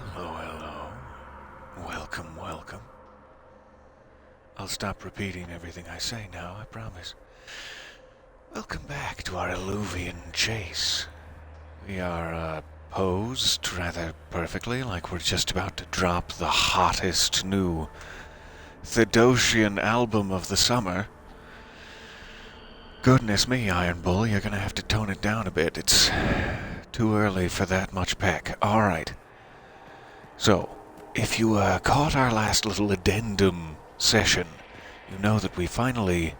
Hello, hello. Welcome, welcome. I'll stop repeating everything I say now, I promise. Welcome back to our Illuvian chase. We are, posed rather perfectly, like we're just about to drop the hottest new Thedosian album of the summer. Goodness me, Iron Bull, you're gonna have to tone it down a bit. It's too early for that much peck. Alright. So, if you caught our last little addendum session, you know that we finally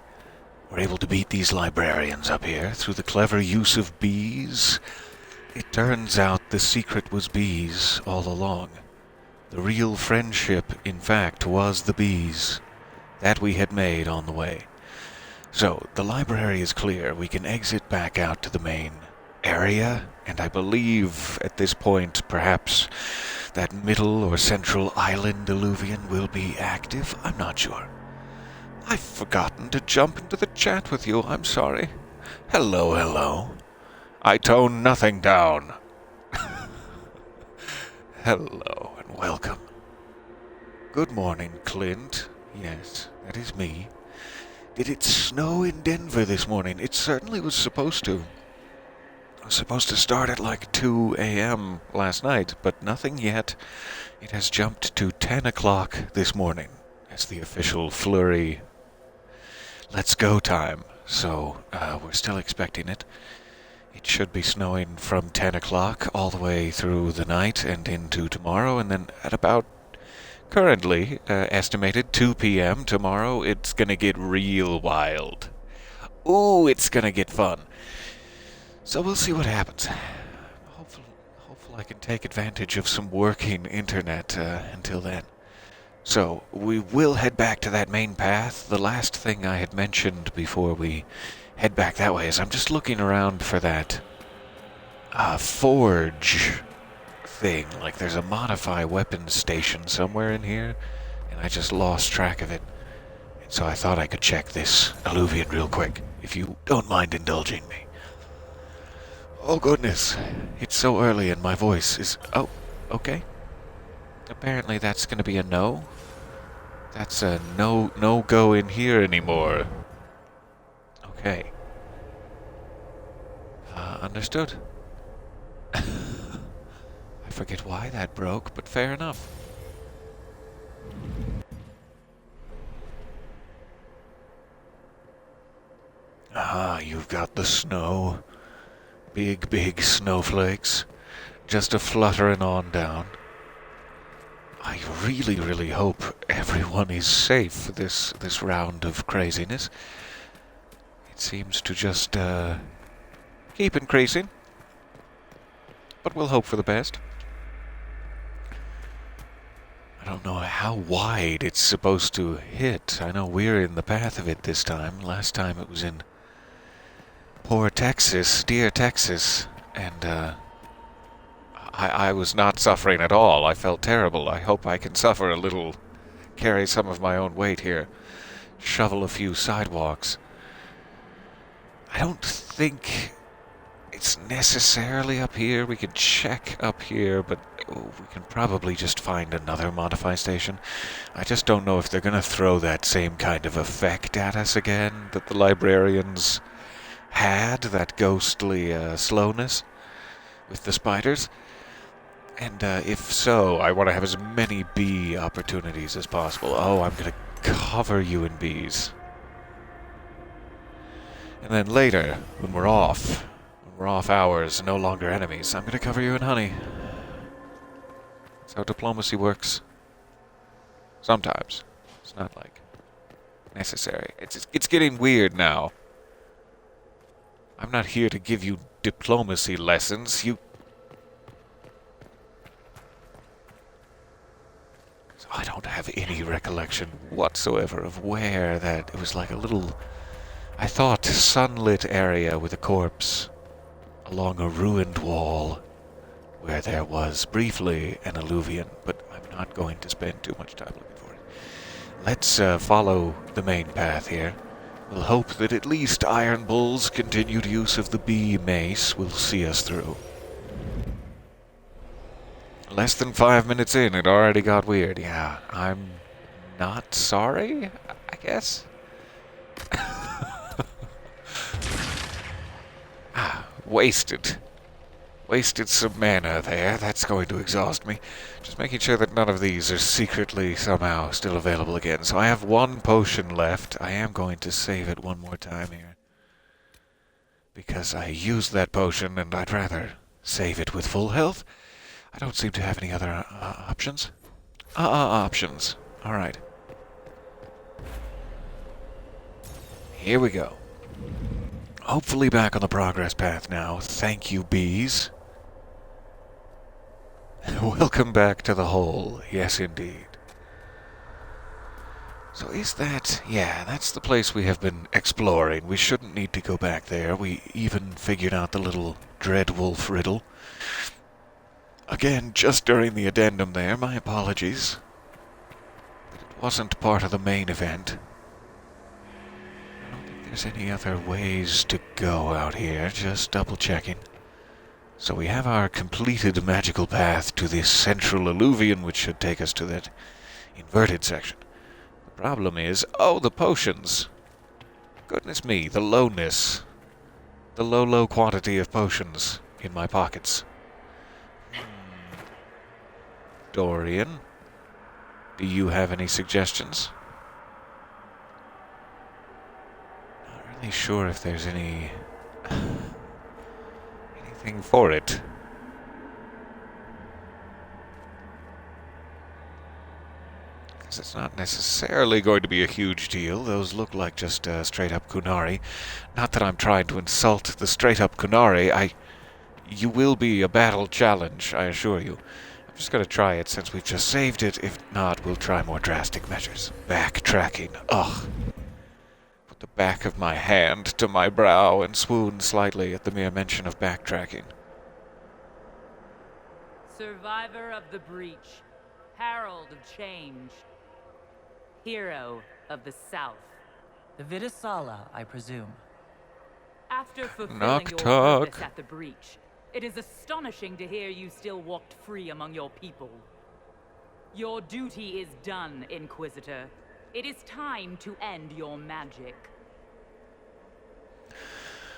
were able to beat these librarians up here through the clever use of bees. It turns out the secret was bees all along. The real friendship, in fact, was the bees that we had made on the way. So, the library is clear. We can exit back out to the main area, and I believe at this point perhaps that middle or central island Illuvian will be active. I'm not sure. I've forgotten to jump into the chat with you. I'm sorry. Hello, hello. I tone nothing down. Hello and welcome. Good morning, Clint. Yes, that is me. Did it snow in Denver this morning? It certainly was supposed to. It was supposed to start at like 2 a.m. last night, but nothing yet. It has jumped to 10 o'clock this morning as the official flurry let's go time. So, we're still expecting it. It should be snowing from 10 o'clock all the way through the night and into tomorrow, and then at about currently estimated 2 p.m. tomorrow, it's gonna get real wild. Ooh, it's gonna get fun. So we'll see what happens. Hopefully I can take advantage of some working internet until then. So, we will head back to that main path. The last thing I had mentioned before we head back that way is I'm just looking around for that forge thing. Like there's a modify weapons station somewhere in here, and I just lost track of it. And so I thought I could check this Illuvian real quick, if you don't mind indulging me. Oh goodness, it's so early and my voice is... Oh, okay. Apparently that's gonna be a no. That's a no go in here anymore. Okay. Understood. I forget why that broke, but fair enough. Ah, you've got the snow. Big snowflakes. Just a fluttering on down. I really hope everyone is safe for this round of craziness. It seems to just keep increasing. But we'll hope for the best. I don't know how wide it's supposed to hit. I know we're in the path of it this time. Last time it was in poor Texas, dear Texas, and I was not suffering at all. I felt terrible. I hope I can suffer a little, carry some of my own weight here, shovel a few sidewalks. I don't think it's necessarily up here. We can check up here, but we can probably just find another modify station. I just don't know if they're going to throw that same kind of effect at us again that the librarians had, that ghostly slowness with the spiders. And if so, I want to have as many bee opportunities as possible. Oh, I'm going to cover you in bees. And then later, when we're off hours, no longer enemies, I'm going to cover you in honey. That's how diplomacy works. Sometimes. It's not, like, necessary. It's getting weird now. I'm not here to give you diplomacy lessons. I don't have any recollection whatsoever of where that... It was like a little, I thought, sunlit area with a corpse along a ruined wall where there was briefly an Illuvian, but I'm not going to spend too much time looking for it. Let's follow the main path here. We'll hope that at least Iron Bull's continued use of the bee mace will see us through. Less than 5 minutes in, it already got weird. Yeah, I'm not sorry, I guess. Wasted. Wasted some mana there. That's going to exhaust me. Just making sure that none of these are secretly somehow still available again. So I have one potion left. I am going to save it one more time here, because I used that potion and I'd rather save it with full health. I don't seem to have any other options. Options. Alright. Here we go. Hopefully back on the progress path now. Thank you, bees. Welcome back to the hole. Yes, indeed. So is that... yeah, that's the place we have been exploring. We shouldn't need to go back there. We even figured out the little Dreadwolf riddle. Again, just during the addendum there, my apologies. But it wasn't part of the main event. I don't think there's any other ways to go out here, just double checking. So we have our completed magical path to this central alluvion, which should take us to that inverted section. The problem is, oh, the potions. Goodness me, the lowness. The low quantity of potions in my pockets. Dorian, do you have any suggestions? Not really sure if there's anything for it. Because it's not necessarily going to be a huge deal. Those look like just straight-up Kunari. Not that I'm trying to insult the straight-up Kunari. You will be a battle challenge, I assure you. I'm just going to try it since we've just saved it. If not, we'll try more drastic measures. Backtracking. Ugh. Put the back of my hand to my brow and swoon slightly at the mere mention of backtracking. Survivor of the breach. Herald of change. Hero of the South. The Vidasala, I presume. After fulfilling Knock your talk. purpose at the breach, it is astonishing to hear you still walked free among your people. Your duty is done, Inquisitor. It is time to end your magic.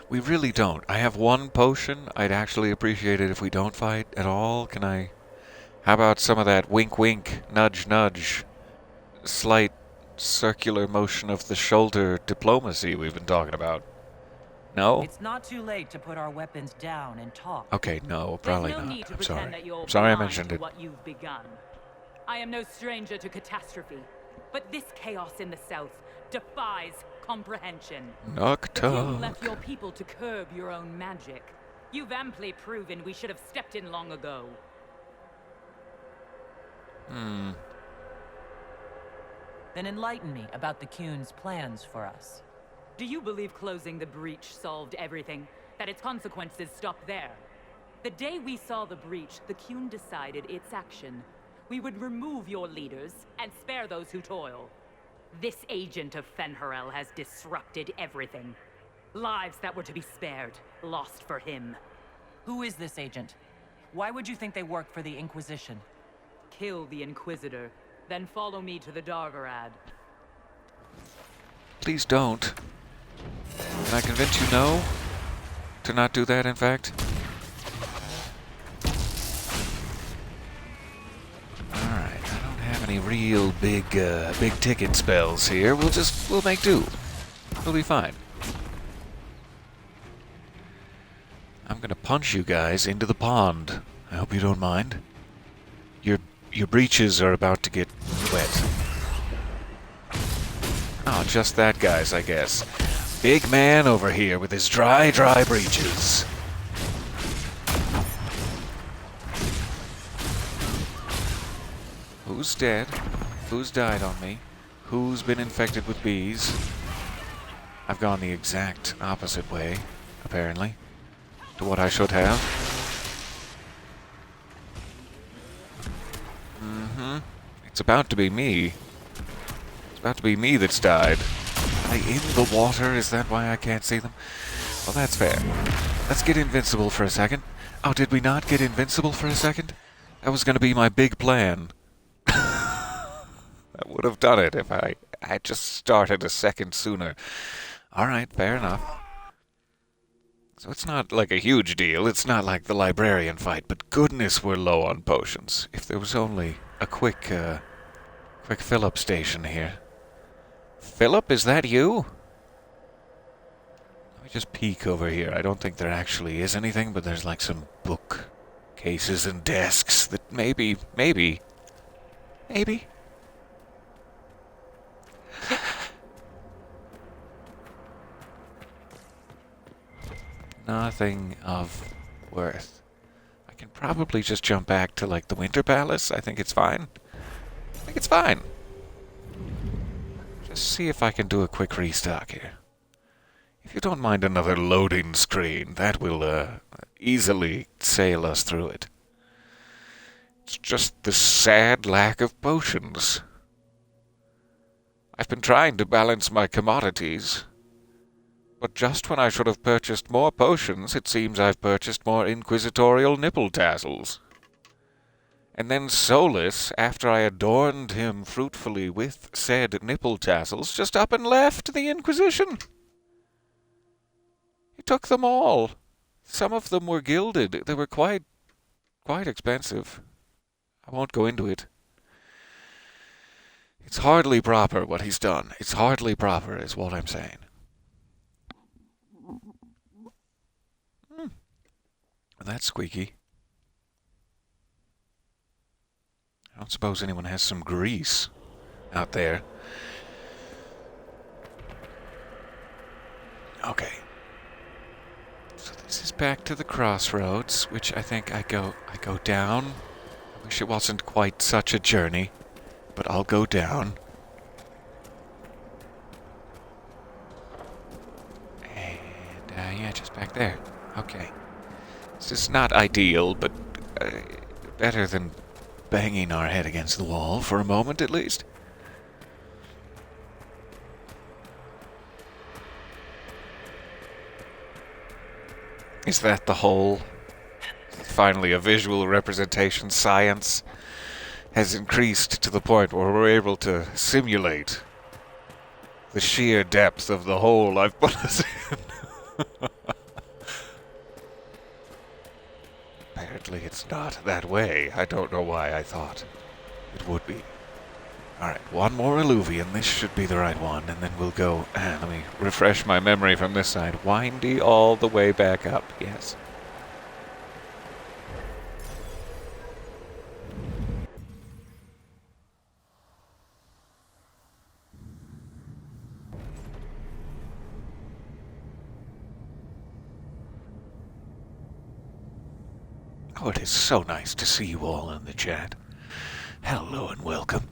We really don't. I have one potion. I'd actually appreciate it if we don't fight at all. Can I... how about some of that wink wink, nudge nudge, slight circular motion of the shoulder diplomacy we've been talking about? No? It's not too late to put our weapons down and talk. Okay, no, probably There's no not. need to I'm pretend sorry. that you're I'm sorry I blind mentioned to it. what you've begun. I am no stranger to catastrophe, but this chaos in the South defies comprehension. Knock If you talk. left your people to curb your own magic, you've amply proven we should have stepped in long ago. Then enlighten me about the Kuhn's plans for us. Do you believe closing the breach solved everything? That its consequences stopped there? The day we saw the breach, the Kuhn decided its action. We would remove your leaders and spare those who toil. This agent of Fenharel has disrupted everything. Lives that were to be spared, lost for him. Who is this agent? Why would you think they work for the Inquisition? Kill the Inquisitor, then follow me to the Dargarad. Please don't. Can I convince you no? To not do that, in fact? Alright, I don't have any real big ticket spells here. We'll make do. We'll be fine. I'm gonna punch you guys into the pond. I hope you don't mind. Your breeches are about to get wet. Oh, just that, guys, I guess. Big man over here with his dry breeches. Who's dead? Who's died on me? Who's been infected with bees? I've gone the exact opposite way, apparently, to what I should have. It's about to be me. It's about to be me that's died. Are they in the water? Is that why I can't see them? Well, that's fair. Let's get invincible for a second. Oh, did we not get invincible for a second? That was going to be my big plan. That would have done it if I had just started a second sooner. Alright, fair enough. So it's not like a huge deal. It's not like the librarian fight, but goodness, we're low on potions. If there was only a quick fill-up station here. Philip, is that you? Let me just peek over here. I don't think there actually is anything, but there's like some book cases and desks that maybe. Nothing of worth. I can probably just jump back to, like, the Winter Palace. I think it's fine. Just see if I can do a quick restock here. If you don't mind another loading screen, that will, easily sail us through it. It's just the sad lack of potions. I've been trying to balance my commodities, but just when I should have purchased more potions, it seems I've purchased more inquisitorial nipple tassels. And then Solus, after I adorned him fruitfully with said nipple tassels, just up and left the Inquisition. He took them all. Some of them were gilded. They were quite expensive. I won't go into it. It's hardly proper what he's done. It's hardly proper is what I'm saying. That's squeaky. I don't suppose anyone has some grease out there. Okay. So this is back to the crossroads, which I think I go down. I wish it wasn't quite such a journey, but I'll go down. And, yeah, just back there. Okay. This is not ideal, but better than banging our head against the wall for a moment, at least. Is that the whole? Finally, a visual representation science has increased to the point where we're able to simulate the sheer depth of the hole I've put us in. Apparently it's not that way. I don't know why I thought it would be. Alright, one more alluvion. This should be the right one, and then we'll go... let me refresh my memory from this side. Windy all the way back up, yes. Oh, it is so nice to see you all in the chat. Hello and welcome.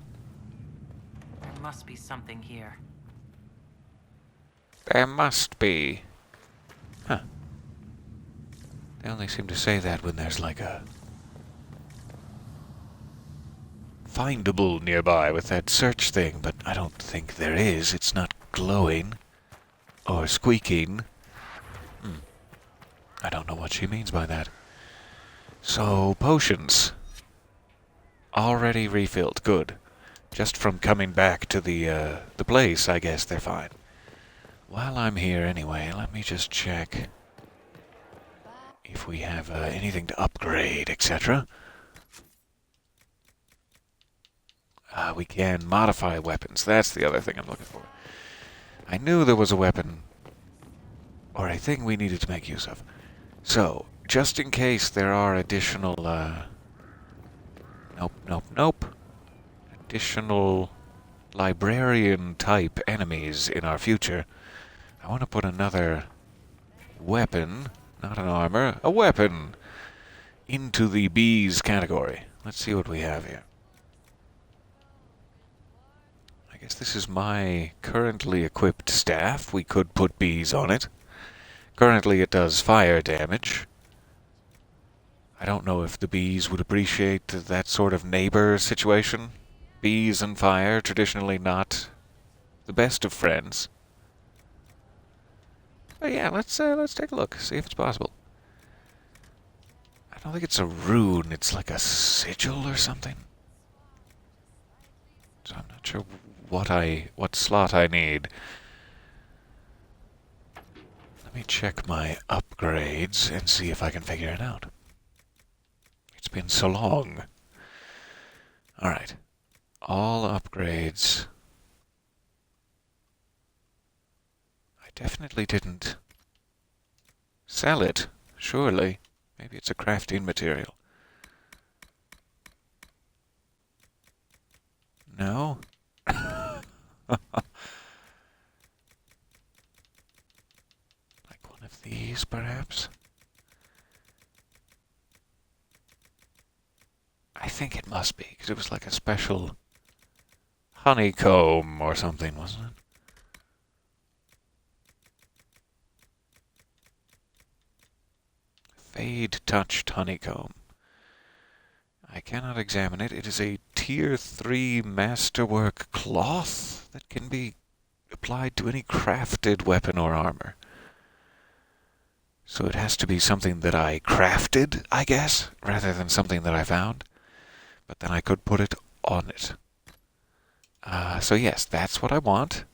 There must be something here. There must be. Huh. They only seem to say that when there's like a findable nearby with that search thing, but I don't think there is. It's not glowing or squeaking. I don't know what she means by that. So, potions. Already refilled. Good. Just from coming back to the place, I guess they're fine. While I'm here anyway, let me just check if we have anything to upgrade, etc. We can modify weapons. That's the other thing I'm looking for. I knew there was a weapon, or a thing we needed to make use of. So, just in case there are additional, nope. Additional librarian-type enemies in our future, I want to put another weapon, not an armor, a weapon, into the bees category. Let's see what we have here. I guess this is my currently equipped staff. We could put bees on it. Currently it does fire damage. I don't know if the bees would appreciate that sort of neighbor situation. Bees and fire, traditionally not the best of friends. But yeah, let's take a look, see if it's possible. I don't think it's a rune, it's like a sigil or something. So I'm not sure what slot I need. Let me check my upgrades and see if I can figure it out. It's been so long. Alright. All upgrades. I definitely didn't sell it, surely. Maybe it's a crafting material. No? Like one of these, perhaps? I think it must be, because it was like a special honeycomb or something, wasn't it? Fade-touched honeycomb. I cannot examine it. It is a Tier 3 masterwork cloth that can be applied to any crafted weapon or armor. So it has to be something that I crafted, I guess, rather than something that I found. But then I could put it on it. So yes, that's what I want.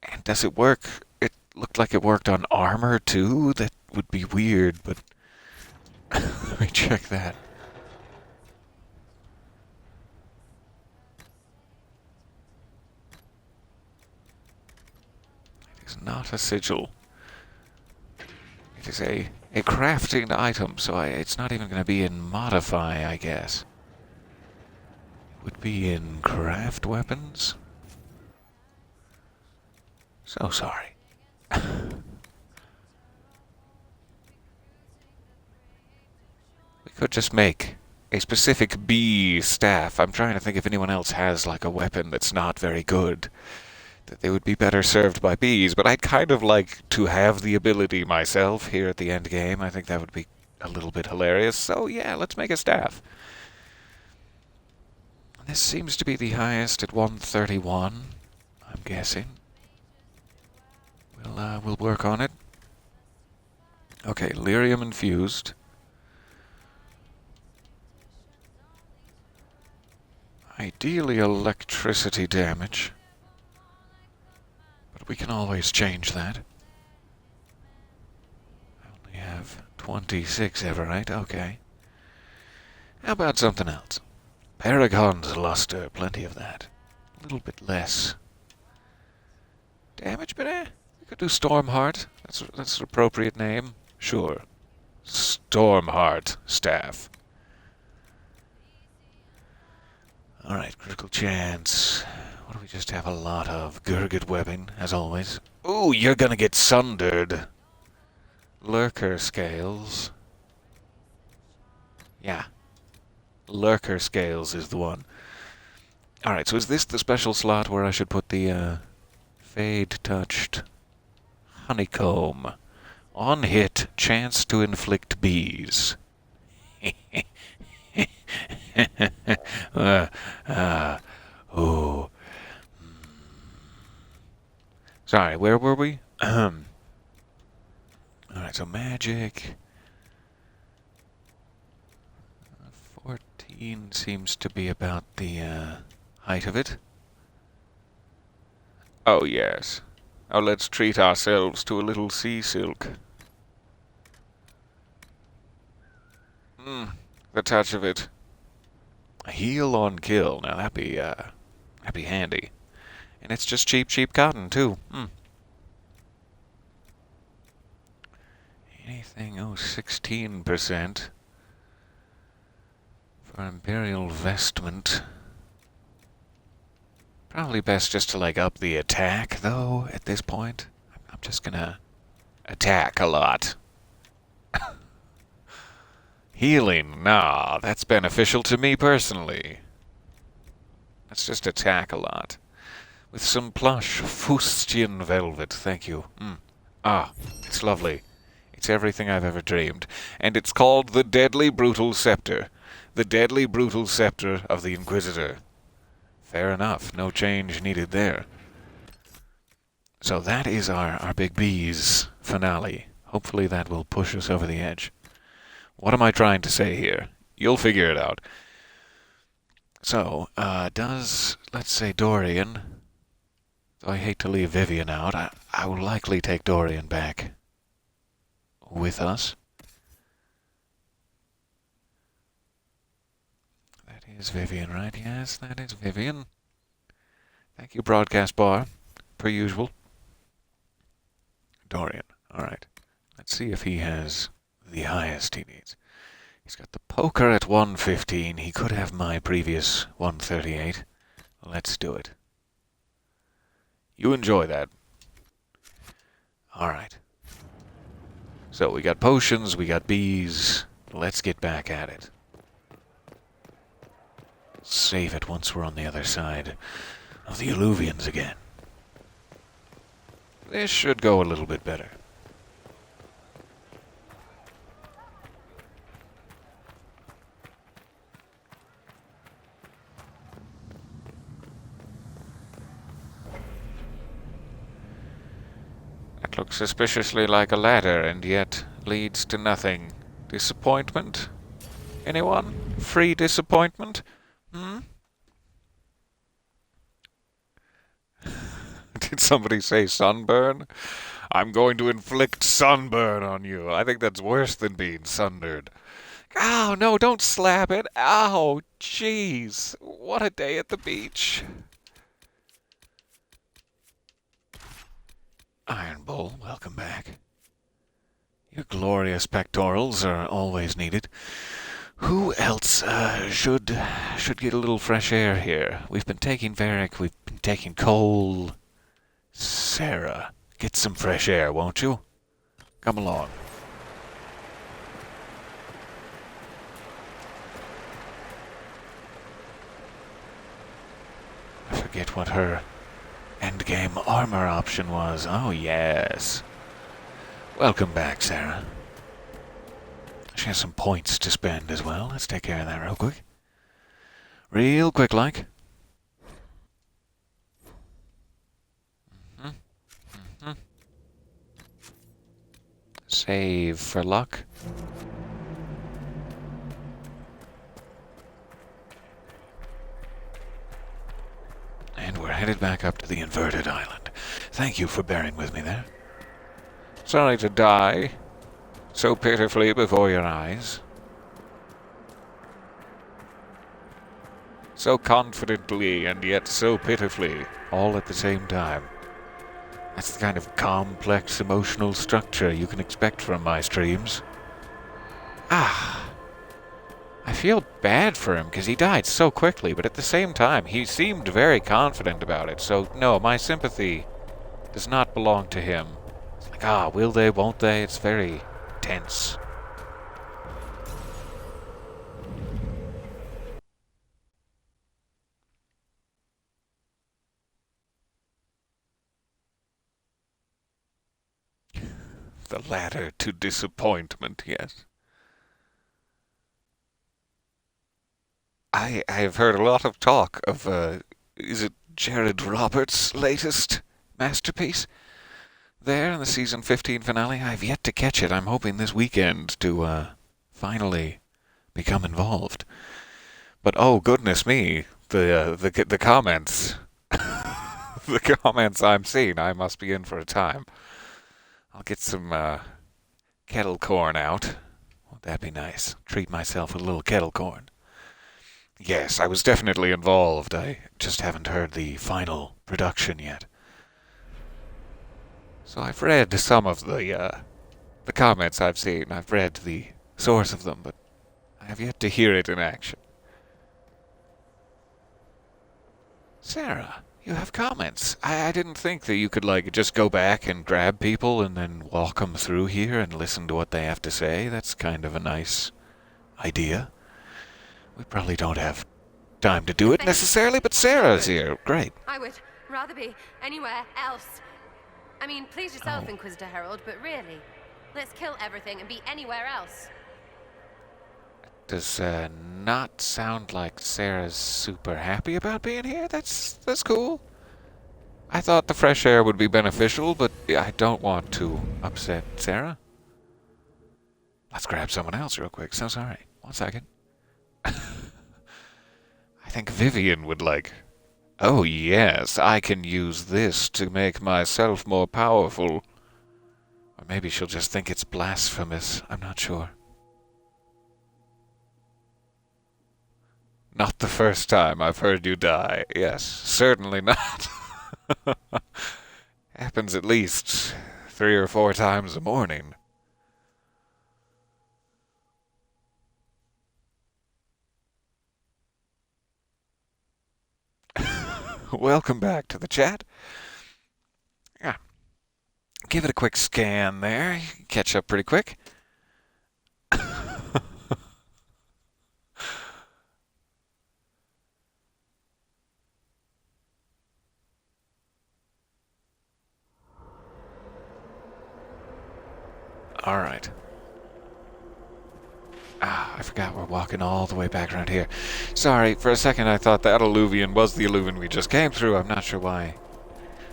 And does it work? It looked like it worked on armor too. That would be weird, but let me check that. It is not a sigil. It is a crafting item, so it's not even going to be in modify, I guess. It would be in craft weapons. So sorry. We could just make a specific bee staff. I'm trying to think if anyone else has like a weapon that's not very good, that they would be better served by bees, but I'd kind of like to have the ability myself here at the end game. I think that would be a little bit hilarious. So yeah, let's make a staff. This seems to be the highest at 131, I'm guessing. We'll work on it. Okay, lyrium infused. Ideally electricity damage. But we can always change that. I only have 26 ever, right? Okay. How about something else? Paragon's luster, plenty of that. A little bit less damage, but we could do Stormheart. That's an appropriate name. Sure. Stormheart staff. Alright, critical chance. What do we just have a lot of? Gurgit webbing, as always. Ooh, you're gonna get sundered. Lurker scales. Yeah. Lurker scales is the one. Alright, so is this the special slot where I should put the fade-touched honeycomb? On hit, chance to inflict bees. Oh. Sorry, where were we? Alright, so magic. 14 seems to be about the height of it. Oh, yes. Oh, let's treat ourselves to a little sea silk. The touch of it. Heal on kill. Now that'd be handy. And it's just cheap cotton too. Anything? Oh, 16% for Imperial Vestment. Probably best just to like up the attack though at this point. I'm just gonna attack a lot. Healing, nah, that's beneficial to me personally. Let's just attack a lot. With some plush fustian velvet, thank you. Ah, it's lovely. It's everything I've ever dreamed. And it's called the Deadly Brutal Scepter. The Deadly Brutal Scepter of the Inquisitor. Fair enough, no change needed there. So that is our big bees finale. Hopefully that will push us over the edge. What am I trying to say here? You'll figure it out. So, let's say Dorian, though I hate to leave Vivian out, I will likely take Dorian back with us. That is Vivian, right? Yes, that is Vivian. Thank you, broadcast bar, per usual. Dorian, alright. Let's see if he has the highest he needs. He's got the poker at 115. He could have my previous 138. Let's do it. You enjoy that. Alright. So we got potions, we got bees. Let's get back at it. Save it once we're on the other side of the Alluvians again. This should go a little bit better. That looks suspiciously like a ladder, and yet leads to nothing. Disappointment? Anyone? Free disappointment? Did somebody say sunburn? I'm going to inflict sunburn on you. I think that's worse than being sundered. Ow, no, don't slap it. Ow, jeez. What a day at the beach. Iron Bull, welcome back. Your glorious pectorals are always needed. Who else should get a little fresh air here? We've been taking Varric, we've been taking Cole. Sarah, get some fresh air, won't you? Come along. I forget what her endgame armor option was. Oh, yes. Welcome back, Sarah. She has some points to spend as well. Let's take care of that real quick. Real quick, like. Save for luck. And we're headed back up to the inverted island. Thank you for bearing with me there. Sorry to die so pitifully before your eyes. So confidently and yet so pitifully, all at the same time. That's the kind of complex emotional structure you can expect from my streams. I feel bad for him because he died so quickly, but at the same time, he seemed very confident about it. So, no, my sympathy does not belong to him. It's like, will they, won't they? It's very tense. The ladder to disappointment, yes. I have heard a lot of talk of, is it Jared Roberts' latest masterpiece? There in the season 15 finale. I've yet to catch it. I'm hoping this weekend to, finally become involved. But oh, goodness me, the comments. The comments I'm seeing, I must be in for a time. I'll get some kettle corn out. Won't that be nice? Treat myself with a little kettle corn. Yes, I was definitely involved. I just haven't heard the final production yet. So I've read some of the comments I've seen. I've read the source of them, but I have yet to hear it in action. Sarah, you have comments. I didn't think that you could, just go back and grab people and then walk them through here and listen to what they have to say. That's kind of a nice idea. We probably don't have time to do it necessarily, but Sarah's here. Great. I would rather be anywhere else. I mean, please yourself, Inquisitor Herald, but really, let's kill everything and be anywhere else. Does not sound like Sarah's super happy about being here. That's cool. I thought the fresh air would be beneficial, but I don't want to upset Sarah. Let's grab someone else real quick. So sorry. 1 second. I think Vivian would like... Oh, yes, I can use this to make myself more powerful. Or maybe she'll just think it's blasphemous. I'm not sure. Not the first time I've heard you die. Yes, certainly not. Happens at least 3 or 4 times a morning. Welcome back to the chat. Yeah. Give it a quick scan there. Catch up pretty quick. All right. I forgot we're walking all the way back around here. Sorry, for a second I thought that alluvion was the alluvion we just came through. I'm not sure why.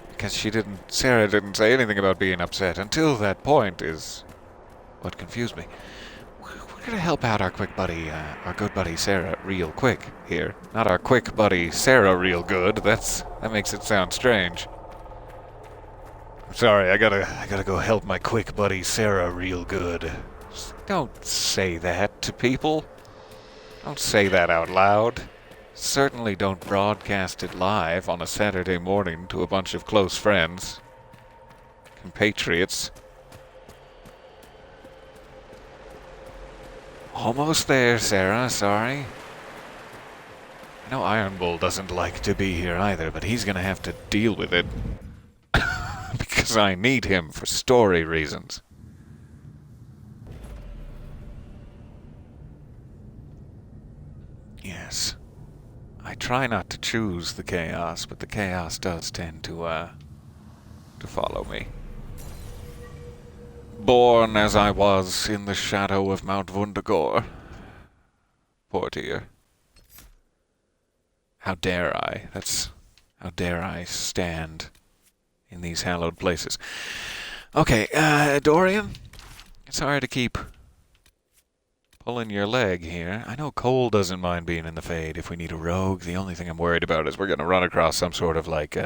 Because Sarah didn't say anything about being upset until that point is what confused me. We're gonna help out our our good buddy Sarah real quick here. Not our quick buddy Sarah real good. That makes it sound strange. I'm sorry, I gotta go help my quick buddy Sarah real good. Don't say that to people. Don't say that out loud. Certainly don't broadcast it live on a Saturday morning to a bunch of close friends. Compatriots. Almost there, Sarah, sorry. I know Iron Bull doesn't like to be here either, but he's gonna have to deal with it. Because I need him for story reasons. Yes. I try not to choose the chaos, but the chaos does tend to follow me. Born as I was in the shadow of Mount Wundagore. Poor dear. How dare I? How dare I stand in these hallowed places. Okay, Dorian? Sorry to keep pulling your leg here. I know Cole doesn't mind being in the Fade if we need a rogue. The only thing I'm worried about is we're going to run across some sort of like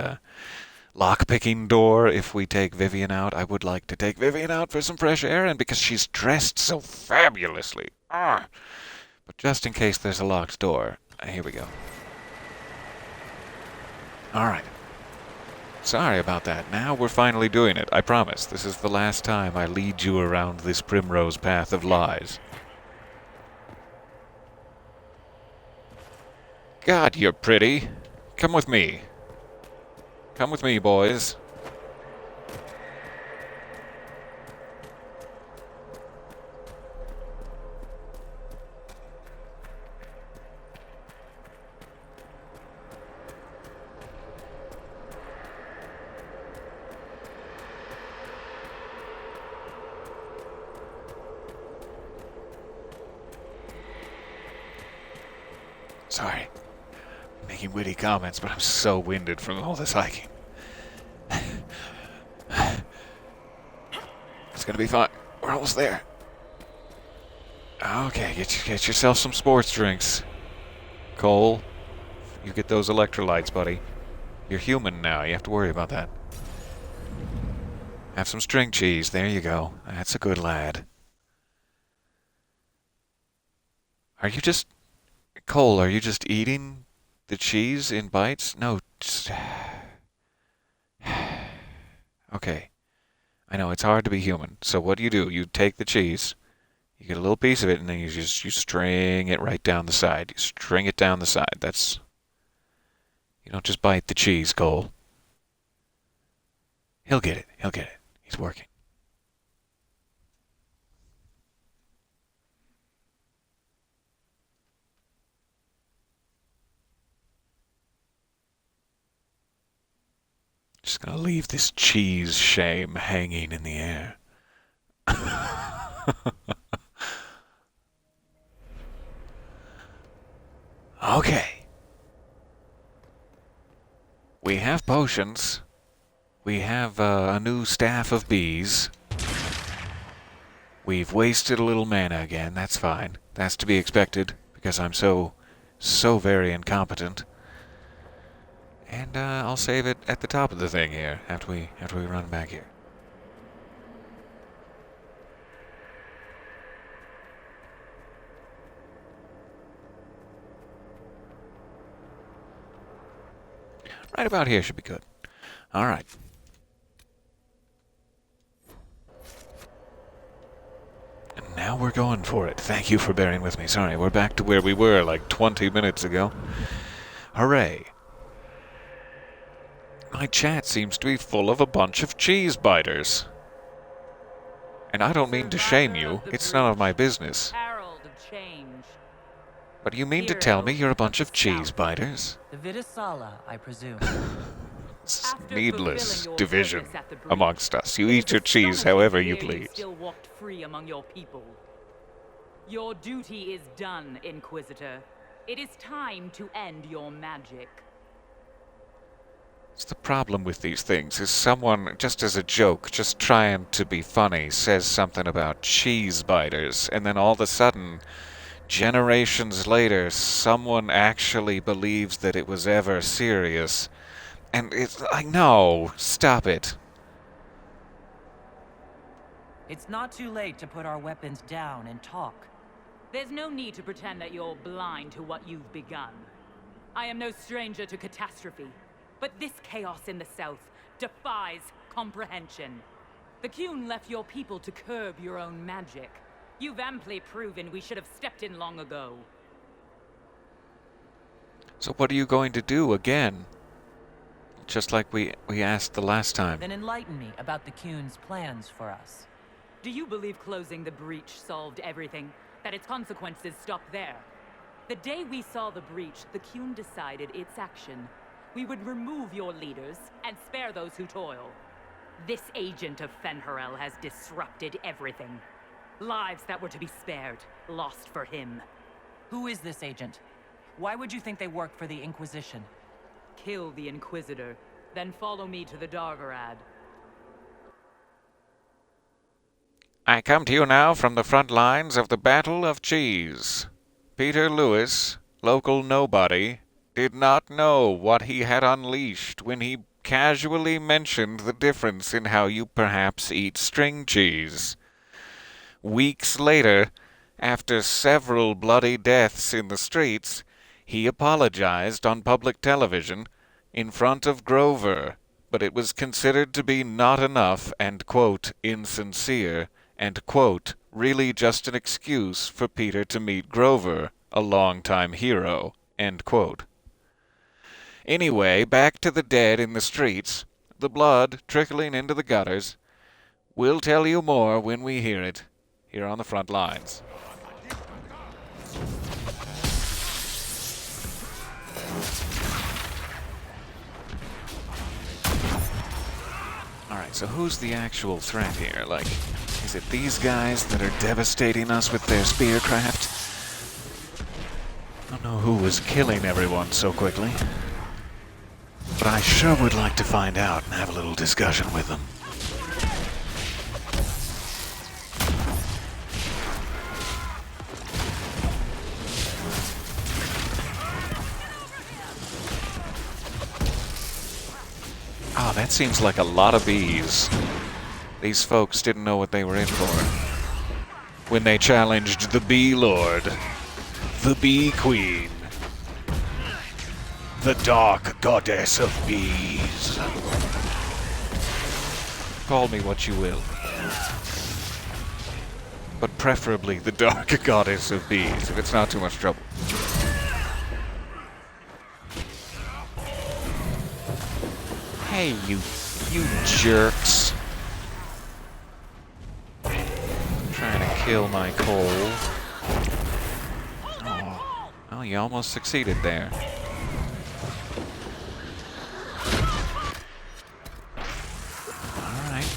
lock-picking door if we take Vivian out. I would like to take Vivian out for some fresh air, and because she's dressed so fabulously. But just in case there's a locked door. Here we go. Alright. Sorry about that. Now we're finally doing it. I promise. This is the last time I lead you around this primrose path of lies. God, you're pretty. Come with me. Come with me, boys. Sorry. Making witty comments, but I'm so winded from all this hiking. It's gonna be fine. We're almost there. Okay, get yourself some sports drinks. Cole, you get those electrolytes, buddy. You're human now. You have to worry about that. Have some string cheese. There you go. That's a good lad. Cole, are you just eating the cheese in bites? No. Okay. I know, it's hard to be human. So what do? You take the cheese, you get a little piece of it, and then you string it right down the side. You string it down the side. You don't just bite the cheese, Cole. He'll get it. He'll get it. He's working. Just gonna leave this cheese shame hanging in the air. Okay. We have potions. We have a new staff of bees. We've wasted a little mana again. That's fine. That's to be expected, because I'm so very incompetent. And I'll save it at the top of the thing here, after we run back here. Right about here should be good. All right. And now we're going for it. Thank you for bearing with me. Sorry, we're back to where we were like 20 minutes ago. Hooray. My chat seems to be full of a bunch of cheese biters. And I don't mean to shame you. It's none of my business. Herald of change. But you mean to tell me you're a bunch of cheese biters? The Vidisala, I presume. It's After needless fulfilling your division purpose at the breach, amongst us. You it eat is your cheese astonishing however to you hear please. still walked free among your people. Your duty is done, Inquisitor. It is time to end your magic. It's the problem with these things is someone, just as a joke, just trying to be funny, says something about cheese biters, and then all of a sudden, generations later, someone actually believes that it was ever serious. And it's like, no, stop it. It's not too late to put our weapons down and talk. There's no need to pretend that you're blind to what you've begun. I am no stranger to catastrophe, but this chaos in the south defies comprehension. The Qun left your people to curb your own magic. You've amply proven we should have stepped in long ago. So what are you going to do again? Just like we asked the last time. Then enlighten me about the Qun's plans for us. Do you believe closing the breach solved everything? That its consequences stop there? The day we saw the breach, the Qun decided its action. We would remove your leaders and spare those who toil. This agent of Fen'Harel has disrupted everything. Lives that were to be spared, lost for him. Who is this agent? Why would you think they work for the Inquisition? Kill the Inquisitor, then follow me to the Dargarad. I come to you now from the front lines of the Battle of Cheese. Peter Lewis, local nobody, did not know what he had unleashed when he casually mentioned the difference in how you perhaps eat string cheese. Weeks later, after several bloody deaths in the streets, he apologized on public television in front of Grover, but it was considered to be not enough and, quote, insincere, and, quote, really just an excuse for Peter to meet Grover, a longtime hero, end quote. Anyway, back to the dead in the streets, the blood trickling into the gutters. We'll tell you more when we hear it, here on the front lines. Alright, so who's the actual threat here? Like, is it these guys that are devastating us with their spearcraft? I don't know who was killing everyone so quickly. But I sure would like to find out and have a little discussion with them. Ah, that seems like a lot of bees. These folks didn't know what they were in for when they challenged the Bee Lord, the Bee Queen, the Dark Goddess of Bees. Call me what you will, but preferably the Dark Goddess of Bees, if it's not too much trouble. Hey, you jerks. Trying to kill my coal. Oh, well, you almost succeeded there. Alright.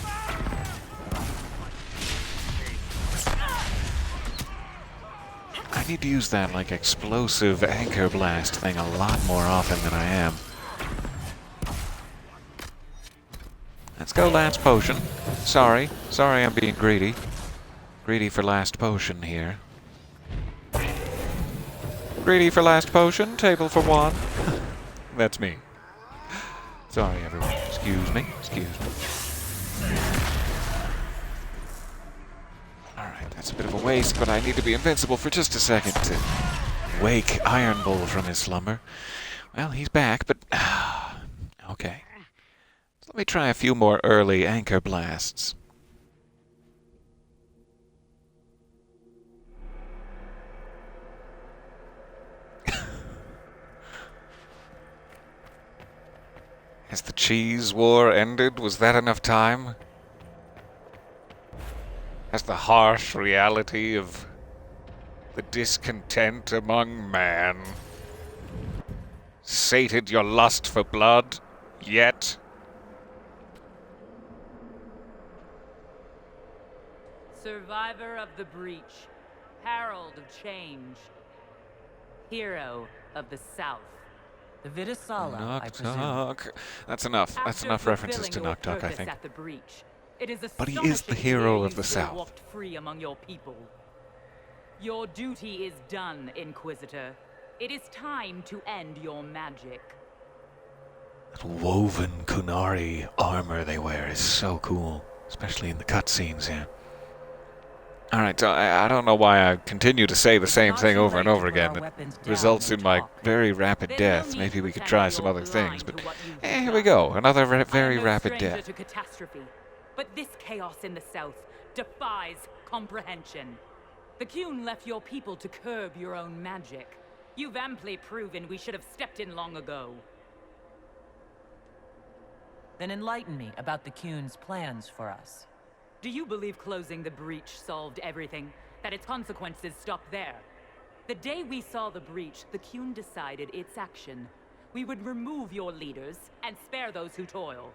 I need to use that, like, explosive anchor blast thing a lot more often than I am. Let's go last potion. Sorry I'm being greedy. Greedy for last potion here. Greedy for last potion, table for one. That's me. Sorry, everyone. Excuse me. Excuse me. Alright, that's a bit of a waste, but I need to be invincible for just a second to wake Iron Bull from his slumber. Well, he's back, but... okay. Let me try a few more early anchor blasts. Has the cheese war ended? Was that enough time? Has the harsh reality of the discontent among man sated your lust for blood yet? Survivor of the breach, herald of change, hero of the South. The Vidasala, I presume. Knock. That's enough. That's enough references to Knock Knock, I think. At the breach, it is But he is the hero of the South. Walked free among your people. Your duty is done, Inquisitor. It is time to end your magic. That woven Kunari armor they wear is so cool, especially in the cutscenes here. Alright, so I don't know why I continue to say the same thing over and over again. It results in my very rapid death. Maybe we could try some other things, but here we go. Another very rapid death. To catastrophe, but this chaos in the South defies comprehension. The Qun left your people to curb your own magic. You've amply proven we should have stepped in long ago. Then enlighten me about the Qun's plans for us. Do you believe closing the breach solved everything? That its consequences stopped there? The day we saw the breach, the Qun decided its action. We would remove your leaders and spare those who toil.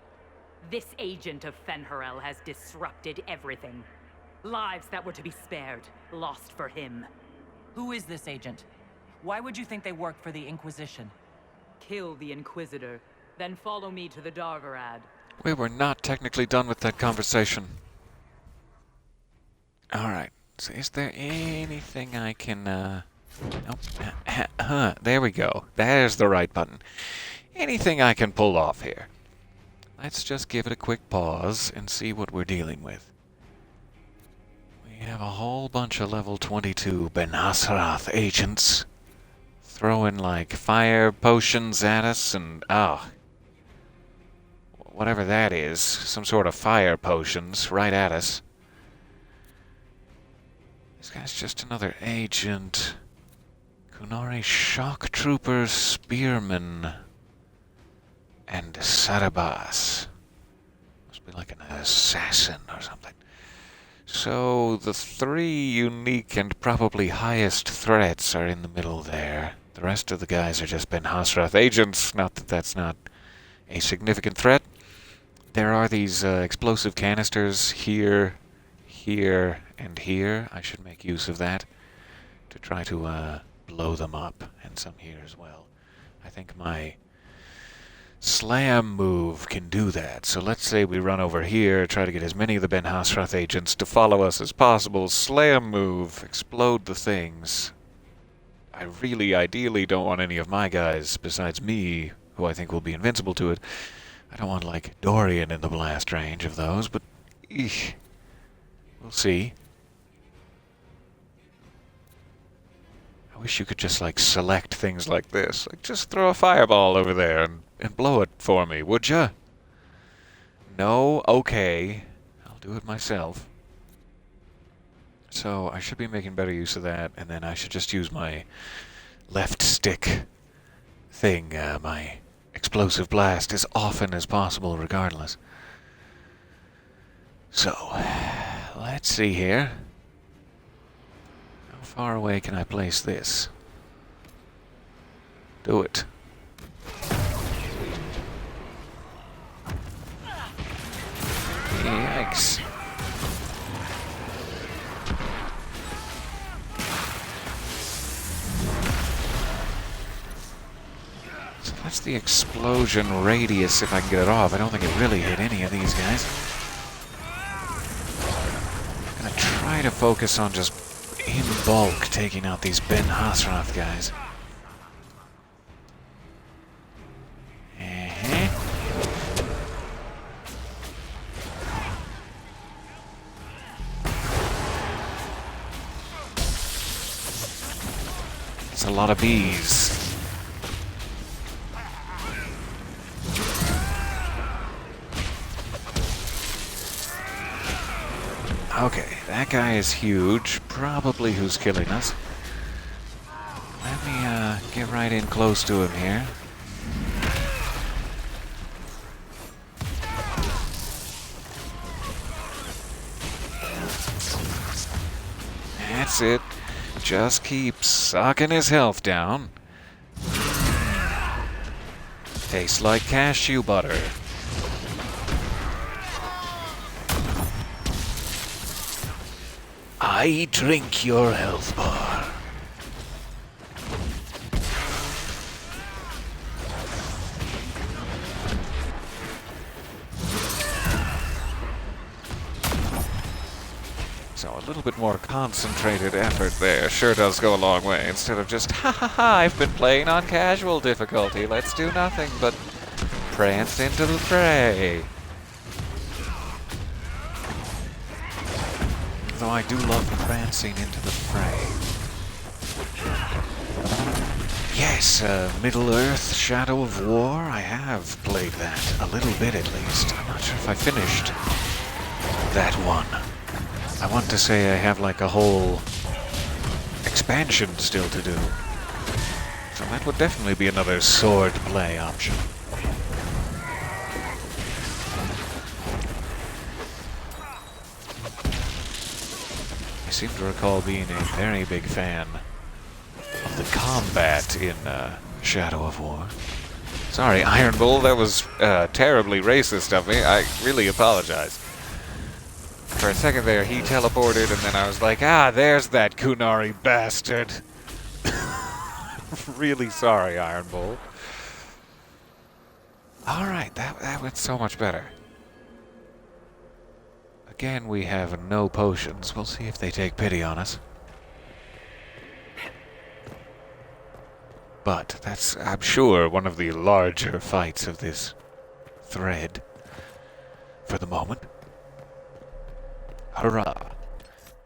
This agent of Fen'Harel has disrupted everything. Lives that were to be spared, lost for him. Who is this agent? Why would you think they work for the Inquisition? Kill the Inquisitor, then follow me to the Darvarad. We were not technically done with that conversation. Alright, so is there anything I can, oh, there we go. There's the right button. Anything I can pull off here? Let's just give it a quick pause and see what we're dealing with. We have a whole bunch of level 22 Ben Hasrath agents throwing, like, fire potions at us and, whatever that is, some sort of fire potions right at us. This guy's just another agent. Kunari shock trooper, spearman, and Sarabas. Must be like an assassin or something. So the three unique and probably highest threats are in the middle there. The rest of the guys are just Ben Hasrath agents. Not that that's not a significant threat. There are these explosive canisters here, here, and here. I should make use of that to try to blow them up, and some here as well. I think my slam move can do that. So let's say we run over here, try to get as many of the Ben Hasrath agents to follow us as possible. Slam move, explode the things. I really, ideally don't want any of my guys, besides me, who I think will be invincible to it. I don't want, like, Dorian in the blast range of those, but eesh. We'll see. I wish you could just, like, select things like this. Like, just throw a fireball over there and blow it for me, would ya? No? Okay. I'll do it myself. So, I should be making better use of that, and then I should just use my left stick thing, my explosive blast, as often as possible, regardless. So, let's see here. How far away can I place this? Do it. Yikes. So that's the explosion radius if I can get it off. I don't think it really hit any of these guys. I'm gonna try try to focus on just in bulk taking out these Ben Hasrath guys. It's a lot of bees. Okay, that guy is huge. Probably who's killing us. Let me get right in close to him here. That's it. Just keep sucking his health down. Tastes like cashew butter. I drink your health bar. So a little bit more concentrated effort there sure does go a long way. Instead of just, ha ha ha, I've been playing on casual difficulty. Let's do nothing but prance into the fray. Though I do love prancing into the fray. Yes, Middle-earth, Shadow of War, I have played that. A little bit at least. I'm not sure if I finished that one. I want to say I have like a whole expansion still to do. So that would definitely be another sword play option. I seem to recall being a very big fan of the combat in Shadow of War. Sorry, Iron Bull, that was terribly racist of me. I really apologize. For a second there, he teleported, and then I was like, ah, there's that Kunari bastard. Really sorry, Iron Bull. Alright, that went so much better. Again, we have no potions. We'll see if they take pity on us. But that's, I'm sure, one of the larger fights of this thread for the moment. Hurrah!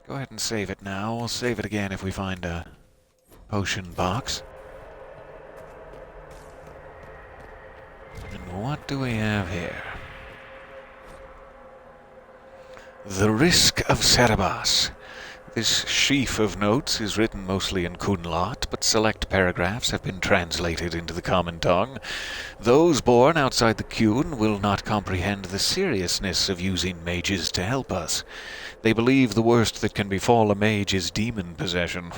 Go ahead and save it now. We'll save it again if we find a potion box. And what do we have here? The Risk of Cerberus. This sheaf of notes is written mostly in Kunlat, but select paragraphs have been translated into the common tongue. Those born outside the Qun will not comprehend the seriousness of using mages to help us. They believe the worst that can befall a mage is demon possession.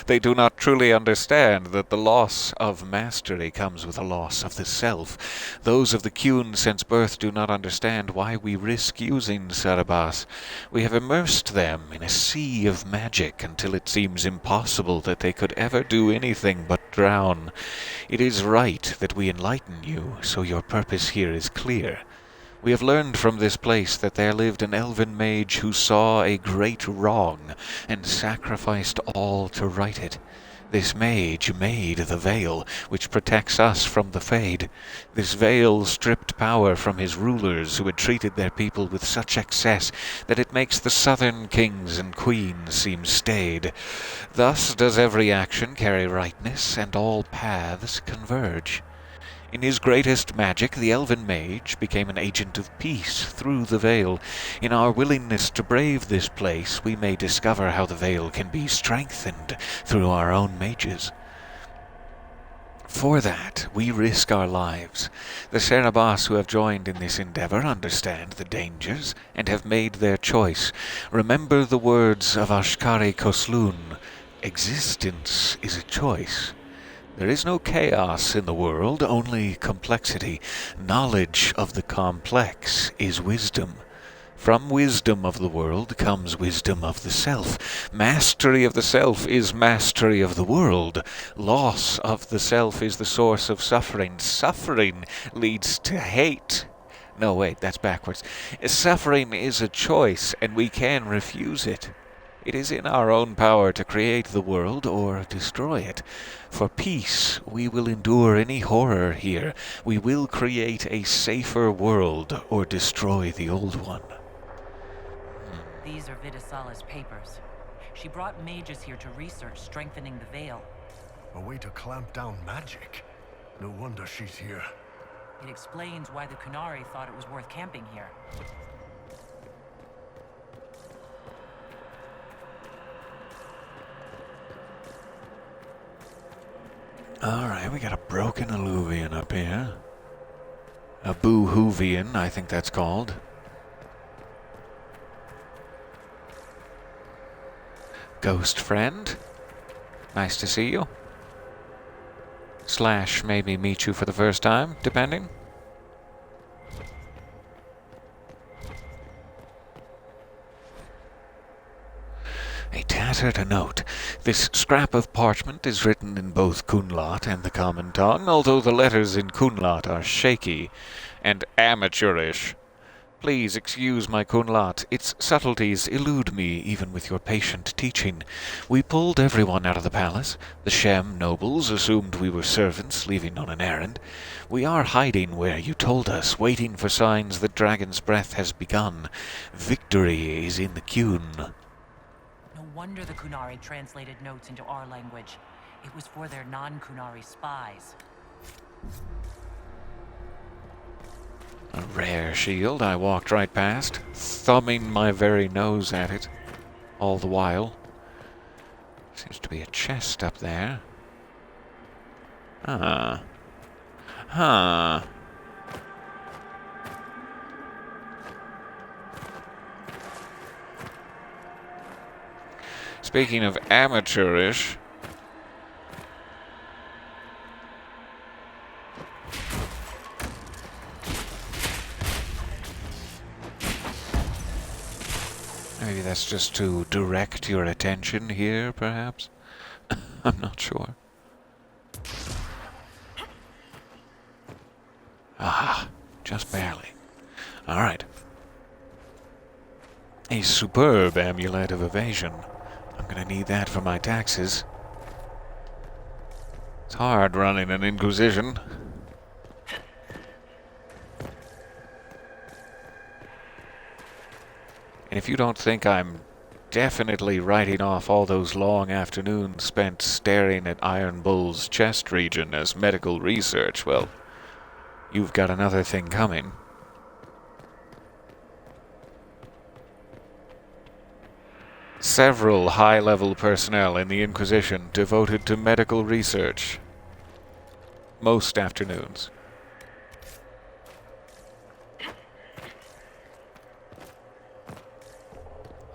They do not truly understand that the loss of mastery comes with a loss of the self. Those of the Qun since birth do not understand why we risk using Cerberus. We have immersed them in a sea of magic until it seems impossible that they could ever do anything but drown. It is right that we enlighten you, so your purpose here is clear. We have learned from this place that there lived an elven mage who saw a great wrong and sacrificed all to right it. This mage made the veil, which protects us from the Fade. This veil stripped power from his rulers, who had treated their people with such excess that it makes the southern kings and queens seem staid. Thus does every action carry rightness, and all paths converge. In his greatest magic, the elven mage became an agent of peace through the veil. In our willingness to brave this place, we may discover how the veil can be strengthened through our own mages. For that, we risk our lives. The Cerberus who have joined in this endeavor understand the dangers and have made their choice. Remember the words of Ashkari Koslun. Existence is a choice. There is no chaos in the world, only complexity. Knowledge of the complex is wisdom. From wisdom of the world comes wisdom of the self. Mastery of the self is mastery of the world. Loss of the self is the source of suffering. Suffering leads to hate. No, wait, that's backwards. Suffering is a choice, and we can refuse it. It is in our own power to create the world or destroy it. For peace, we will endure any horror here. We will create a safer world or destroy the old one. These are Vidisala's papers. She brought mages here to research strengthening the veil. A way to clamp down magic. No wonder she's here. It explains why the Kunari thought it was worth camping here. Alright, we got a broken alluvian up here. A boo-hoovian, I think that's called. Ghost friend. Nice to see you. Slash maybe meet you for the first time, depending. A tattered note. This scrap of parchment is written in both Kunlat and the common tongue, although the letters in Kunlat are shaky and amateurish. Please excuse my Kunlat. Its subtleties elude me even with your patient teaching. We pulled everyone out of the palace. The Shem nobles assumed we were servants leaving on an errand. We are hiding where you told us, waiting for signs that Dragon's Breath has begun. Victory is in the Kun. No wonder the Kunari translated notes into our language. It was for their non-Kunari spies. A rare shield I walked right past, thumbing my very nose at it all the while. Seems to be a chest up there. Ah. Huh. Speaking of amateurish, maybe that's just to direct your attention here, perhaps? I'm not sure. Ah, just barely. Alright. A superb amulet of evasion. I'm gonna need that for my taxes. It's hard running an Inquisition. And if you don't think I'm definitely writing off all those long afternoons spent staring at Iron Bull's chest region as medical research, well, you've got another thing coming. Several high-level personnel in the Inquisition devoted to medical research. Most afternoons.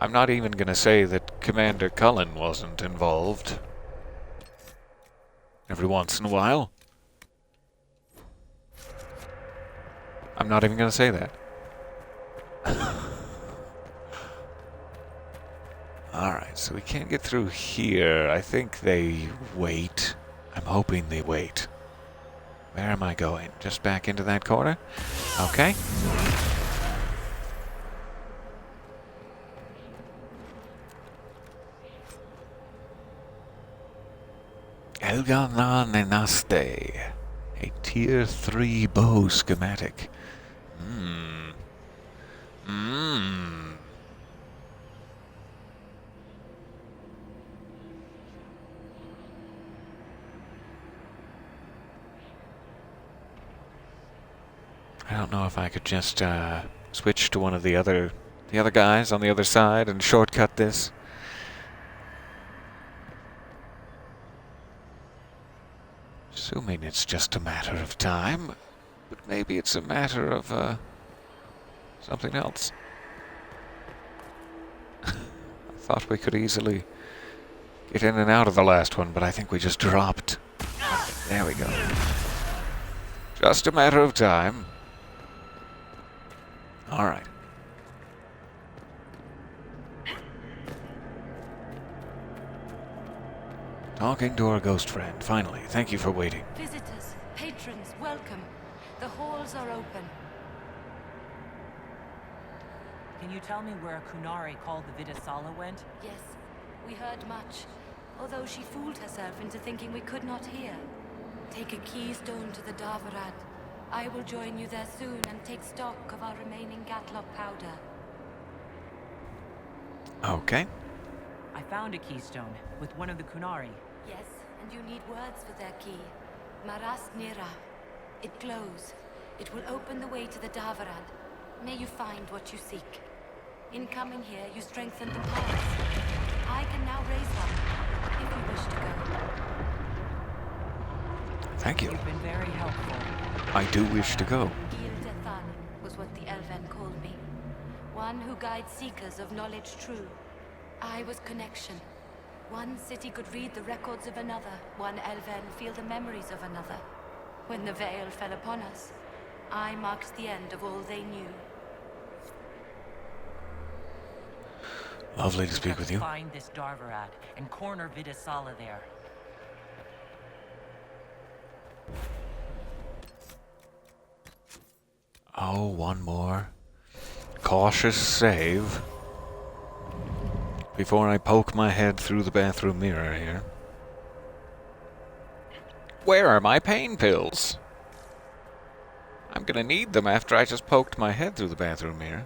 I'm not even going to say that Commander Cullen wasn't involved. Every once in a while. I'm not even going to say that. Alright, so we can't get through here. I think they wait. I'm hoping they wait. Where am I going? Just back into that corner? Okay. Elganan Enaste. A tier 3 bow schematic. I don't know if I could just switch to one of the other guys on the other side and shortcut this. Assuming it's just a matter of time, but maybe it's a matter of something else. I thought we could easily get in and out of the last one, but I think we just dropped. There we go. Just a matter of time. All right. Talking to our ghost friend, finally. Thank you for waiting. Visitors, patrons, welcome. The halls are open. Can you tell me where a Kunari called the Vidasala went? Yes, we heard much, although she fooled herself into thinking we could not hear. Take a keystone to the Davarad. I will join you there soon and take stock of our remaining Gatlock powder. Okay. I found a keystone with one of the Kunari. Yes, and you need words for their key. Maras Nira. It glows. It will open the way to the Davarad. May you find what you seek. In coming here, you strengthen the paths. I can now raise them, if you wish to go. Thank you. You've been very helpful. I do wish to go. Gildethan was what the Elven called me. One who guides seekers of knowledge true. I was connection. One city could read the records of another. One Elven feel the memories of another. When the veil fell upon us, I marked the end of all they knew. Lovely to speak with you. Find this Darvarad and corner Vidasala there. Oh, one more cautious save before I poke my head through the bathroom mirror here. Where are my pain pills? I'm gonna need them after I just poked my head through the bathroom mirror.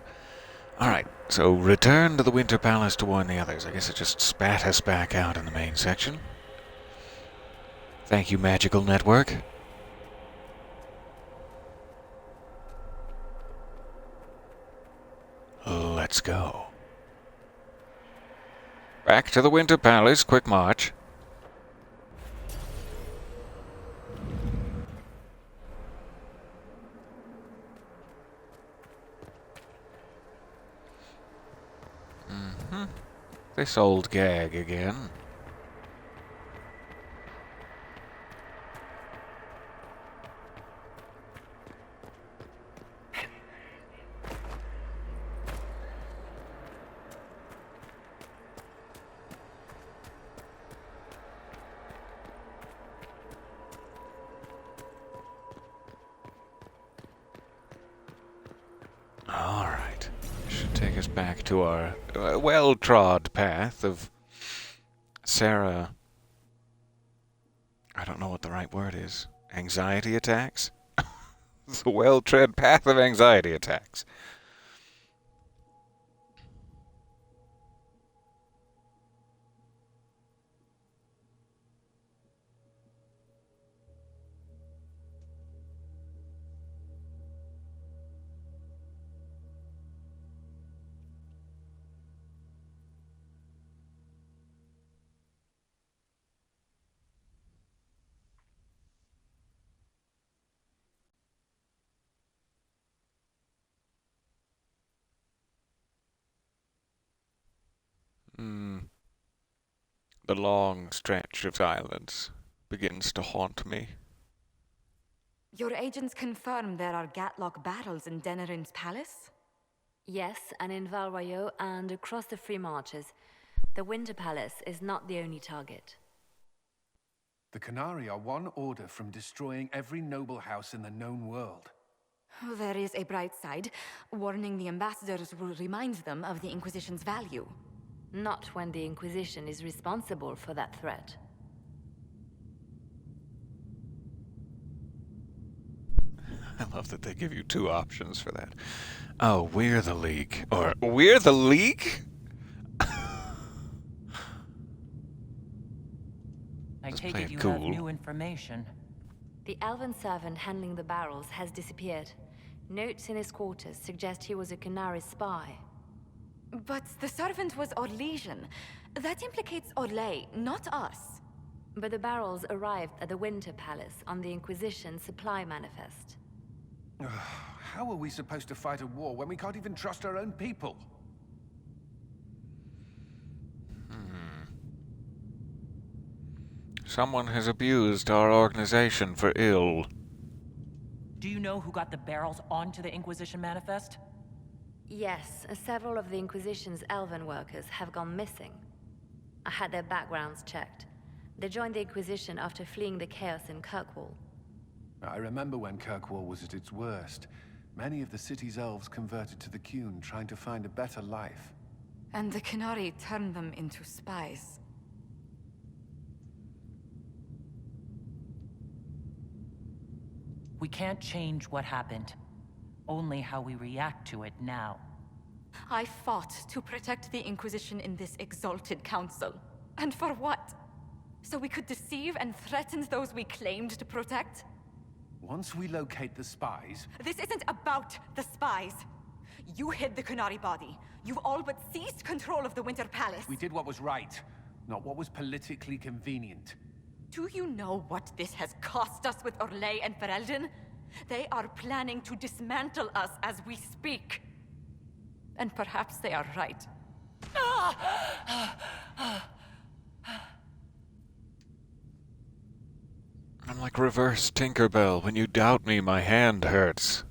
Alright, so return to the Winter Palace to warn the others. I guess it just spat us back out in the main section. Thank you, Magical Network. Let's go. Back to the Winter Palace, quick march. This old gag again. Alright. Should take us back to our well-trod path of Sarah. I don't know what the right word is. Anxiety attacks? It's a well-tread path of anxiety attacks. The long stretch of silence begins to haunt me. Your agents confirm there are Gatlock battles in Denerim's palace? Yes, and in Valroyo and across the Free Marches. The Winter Palace is not the only target. The Kunari are one order from destroying every noble house in the known world. There is a bright side. Warning the ambassadors will remind them of the Inquisition's value. Not when the Inquisition is responsible for that threat. I love that they give you two options for that. Oh, we're the League. Or, we're the League? I Just take play it it you cool. have new information. The elven servant handling the barrels has disappeared. Notes in his quarters suggest he was a Kunari spy. But the servant was Orlesian. That implicates Orlais, not us. But the barrels arrived at the Winter Palace on the Inquisition supply manifest. How are we supposed to fight a war when we can't even trust our own people? Someone has abused our organization for ill. Do you know who got the barrels onto the Inquisition manifest? Yes, several of the Inquisition's elven workers have gone missing. I had their backgrounds checked. They joined the Inquisition after fleeing the chaos in Kirkwall. I remember when Kirkwall was at its worst. Many of the city's elves converted to the Qun, trying to find a better life. And the Qunari turned them into spies. We can't change what happened. Only how we react to it now. I fought to protect the Inquisition in this exalted council. And for what? So we could deceive and threaten those we claimed to protect? Once we locate the spies... This isn't about the spies. You hid the Qunari body. You've all but seized control of the Winter Palace. We did what was right, not what was politically convenient. Do you know what this has cost us with Orlais and Ferelden? They are planning to dismantle us as we speak. And perhaps they are right. I'm like reverse Tinkerbell. When you doubt me, my hand hurts.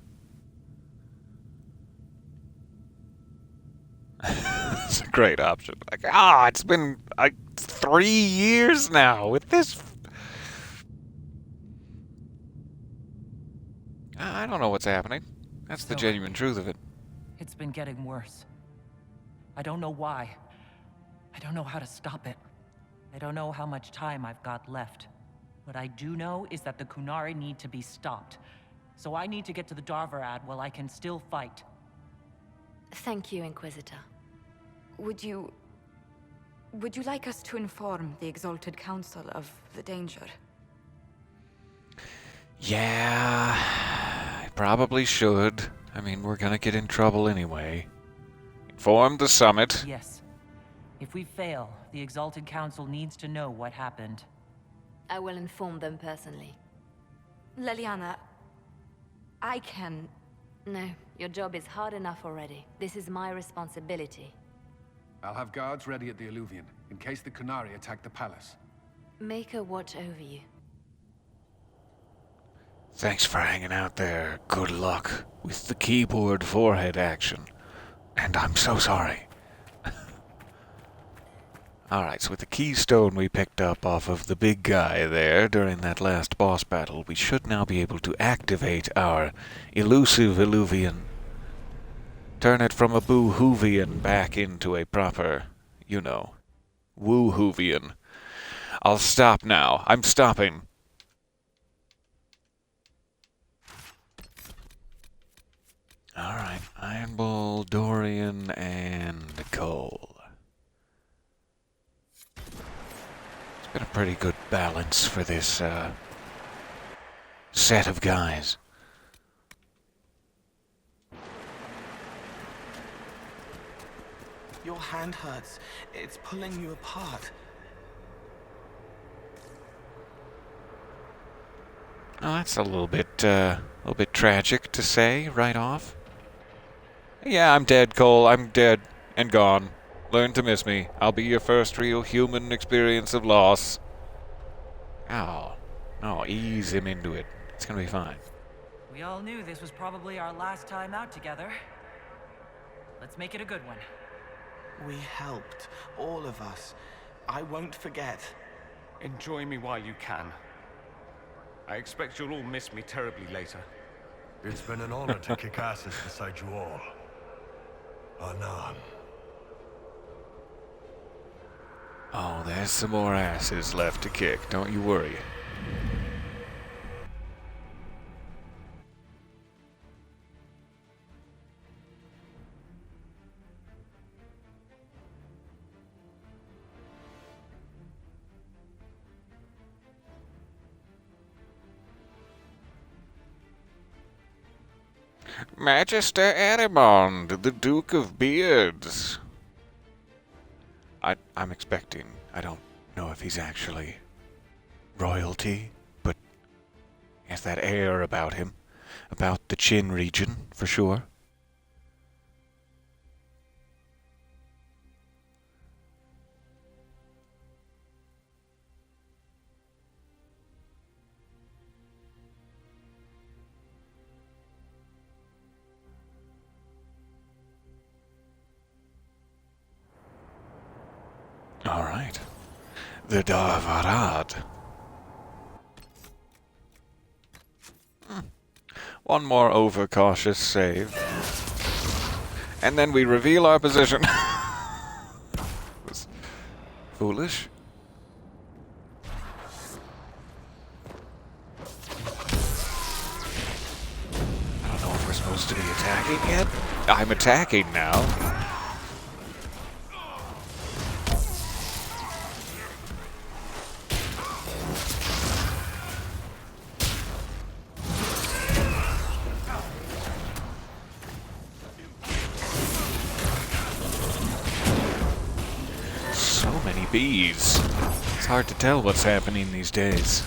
It's a great option. Like, it's been 3 years now with this. I don't know what's happening. That's the genuine truth of it. It's been getting worse. I don't know why. I don't know how to stop it. I don't know how much time I've got left. What I do know is that the Qunari need to be stopped. So I need to get to the Darvarad while I can still fight. Thank you, Inquisitor. Would you like us to inform the Exalted Council of the danger? Yeah, I probably should. I mean, we're gonna get in trouble anyway. Inform the summit. Yes. If we fail, the Exalted Council needs to know what happened. I will inform them personally. Leliana, I can... No, your job is hard enough already. This is my responsibility. I'll have guards ready at the Alluvion, in case the Qunari attack the palace. Make her watch over you. Thanks for hanging out there. Good luck with the keyboard forehead action. And I'm so sorry. Alright, so with the keystone we picked up off of the big guy there during that last boss battle, we should now be able to activate our elusive Alluvion. Turn it from a boo-hoovian back into a proper, you know, woo-hoovian. I'll stop now. I'm stopping. Alright, Iron Bull, Dorian, and Cole. It's been a pretty good balance for this set of guys. Your hand hurts. It's pulling you apart. Oh, that's a little bit tragic to say right off. Yeah, I'm dead, Cole. I'm dead and gone. Learn to miss me. I'll be your first real human experience of loss. Ow. Oh, ease him into it. It's gonna be fine. We all knew this was probably our last time out together. Let's make it a good one. We helped, all of us. I won't forget. Enjoy me while you can. I expect you'll all miss me terribly later. It's been an honor to kick asses beside you all. Anan. Oh, there's some more asses left to kick. Don't you worry. Magister Arimond, the Duke of Beards. I'm expecting, I don't know if he's actually royalty, but he has that air about him, about the chin region, for sure. All right. The Darvarad. One more overcautious save. And then we reveal our position. Was foolish. I don't know if we're supposed to be attacking yet. I'm attacking now. So many bees. It's hard to tell what's happening these days.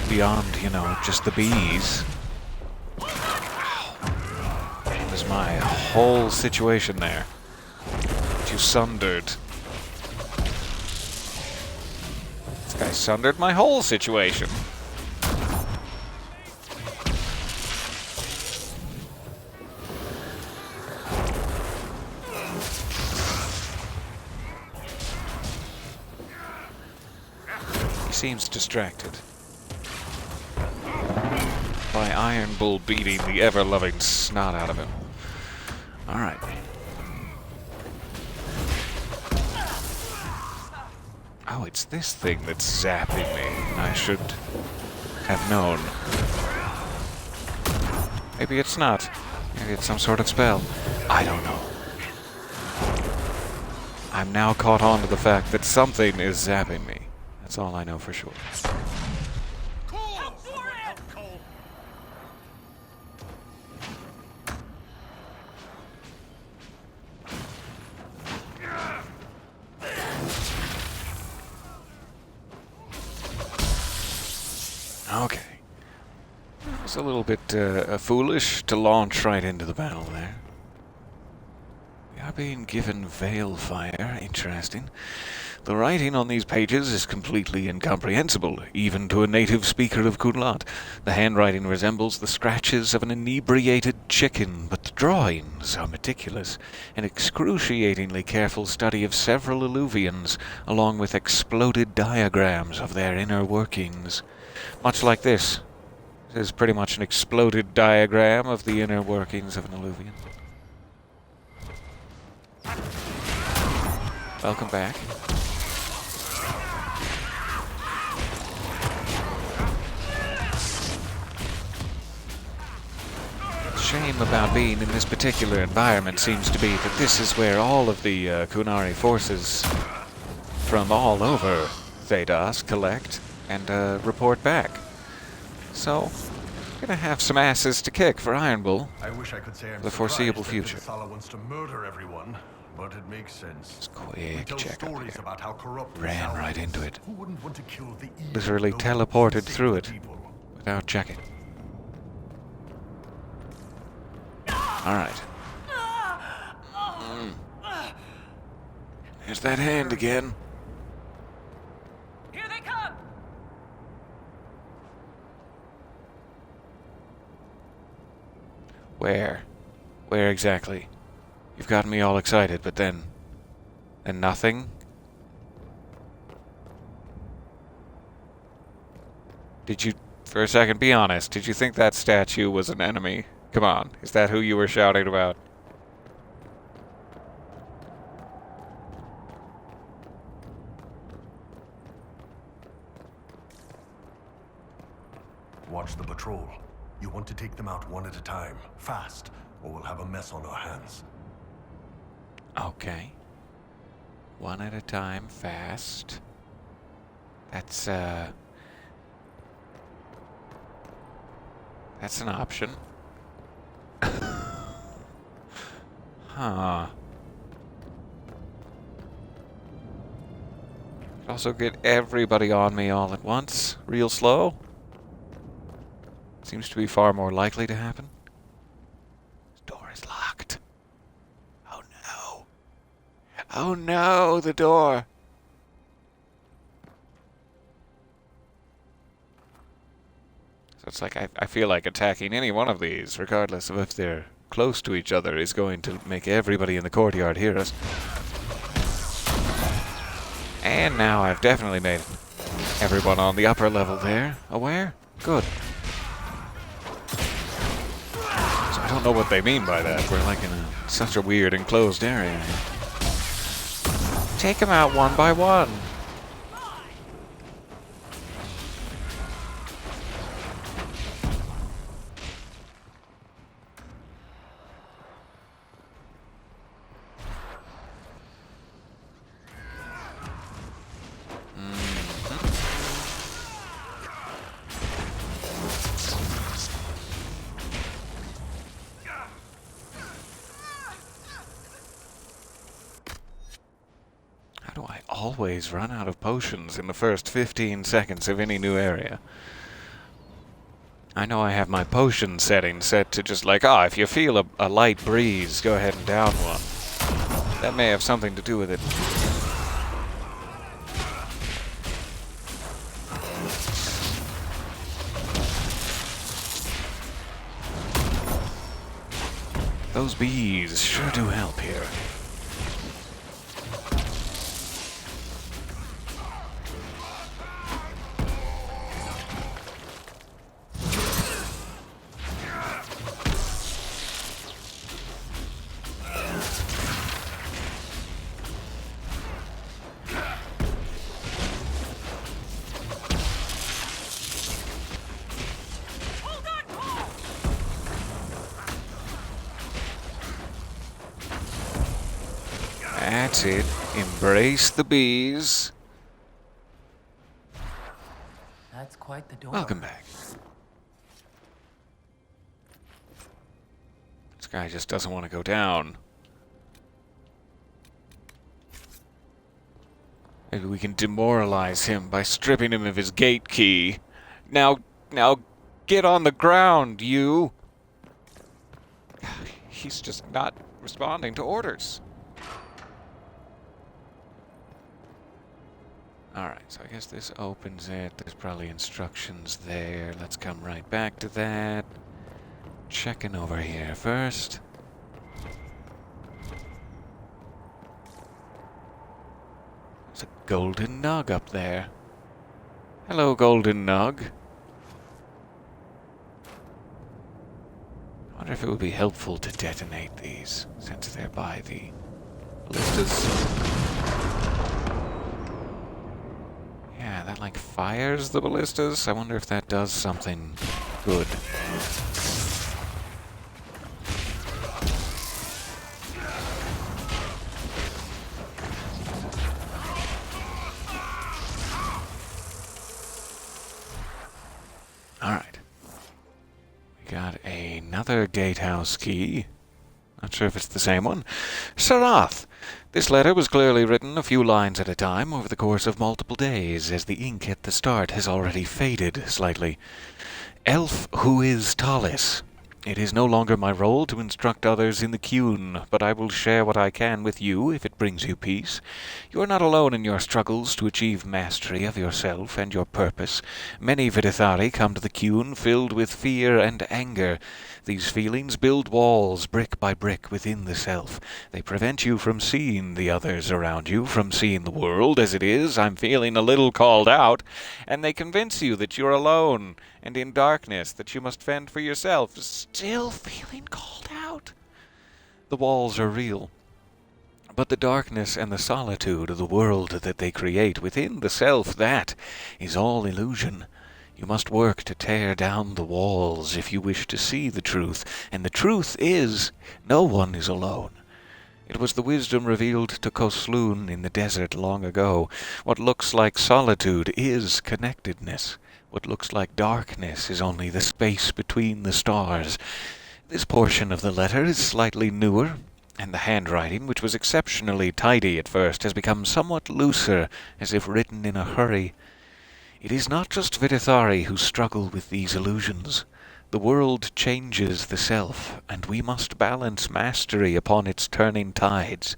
Beyond, you know, just the bees. It was my whole situation there. You sundered. This guy sundered my whole situation. He seems distracted by Iron Bull beating the ever-loving snot out of him. Alright. Oh, it's this thing that's zapping me. I should have known. Maybe it's not. Maybe it's some sort of spell. I don't know. I'm now caught on to the fact that something is zapping me. That's all I know for sure. Okay. It was a little bit foolish to launch right into the battle there. We are being given veil fire. Interesting. The writing on these pages is completely incomprehensible, even to a native speaker of Kunlat. The handwriting resembles the scratches of an inebriated chicken, but the drawings are meticulous, an excruciatingly careful study of several alluvians, along with exploded diagrams of their inner workings. Much like this. This is pretty much an exploded diagram of the inner workings of an alluvian. Welcome back. The shame about being in this particular environment seems to be that this is where all of the Kunari forces from all over Thedas collect and report back. So, gonna have some asses to kick for Iron Bull I wish I could say I'm for the foreseeable surprised future. that Sala wants to murder everyone, but it makes sense. Just quick Tell check up stories here. about how corrupt Ran Sala right is. into it. Who wouldn't want to kill the evil Literally noble teleported for the sake through of it the people? without checking. Alright. There's that hand again. Here they come! Where? Where exactly? You've gotten me all excited, but then... and nothing? Did you, for a second, be honest, did you think that statue was an enemy? Come on, is that who you were shouting about? Watch the patrol. You want to take them out one at a time, fast, or we'll have a mess on our hands. Okay. One at a time, fast. That's an option. Huh. Could also get everybody on me all at once, real slow. Seems to be far more likely to happen. This door is locked. Oh no. Oh no, the door. So it's like I feel like attacking any one of these, regardless of if they're close to each other, is going to make everybody in the courtyard hear us. And now I've definitely made everyone on the upper level there aware. Good. don't know what they mean by that. We're like in such a weird enclosed area. Take them out one by one. Always run out of potions in the first 15 seconds of any new area. I know I have my potion setting set to just like, if you feel a light breeze, go ahead and down one. That may have something to do with it. Those bees sure do help here. That's it. Embrace the bees. That's quite the door. Welcome back. This guy just doesn't want to go down. Maybe we can demoralize him by stripping him of his gate key. Now get on the ground, you. He's just not responding to orders. Alright, so I guess this opens it. There's probably instructions there. Let's come right back to that. Checking over here first. There's a golden nug up there. Hello, golden nug. I wonder if it would be helpful to detonate these, since they're by the ballistas. Yeah, that like fires the ballistas. I wonder if that does something good. Alright. We got another gatehouse key. Not sure if it's the same one. Sarath! This letter was clearly written a few lines at a time over the course of multiple days, as the ink at the start has already faded slightly. Elf who is Talis. It is no longer my role to instruct others in the Qun, but I will share what I can with you if it brings you peace. You are not alone in your struggles to achieve mastery of yourself and your purpose. Many Vidithari come to the Qun filled with fear and anger. These feelings build walls brick by brick within the self. They prevent you from seeing the others around you, from seeing the world as it is. I'm feeling a little called out, and they convince you that you're alone and in darkness, that you must fend for yourself. Still feeling called out. The walls are real, but the darkness and the solitude of the world that they create within the self, that is all illusion. You must work to tear down the walls if you wish to see the truth, and the truth is, no one is alone. It was the wisdom revealed to Kosloon in the desert long ago. What looks like solitude is connectedness. What looks like darkness is only the space between the stars. This portion of the letter is slightly newer, and the handwriting, which was exceptionally tidy at first, has become somewhat looser, as if written in a hurry. It is not just Vidithari who struggle with these illusions. The world changes the self, and we must balance mastery upon its turning tides.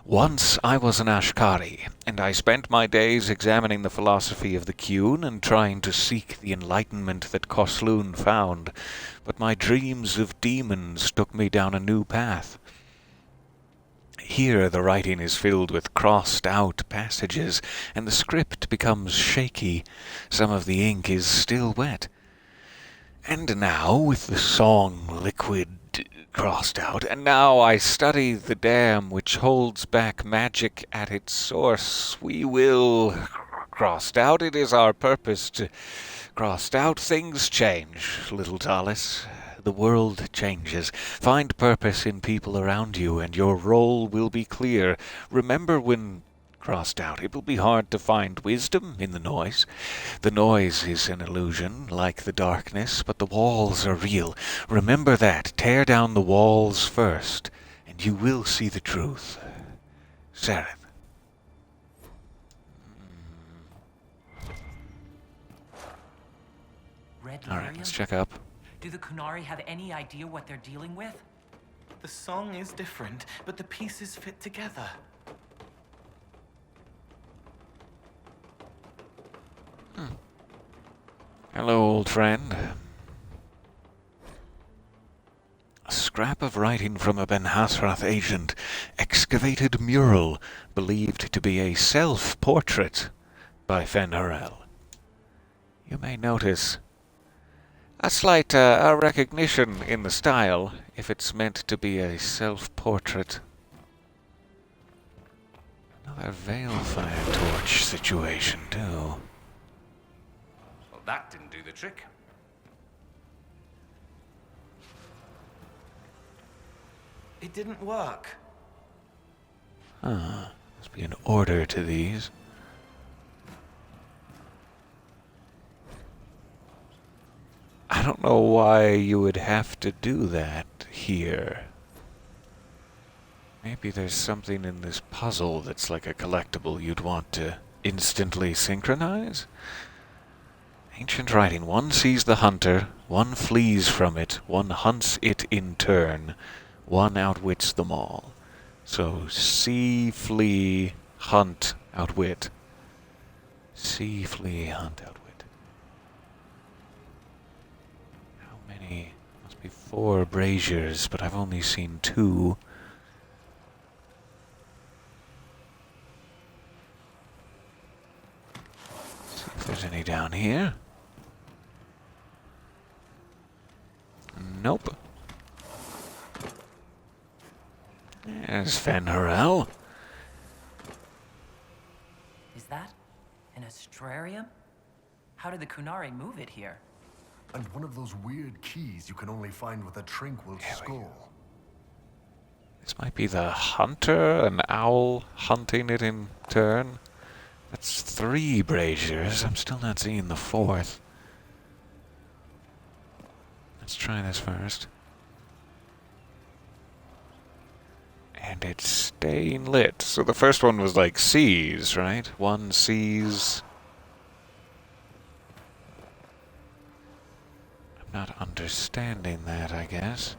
Once I was an Ashkari, and I spent my days examining the philosophy of the Qun and trying to seek the enlightenment that Kosloon found, but my dreams of demons took me down a new path. Here the writing is filled with crossed-out passages, and the script becomes shaky. Some of the ink is still wet. And now, with the song liquid crossed out, and now I study the dam which holds back magic at its source. We will, crossed out, it is our purpose to, crossed out, things change, little Tallis. The world changes. Find purpose in people around you, and your role will be clear. Remember when crossed out, it will be hard to find wisdom in the noise. The noise is an illusion, like the darkness, but the walls are real. Remember that. Tear down the walls first, and you will see the truth. Sareth. Alright, let's check up. Do the Kunari have any idea what they're dealing with? The song is different, but the pieces fit together. Hello, old friend. A scrap of writing from a Ben Hasrath agent. Excavated mural, believed to be a self-portrait by Fen'Harel. You may notice a slight recognition in the style, if it's meant to be a self-portrait. Another Veilfire torch situation, too. Well, that didn't do the trick. It didn't work. Must be an order to these. I don't know why you would have to do that here. Maybe there's something in this puzzle that's like a collectible you'd want to instantly synchronize? Ancient writing. One sees the hunter, one flees from it, one hunts it in turn, one outwits them all. So, see, flee, hunt, outwit. See, flee, hunt, outwit. How many? Must be 4 braziers, but I've only seen 2. See if there's any down here. Nope. There's Fen'Harel. Is that an astrarium? How did the Kunari move it here? And one of those weird keys you can only find with a tranquil skull. This might be the hunter, an owl hunting it in turn. That's 3 braziers. I'm still not seeing the 4th. Let's try this first. And it's staying lit. So the first one was like sees, right? One sees. I'm not understanding that, I guess.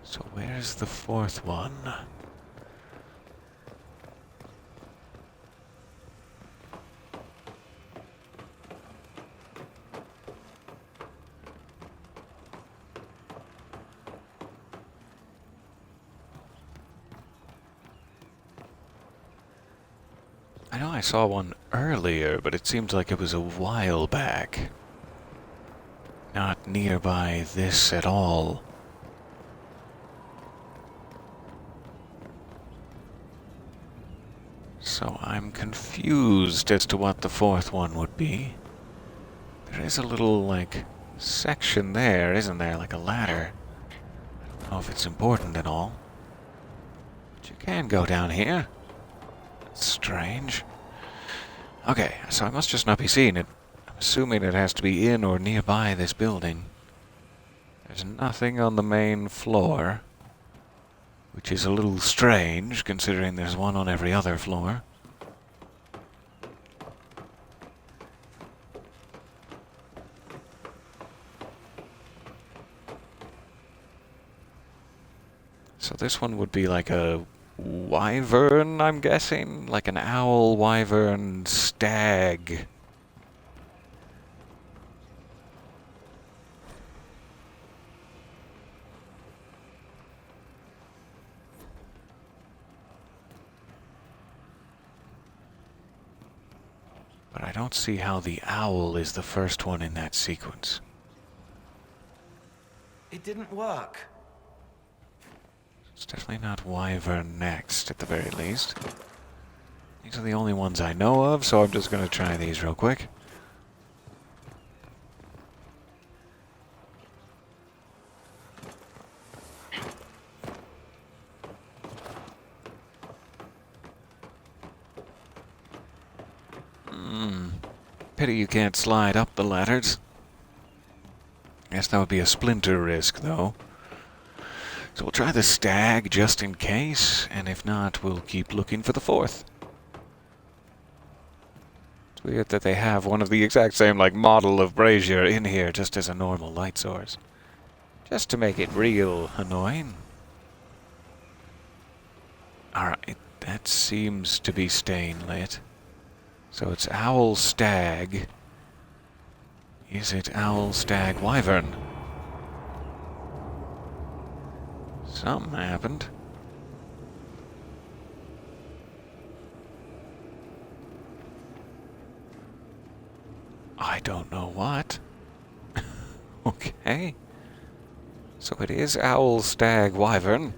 So where's the 4th one? I know I saw one earlier, but it seemed like it was a while back. Not nearby this at all. So I'm confused as to what the 4th one would be. There is a little, like, section there, isn't there? Like a ladder. I don't know if it's important at all. But you can go down here. That's strange. Okay, so I must just not be seeing it. I'm assuming it has to be in or nearby this building. There's nothing on the main floor, which is a little strange, considering there's one on every other floor. So this one would be like a wyvern, I'm guessing? Like an owl, wyvern, stag. But I don't see how the owl is the first one in that sequence. It didn't work. It's definitely not Wyvern next, at the very least. These are the only ones I know of, so I'm just going to try these real quick. Pity you can't slide up the ladders. Guess that would be a splinter risk, though. So we'll try the stag just in case, and if not, we'll keep looking for the fourth. It's weird that they have one of the exact same, like, model of brazier in here just as a normal light source. Just to make it real annoying. Alright, that seems to be staying lit. So it's owl stag. Is it owl stag wyvern? Something happened. I don't know what. Okay. So it is owl stag wyvern.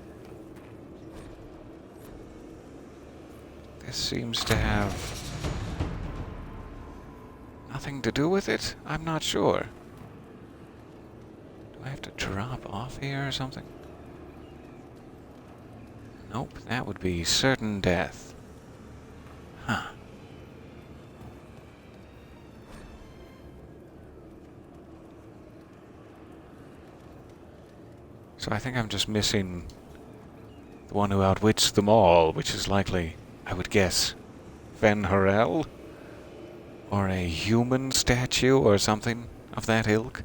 This seems to have nothing to do with it? I'm not sure. Do I have to drop off here or something? Nope, that would be certain death. Huh. So I think I'm just missing the one who outwits them all, which is likely, I would guess, Ven Harel? Or a human statue or something of that ilk.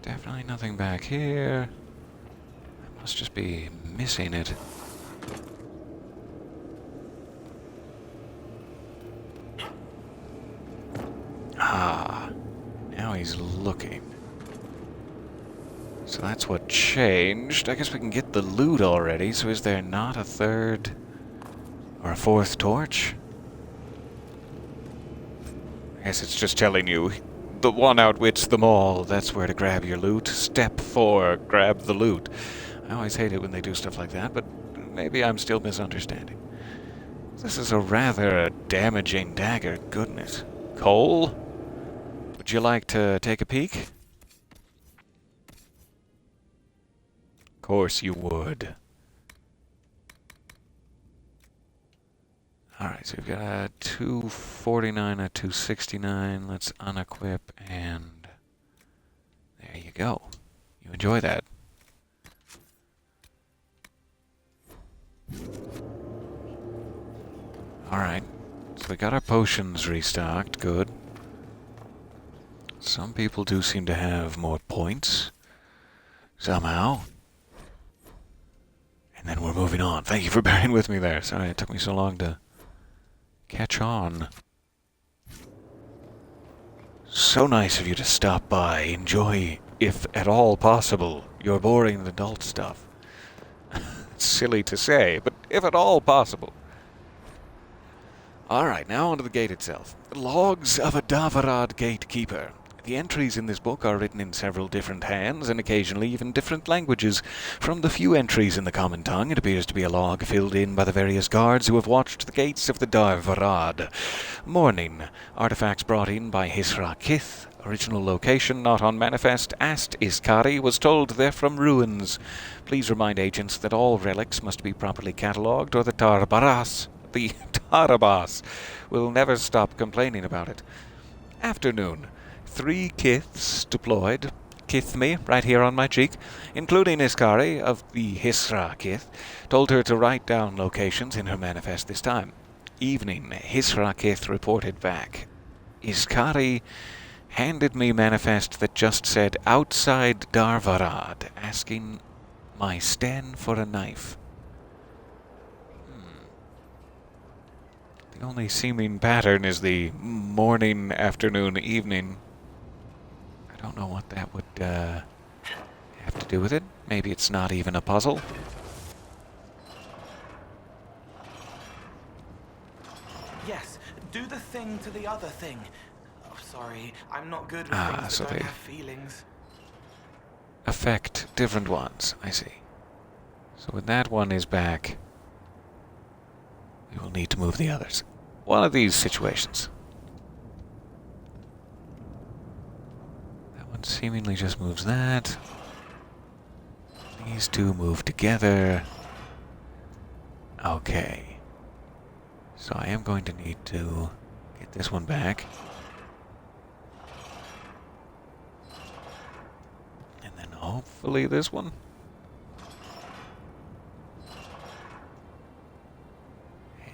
Definitely nothing back here. I must just be missing it. Ah, now he's looking. So that's what changed. I guess we can get the loot already, so is there not a third or a fourth torch? I guess it's just telling you, the one outwits them all, that's where to grab your loot. Step 4, grab the loot. I always hate it when they do stuff like that, but maybe I'm still misunderstanding. This is a rather damaging dagger, goodness. Cole? Would you like to take a peek? Of course you would. Alright, so we've got a 249, a 269. Let's unequip, and there you go. You enjoy that. Alright, so we got our potions restocked, good. Some people do seem to have more points, somehow. And then we're moving on. Thank you for bearing with me there. Sorry it took me so long to catch on. So nice of you to stop by. Enjoy, if at all possible, your boring adult stuff. It's silly to say, but if at all possible. Alright, now onto the gate itself. Logs of a Davarad gatekeeper. The entries in this book are written in several different hands, and occasionally even different languages. From the few entries in the common tongue, it appears to be a log filled in by the various guards who have watched the gates of the Davarad. Morning. Artifacts brought in by Hisra Kith. Original location not on manifest. Asked Iskari, was told they're from ruins. Please remind agents that all relics must be properly catalogued, or the Tarabas will never stop complaining about it. Afternoon. 3 kiths deployed. Kith me, right here on my cheek, including Iskari of the Hisra Kith, told her to write down locations in her manifest this time. Evening. Hisra Kith reported back. Iskari handed me manifest that just said outside Darvarad, asking my stand for a knife. The only seeming pattern is the morning, afternoon, evening. I don't know what that would have to do with it. Maybe it's not even a puzzle. Yes, do the thing to the other thing. sorry. I'm not good with things so that don't they have feelings. affect different ones. I see. So when that one is back, we will need to move the others. One of these situations. That one seemingly just moves that. These two move together. Okay. So I am going to need to get this one back. And then hopefully this one.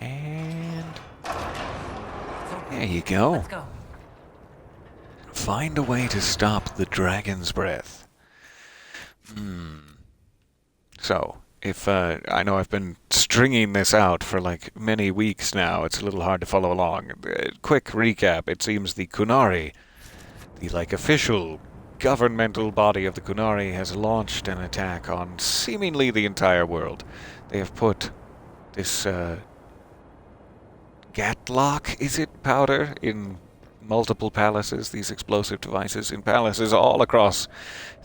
And there you go. Let's go. Find a way to stop the dragon's breath. So, if I know I've been stringing this out for like many weeks now, it's a little hard to follow along. Quick recap: it seems the Kunari, the like official governmental body of the Kunari, has launched an attack on seemingly the entire world. They have put this gatlock, is it, powder in multiple palaces, these explosive devices in palaces all across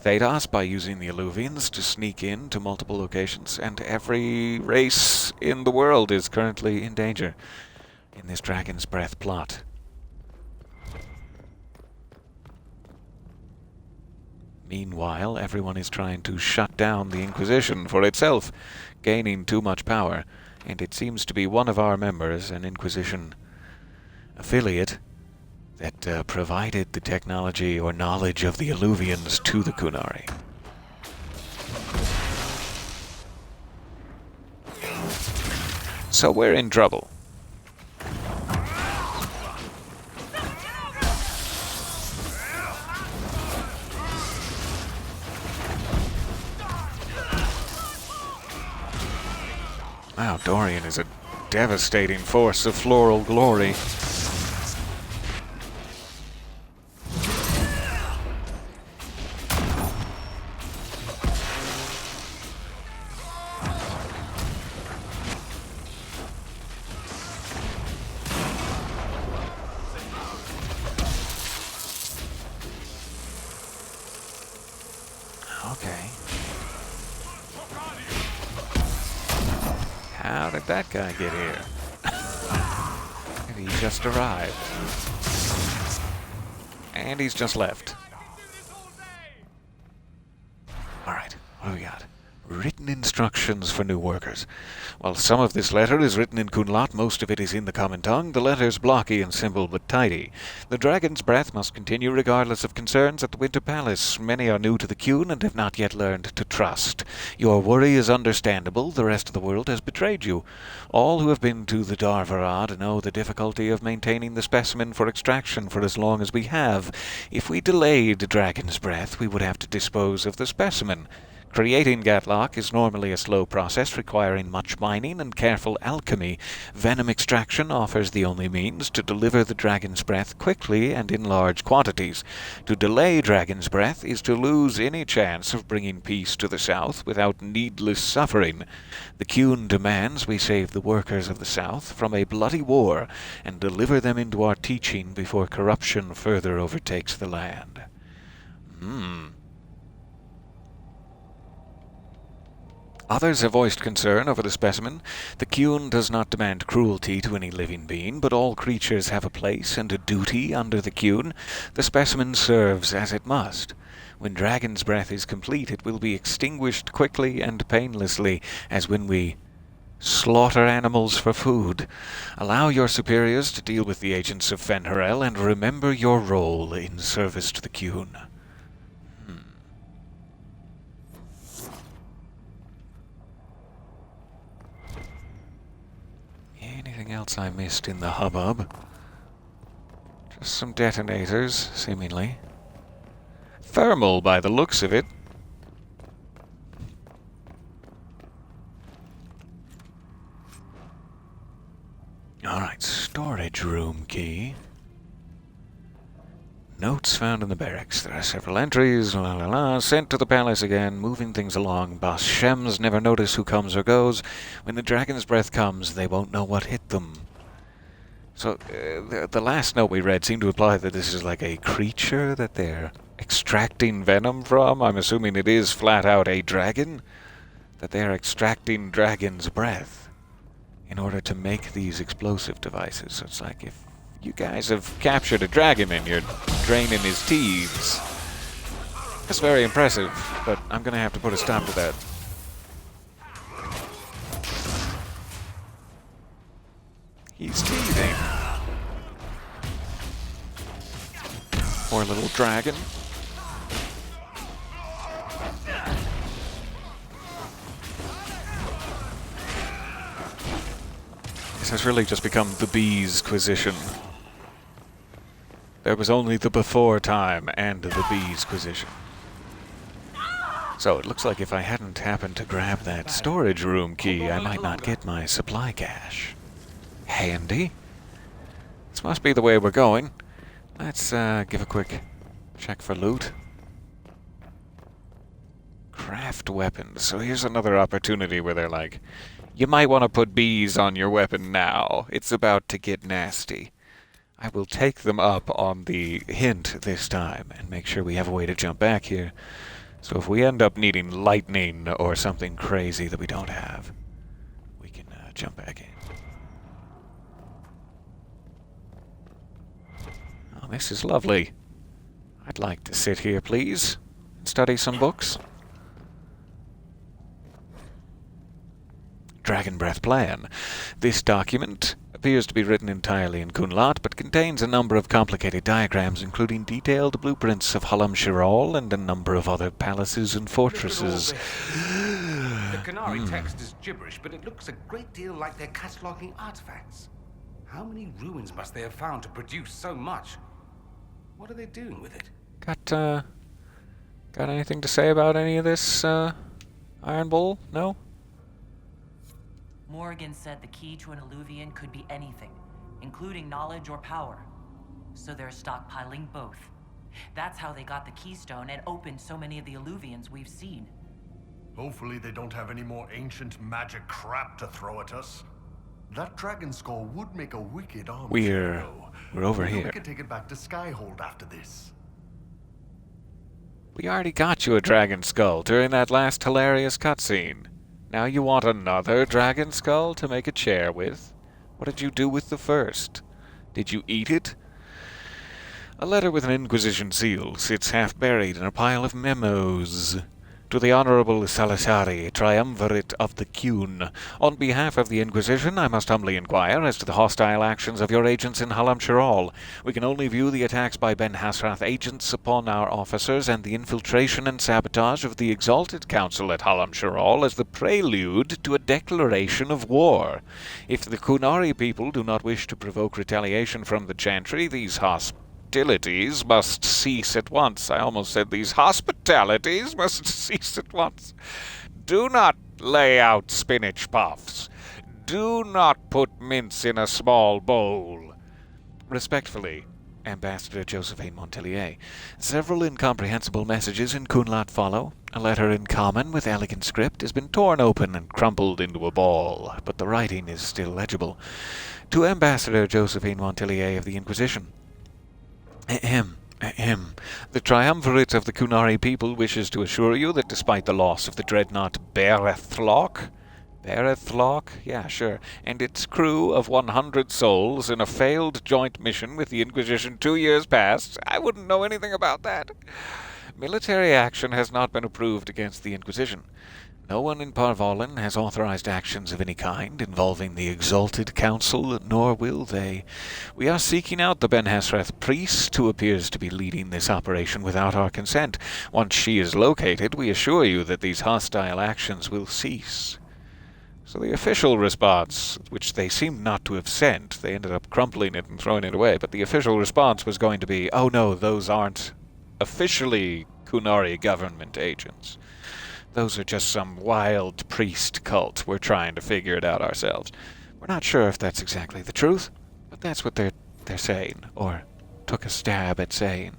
Thedas by using the Illuvians to sneak in to multiple locations, and every race in the world is currently in danger in this Dragon's Breath plot. Meanwhile, everyone is trying to shut down the Inquisition for itself, gaining too much power, and it seems to be one of our members, an Inquisition affiliate, that provided the technology or knowledge of the Illuvians to the Kunari. So we're in trouble. Wow, Dorian is a devastating force of floral glory. How did that guy get here? Maybe he just arrived. And he's just left. Alright, what do we got? Written instructions for new workers. While some of this letter is written in Kunlat, most of it is in the common tongue. The letter's blocky and simple, but tidy. The Dragon's Breath must continue regardless of concerns at the Winter Palace. Many are new to the Qun and have not yet learned to trust. Your worry is understandable. The rest of the world has betrayed you. All who have been to the Darvarad know the difficulty of maintaining the specimen for extraction for as long as we have. If we delayed Dragon's Breath, we would have to dispose of the specimen. Creating Gatlock is normally a slow process requiring much mining and careful alchemy. Venom extraction offers the only means to deliver the Dragon's Breath quickly and in large quantities. To delay Dragon's Breath is to lose any chance of bringing peace to the South without needless suffering. The Qun demands we save the workers of the South from a bloody war and deliver them into our teaching before corruption further overtakes the land. Others have voiced concern over the specimen. The Qun does not demand cruelty to any living being, but all creatures have a place and a duty under the Qun. The specimen serves as it must. When Dragon's Breath is complete, it will be extinguished quickly and painlessly, as when we slaughter animals for food. Allow your superiors to deal with the agents of Fen'Harel, and remember your role in service to the Qun. Anything else I missed in the hubbub? Just some detonators, seemingly. Thermal, by the looks of it. Alright, storage room key. Notes found in the barracks. There are several entries, sent to the palace again, moving things along. Boss Shems never notice who comes or goes. When the Dragon's Breath comes, they won't know what hit them. So, the last note we read seemed to imply that this is like a creature that they're extracting venom from. I'm assuming it is flat out a dragon. That they're extracting dragon's breath in order to make these explosive devices. So it's like, if you guys have captured a dragon and you're draining his teeth, that's very impressive, but I'm gonna have to put a stop to that. He's teething. Poor little dragon. This has really just become the Bees-quisition. There was only the before time and the Bees-quisition. So it looks like if I hadn't happened to grab that storage room key, I might not get my supply cache. Handy. This must be the way we're going. Let's give a quick check for loot. Craft weapons. So here's another opportunity where they're like, you might want to put bees on your weapon now. It's about to get nasty. I will take them up on the hint this time and make sure we have a way to jump back here. So if we end up needing lightning or something crazy that we don't have, we can jump back in. Oh, this is lovely. I'd like to sit here, please, and study some books. Dragon Breath Plan. This document appears to be written entirely in Kunlat, but contains a number of complicated diagrams, including detailed blueprints of Halam Shiral and a number of other palaces and fortresses. The Qunari text is gibberish, but it looks a great deal like they're cataloging artifacts. How many ruins must they have found to produce so much? What are they doing with it? Got anything to say about any of this, Iron Bull? No? Morrigan said the key to an Illuvian could be anything, including knowledge or power. So they're stockpiling both. That's how they got the keystone and opened so many of the Illuvians we've seen. Hopefully they don't have any more ancient magic crap to throw at us. That dragon skull would make a wicked arm. We're over Maybe here. We could take it back to Skyhold after this. We already got you a dragon skull during that last hilarious cutscene. Now you want another dragon skull to make a chair with? What did you do with the first? Did you eat it? A letter with an Inquisition seal sits half buried in a pile of memos. To the Honorable Salazari, Triumvirate of the Qun. On behalf of the Inquisition, I must humbly inquire as to the hostile actions of your agents in Halam Shiral. We can only view the attacks by Ben Hasrath agents upon our officers and the infiltration and sabotage of the Exalted Council at Halam Shiral as the prelude to a declaration of war. If the Qunari people do not wish to provoke retaliation from the Chantry, these hostilities must cease at once. I almost said these hospitalities must cease at once. Do not lay out spinach puffs. Do not put mince in a small bowl. Respectfully, Ambassador Josephine Montelier. Several incomprehensible messages in Kunlat follow. A letter in common with elegant script has been torn open and crumpled into a ball, but the writing is still legible. To Ambassador Josephine Montelier of the Inquisition. The Triumvirate of the Qunari people wishes to assure you that despite the loss of the dreadnought Berethlock, yeah, sure, and its crew of 100 souls in a failed joint mission with the Inquisition 2 years past, I wouldn't know anything about that. Military action has not been approved against the Inquisition. No one in Parvalin has authorized actions of any kind involving the Exalted Council, nor will they. We are seeking out the Ben Hasrath priest who appears to be leading this operation without our consent. Once she is located, we assure you that these hostile actions will cease. So the official response, which they seemed not to have sent, they ended up crumpling it and throwing it away, but the official response was going to be, oh no, those aren't officially Qunari government agents. Those are just some wild priest cult. We're trying to figure it out ourselves. We're not sure if that's exactly the truth, but that's what they're saying, or took a stab at saying.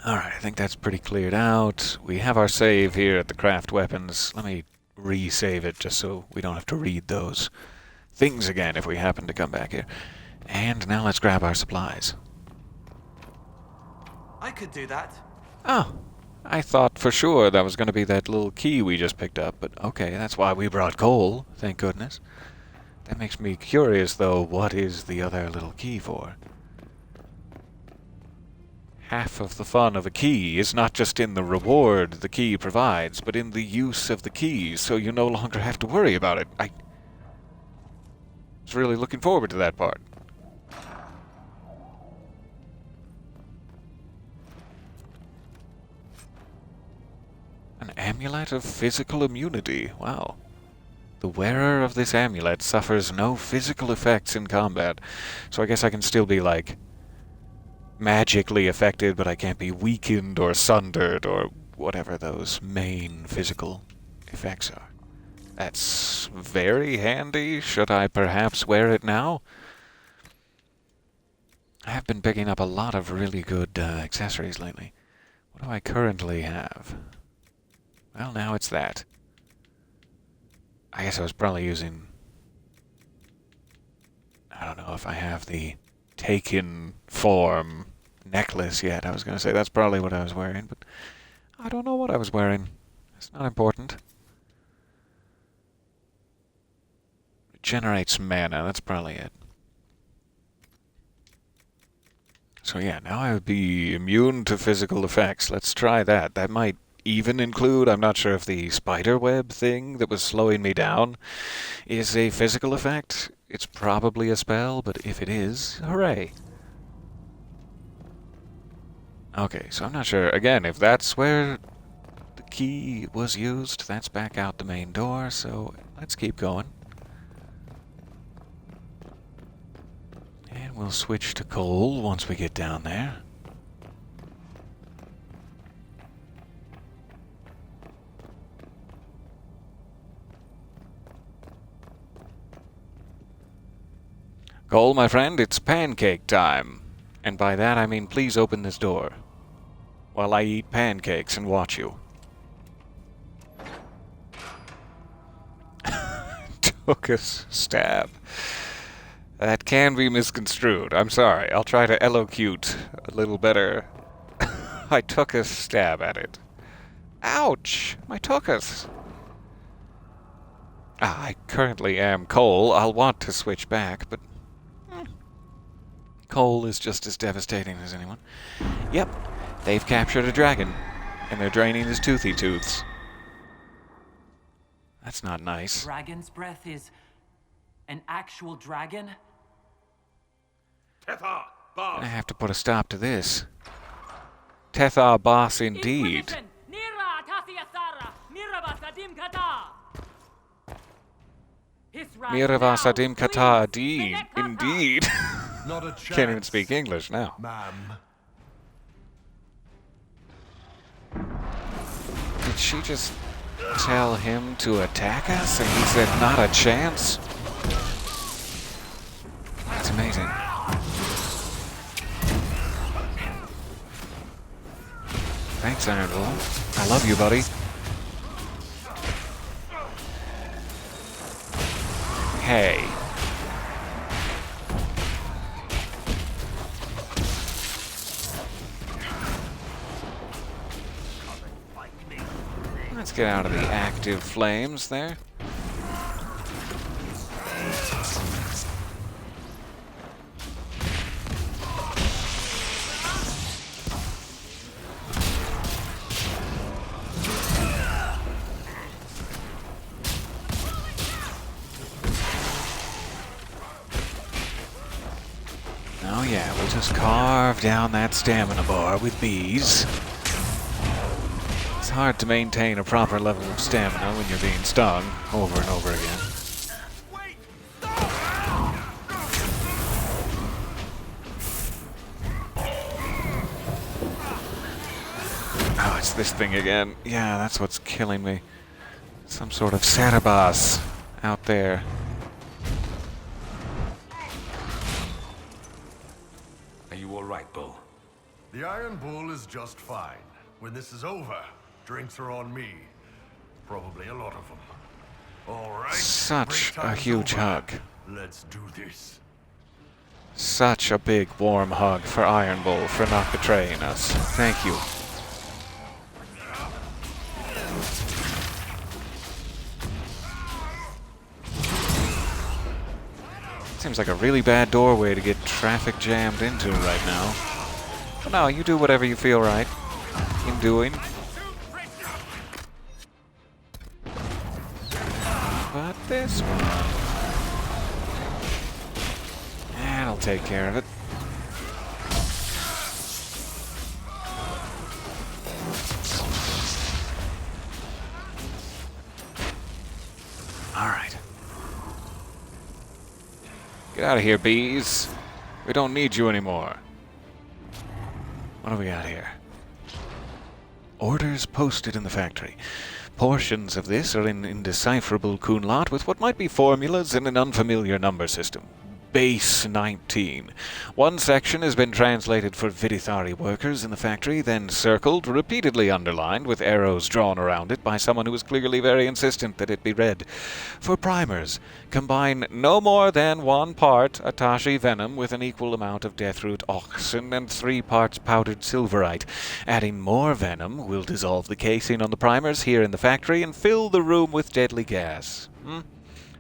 Alright, I think that's pretty cleared out. We have our save here at the craft weapons. Let me re-save it just so we don't have to read those things again if we happen to come back here. And now let's grab our supplies. I could do that. Oh, I thought for sure that was going to be that little key we just picked up, but okay, that's why we brought coal, thank goodness. That makes me curious, though, what is the other little key for? Half of the fun of a key is not just in the reward the key provides, but in the use of the keys, so you no longer have to worry about it. I was really looking forward to that part. An amulet of physical immunity. Wow. The wearer of this amulet suffers no physical effects in combat, so I guess I can still be, like, magically affected, but I can't be weakened or sundered or whatever those main physical effects are. That's very handy. Should I perhaps wear it now? I have been picking up a lot of really good accessories lately. What do I currently have? Well, now it's that. I guess I was probably using... I don't know if I have the taken form necklace yet. I was going to say that's probably what I was wearing, but I don't know what I was wearing. It's not important. It generates mana, that's probably it. So yeah, now I would be immune to physical effects. Let's try that. That might even include, I'm not sure if the spiderweb thing that was slowing me down is a physical effect. It's probably a spell, but if it is, hooray. Okay, so I'm not sure, again, if that's where the key was used. That's back out the main door, so let's keep going. And we'll switch to coal once we get down there. Cole, my friend, it's pancake time. And by that I mean please open this door while I eat pancakes and watch you. Took a stab. That can be misconstrued. I'm sorry. I'll try to elocute a little better. I took a stab at it. Ouch! My tuchus! I currently am Cole. I'll want to switch back, but... Coal is just as devastating as anyone. Yep, they've captured a dragon, and they're draining his toothy tooths. That's not nice. Dragon's breath is an actual dragon? I have to put a stop to this. Tethar boss indeed. Miravasadim kata indeed. Not a chance. Can't even speak English now. Ma'am. Did she just tell him to attack us? And he said, not a chance? That's amazing. Thanks, Iron Bull. I love you, buddy. Hey. Let's get out of the active flames there. Oh yeah, we'll just carve down that stamina bar with bees. It's hard to maintain a proper level of stamina when you're being stung over and over again. Oh, it's this thing again. Yeah, that's what's killing me. Some sort of Cerebos out there. Are you all right, Bull? The Iron Bull is just fine. When this is over, drinks are on me. Probably a lot of them. All right. Such break a time's huge over. hug. Let's do this. Such a big warm hug for Iron Bull for not betraying us. Thank you. Seems like a really bad doorway to get traffic jammed into right now. But no, you do whatever you feel right in doing. But this one... that'll take care of it. Alright. Get out of here, bees. We don't need you anymore. What do we got here? Orders posted in the factory. Portions of this are in indecipherable Kunlat with what might be formulas in an unfamiliar number system. Base 19. One section has been translated for Vidithari workers in the factory, then circled, repeatedly underlined, with arrows drawn around it by someone who was clearly very insistent that it be read. For primers, combine no more than 1 part Atashi venom with an equal amount of Deathroot Oxen and 3 parts powdered silverite. Adding more venom will dissolve the casing on the primers here in the factory and fill the room with deadly gas.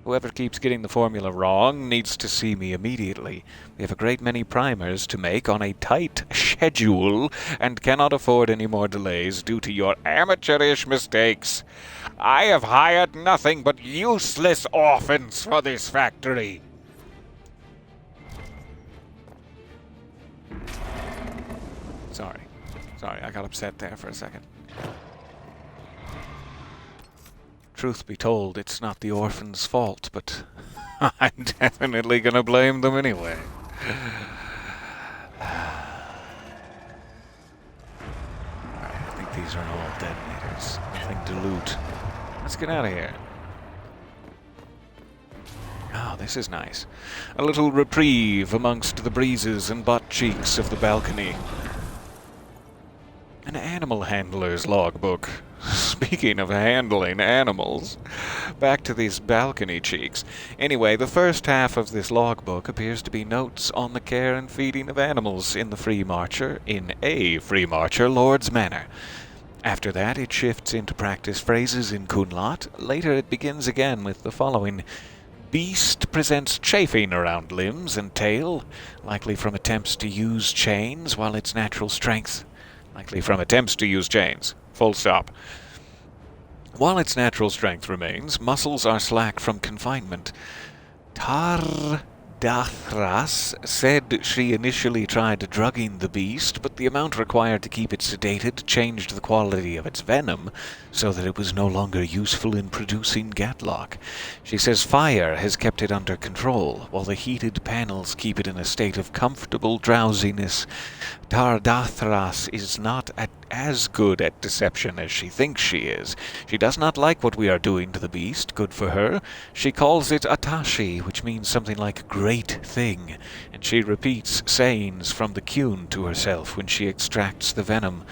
Whoever keeps getting the formula wrong needs to see me immediately. We have a great many primers to make on a tight schedule and cannot afford any more delays due to your amateurish mistakes. I have hired nothing but useless orphans for this factory. Sorry, I got upset there for a second. Truth be told, it's not the orphans' fault, but I'm definitely gonna blame them anyway. Alright, I think these are all detonators. Nothing to loot. Let's get out of here. Oh, this is nice. A little reprieve amongst the breezes and butt cheeks of the balcony. An animal handler's logbook. Speaking of handling animals, back to these balcony cheeks. Anyway, the first half of this logbook appears to be notes on the care and feeding of animals in a free marcher, Lord's Manor. After that, it shifts into practice phrases in Kunlat. Later, it begins again with the following. Beast presents chafing around limbs and tail, likely from attempts to use chains while its natural strength. Likely from attempts to use chains. Full stop. While its natural strength remains, muscles are slack from confinement. Tardathras said she initially tried drugging the beast, but the amount required to keep it sedated changed the quality of its venom, so that it was no longer useful in producing Gatlock. She says fire has kept it under control, while the heated panels keep it in a state of comfortable drowsiness. Tardathras is not as good at deception as she thinks she is. She does not like what we are doing to the beast, good for her. She calls it Atashi, which means something like great thing, and she repeats sayings from the Kyun to herself when she extracts the venom.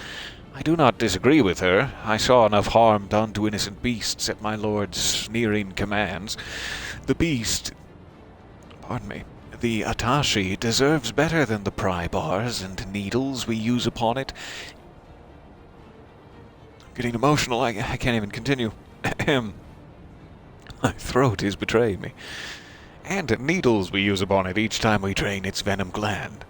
I do not disagree with her. I saw enough harm done to innocent beasts at my lord's sneering commands. The beast... the Atashi deserves better than the pry bars and needles we use upon it. I'm getting emotional. I can't even continue. My throat is betraying me. And needles we use upon it each time we drain its venom gland.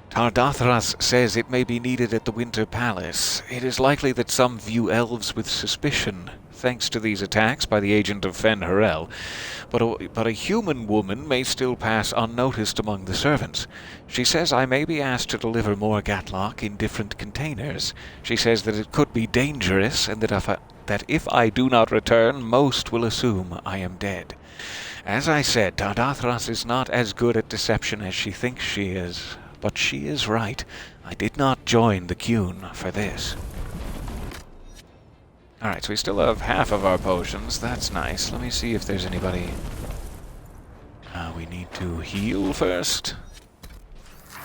Tardathras says it may be needed at the Winter Palace. It is likely that some view elves with suspicion, thanks to these attacks by the agent of Fen Harel, but a human woman may still pass unnoticed among the servants. She says I may be asked to deliver more Gatlock in different containers. She says that it could be dangerous, and that if I do not return, most will assume I am dead. As I said, Tardathras is not as good at deception as she thinks she is. But she is right. I did not join the Kyun for this. Alright, so we still have half of our potions. That's nice. Let me see if there's anybody... we need to heal first.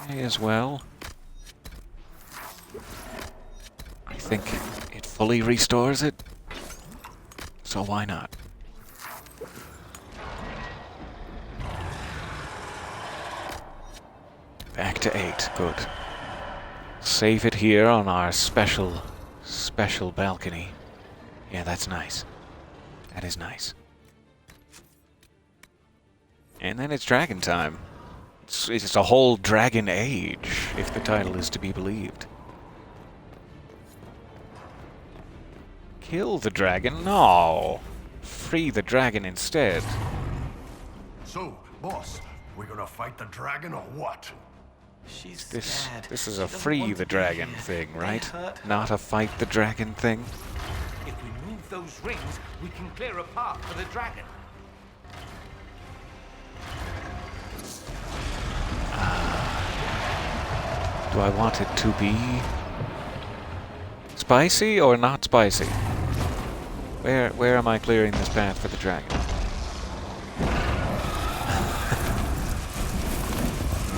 May as well. I think it fully restores it. So why not? Back to 8. Good. Save it here on our special balcony. Yeah, that's nice. That is nice. And then it's dragon time. It's a whole dragon age, if the title is to be believed. Kill the dragon? No. Free the dragon instead. So, boss, we're gonna fight the dragon or what? She's This scared. is She a doesn't free want the to be dragon here. thing, They right? hurt her. Not a fight the dragon thing. If we move those rings, we can clear a path for the dragon. Do I want it to be spicy or not spicy? Where am I clearing this path for the dragon?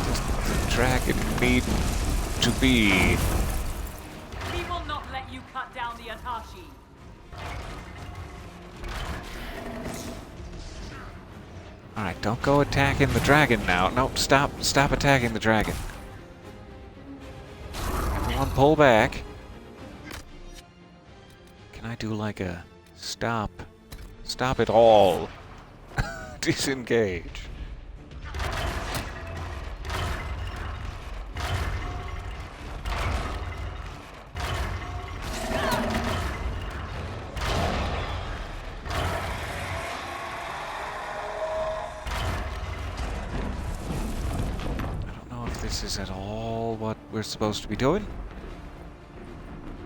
Does the dragon need to be? We will not let you cut down the Atashi. Alright, don't go attacking the dragon now. Nope, stop attacking the dragon. Everyone pull back. Can I do like a stop it all? Disengage. This is at all what we're supposed to be doing.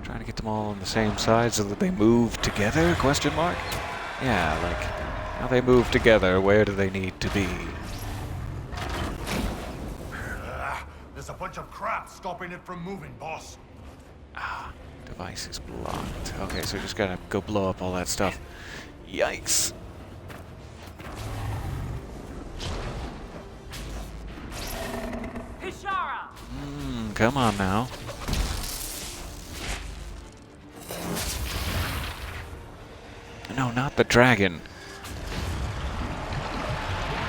Trying to get them all on the same side so that they move together, question mark? Yeah, like, how they move together, where do they need to be? There's a bunch of crap stopping it from moving, boss. Ah, device is blocked. Okay, so we just gotta go blow up all that stuff. Yikes. Hishara! Come on now. No, not the dragon.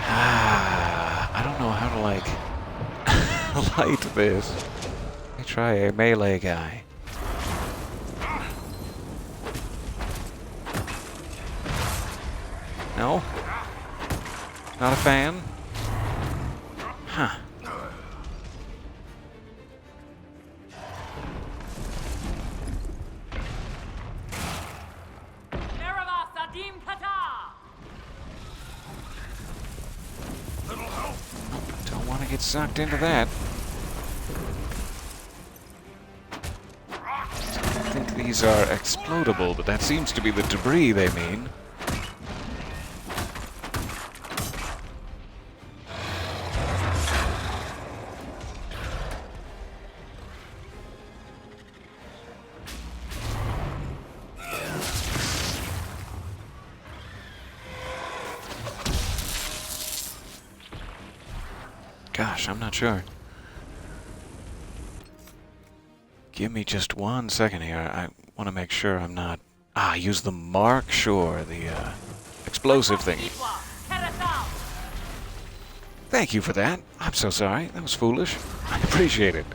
I don't know how to, like, light this. Let me try a melee guy. No? Not a fan? Huh. Don't want to get sucked into that. I think these are explodable, but that seems to be the debris they mean. Gosh, I'm not sure. Give me just 1 second here. I want to make sure I'm not... use the mark? Sure, the explosive thingy. Thank you for that. I'm so sorry. That was foolish. I appreciate it.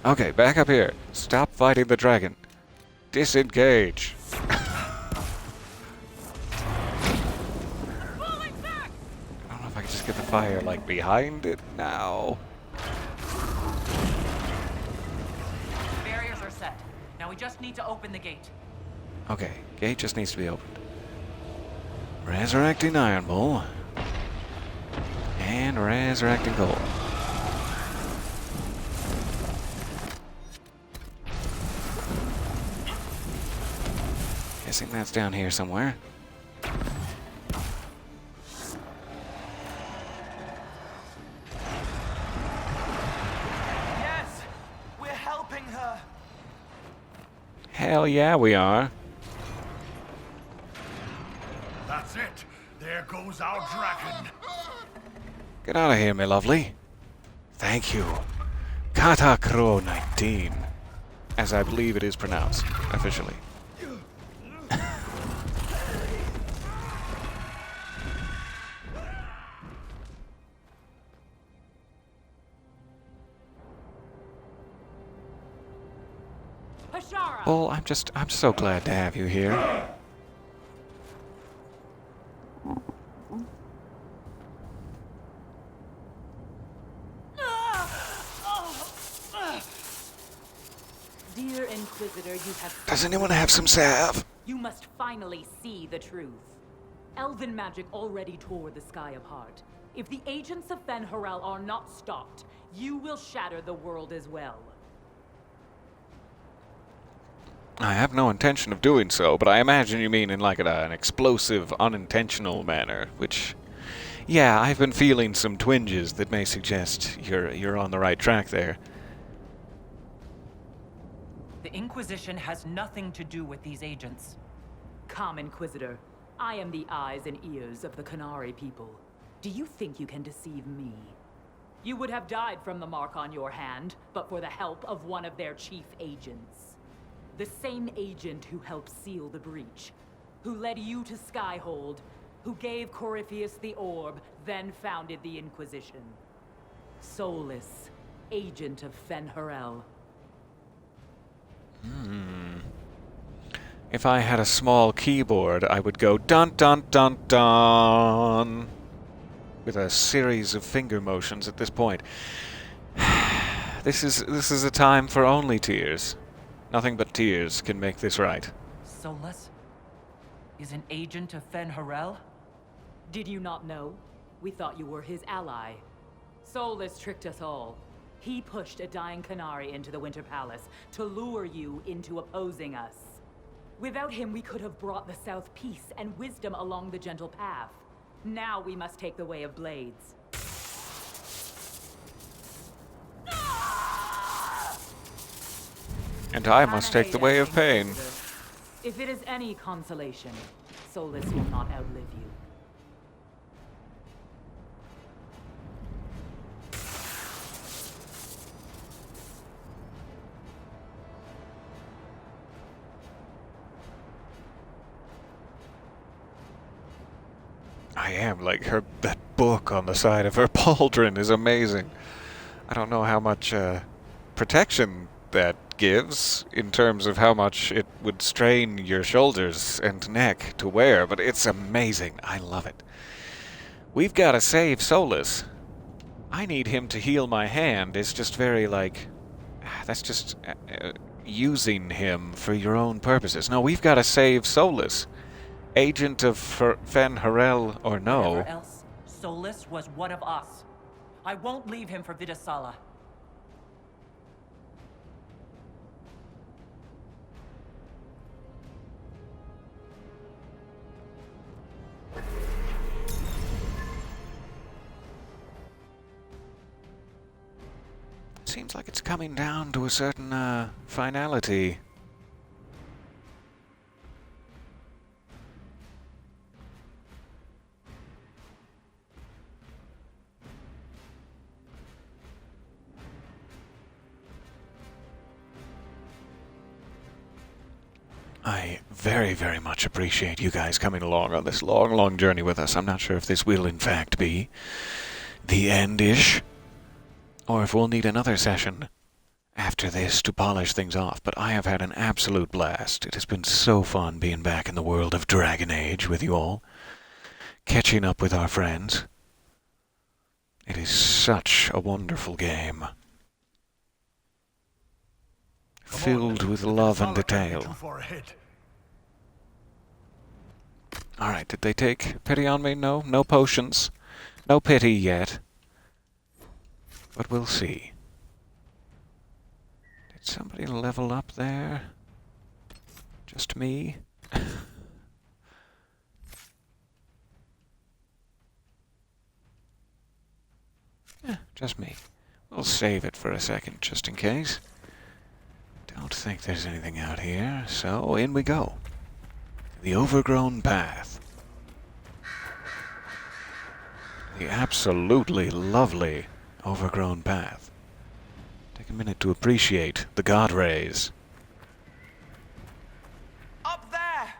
Okay, back up here. Stop fighting the dragon. Disengage. I don't know if I can just get the fire, like, behind it now. Barriers are set. Now we just need to open the gate. Okay, gate just needs to be opened. Resurrecting Iron Bull. And resurrecting gold. Guessing that's down here somewhere. Yes, we're helping her. Hell yeah, we are. That's it. There goes our dragon. Get out of here, my lovely. Thank you. Katakro 19. As I believe it is pronounced, officially. Pashara! Well, I'm so glad to have you here. Dear Inquisitor, you have... Does anyone have some salve? You must finally see the truth. Elven magic already tore the sky apart. If the agents of Fen Harel are not stopped, you will shatter the world as well. I have no intention of doing so, but I imagine you mean in like an explosive, unintentional manner, which... Yeah, I've been feeling some twinges that may suggest you're on the right track there. The Inquisition has nothing to do with these agents. Come, Inquisitor. I am the eyes and ears of the Qunari people. Do you think you can deceive me? You would have died from the mark on your hand, but for the help of one of their chief agents. The same agent who helped seal the breach, who led you to Skyhold, who gave Corypheus the orb, then founded the Inquisition. Soulless, agent of Fen Harel. If I had a small keyboard, I would go dun dun dun dun with a series of finger motions at this point. This is a time for only tears. Nothing but tears can make this right. Solus is an agent of Fen Harel? Did you not know? We thought you were his ally. Soulless tricked us all. He pushed a dying Qunari into the Winter Palace to lure you into opposing us. Without him, we could have brought the South peace and wisdom along the gentle path. Now we must take the way of blades. And I must take the way of pain. If it is any consolation, Solus will not outlive you. I am, like, that book on the side of her pauldron is amazing. I don't know how much protection that gives in terms of how much it would strain your shoulders and neck to wear, but it's amazing. I love it. We've got to save Solus. I need him to heal my hand. It's just very, like, that's just using him for your own purposes. No, we've got to save Solus. Agent of Fen Harel or no. Whatever else, Solus was one of us. I won't leave him for Vidasala. Seems like it's coming down to a certain finality. I very, very much appreciate you guys coming along on this long, long journey with us. I'm not sure if this will, in fact, be the end-ish, or if we'll need another session after this to polish things off, but I have had an absolute blast. It has been so fun being back in the world of Dragon Age with you all, catching up with our friends. It is such a wonderful game. Filled with love and detail. Alright, did they take pity on me? No? No potions. No pity yet. But we'll see. Did somebody level up there? Just me? Just me. We'll save it for a second, just in case. Don't think there's anything out here, so in we go. The overgrown path. The absolutely lovely overgrown path. Take a minute to appreciate the god rays. Up there!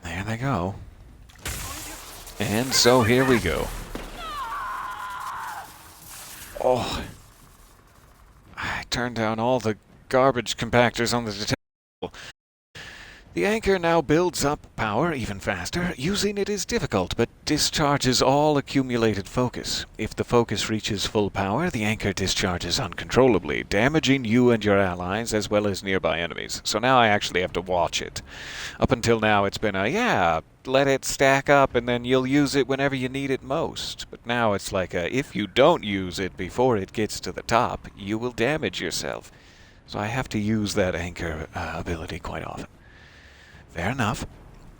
There they go. And so here we go. Oh. turn down all the garbage compactors on the detector. The anchor now builds up power even faster. Using it is difficult, but discharges all accumulated focus. If the focus reaches full power, the anchor discharges uncontrollably, damaging you and your allies as well as nearby enemies. So now I actually have to watch it. Up until now it's been let it stack up and then you'll use it whenever you need it most. But now it's like if you don't use it before it gets to the top, you will damage yourself. So I have to use that anchor ability quite often. Fair enough.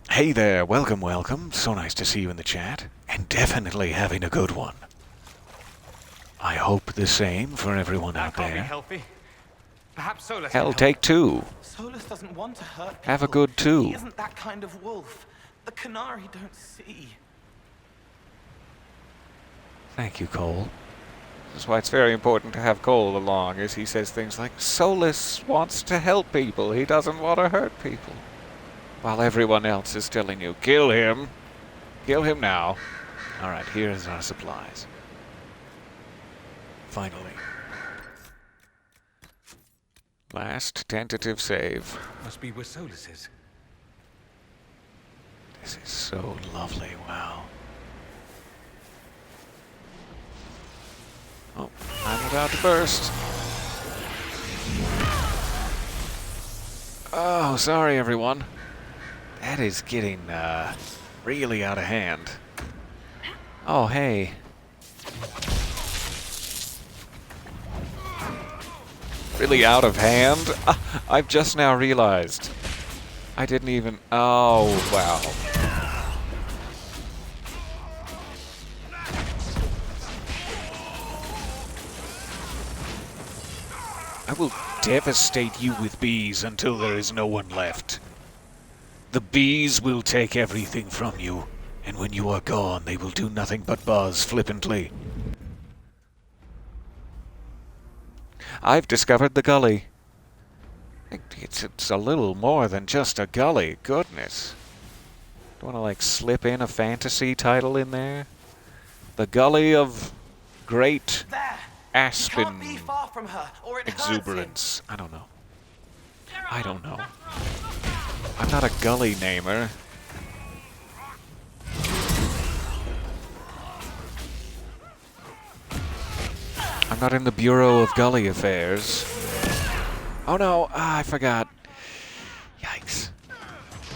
Hey there, welcome, welcome. So nice to see you in the chat. And definitely having a good one. I hope the same for everyone out there. Healthy. Perhaps Solus Hell, take two. Solus doesn't want to hurt people. Have a good two. He isn't that kind of wolf. The Canary don't see. Thank you, Cole. This is why it's very important to have Cole along, as he says things like, Solus wants to help people, he doesn't want to hurt people. While everyone else is telling you, kill him. Kill him now. Alright, here's our supplies. Finally. Last tentative save. Must be where Solus is. This is so lovely, wow. Oh, I'm about to burst. Oh, sorry everyone. That is getting, really out of hand. Oh, hey. Really out of hand? I've just now realized. I didn't even... Oh, wow. I will devastate you with bees until there is no one left. The bees will take everything from you, and when you are gone, they will do nothing but buzz flippantly. I've discovered the gully. It's a little more than just a gully, goodness. Do you want to, like, slip in a fantasy title in there? The Gully of Great Aspen Can't be far from her, or it Exuberance. I don't know. I don't know. I'm not a gully namer. I'm not in the Bureau of Gully Affairs. Oh no, I forgot. Yikes.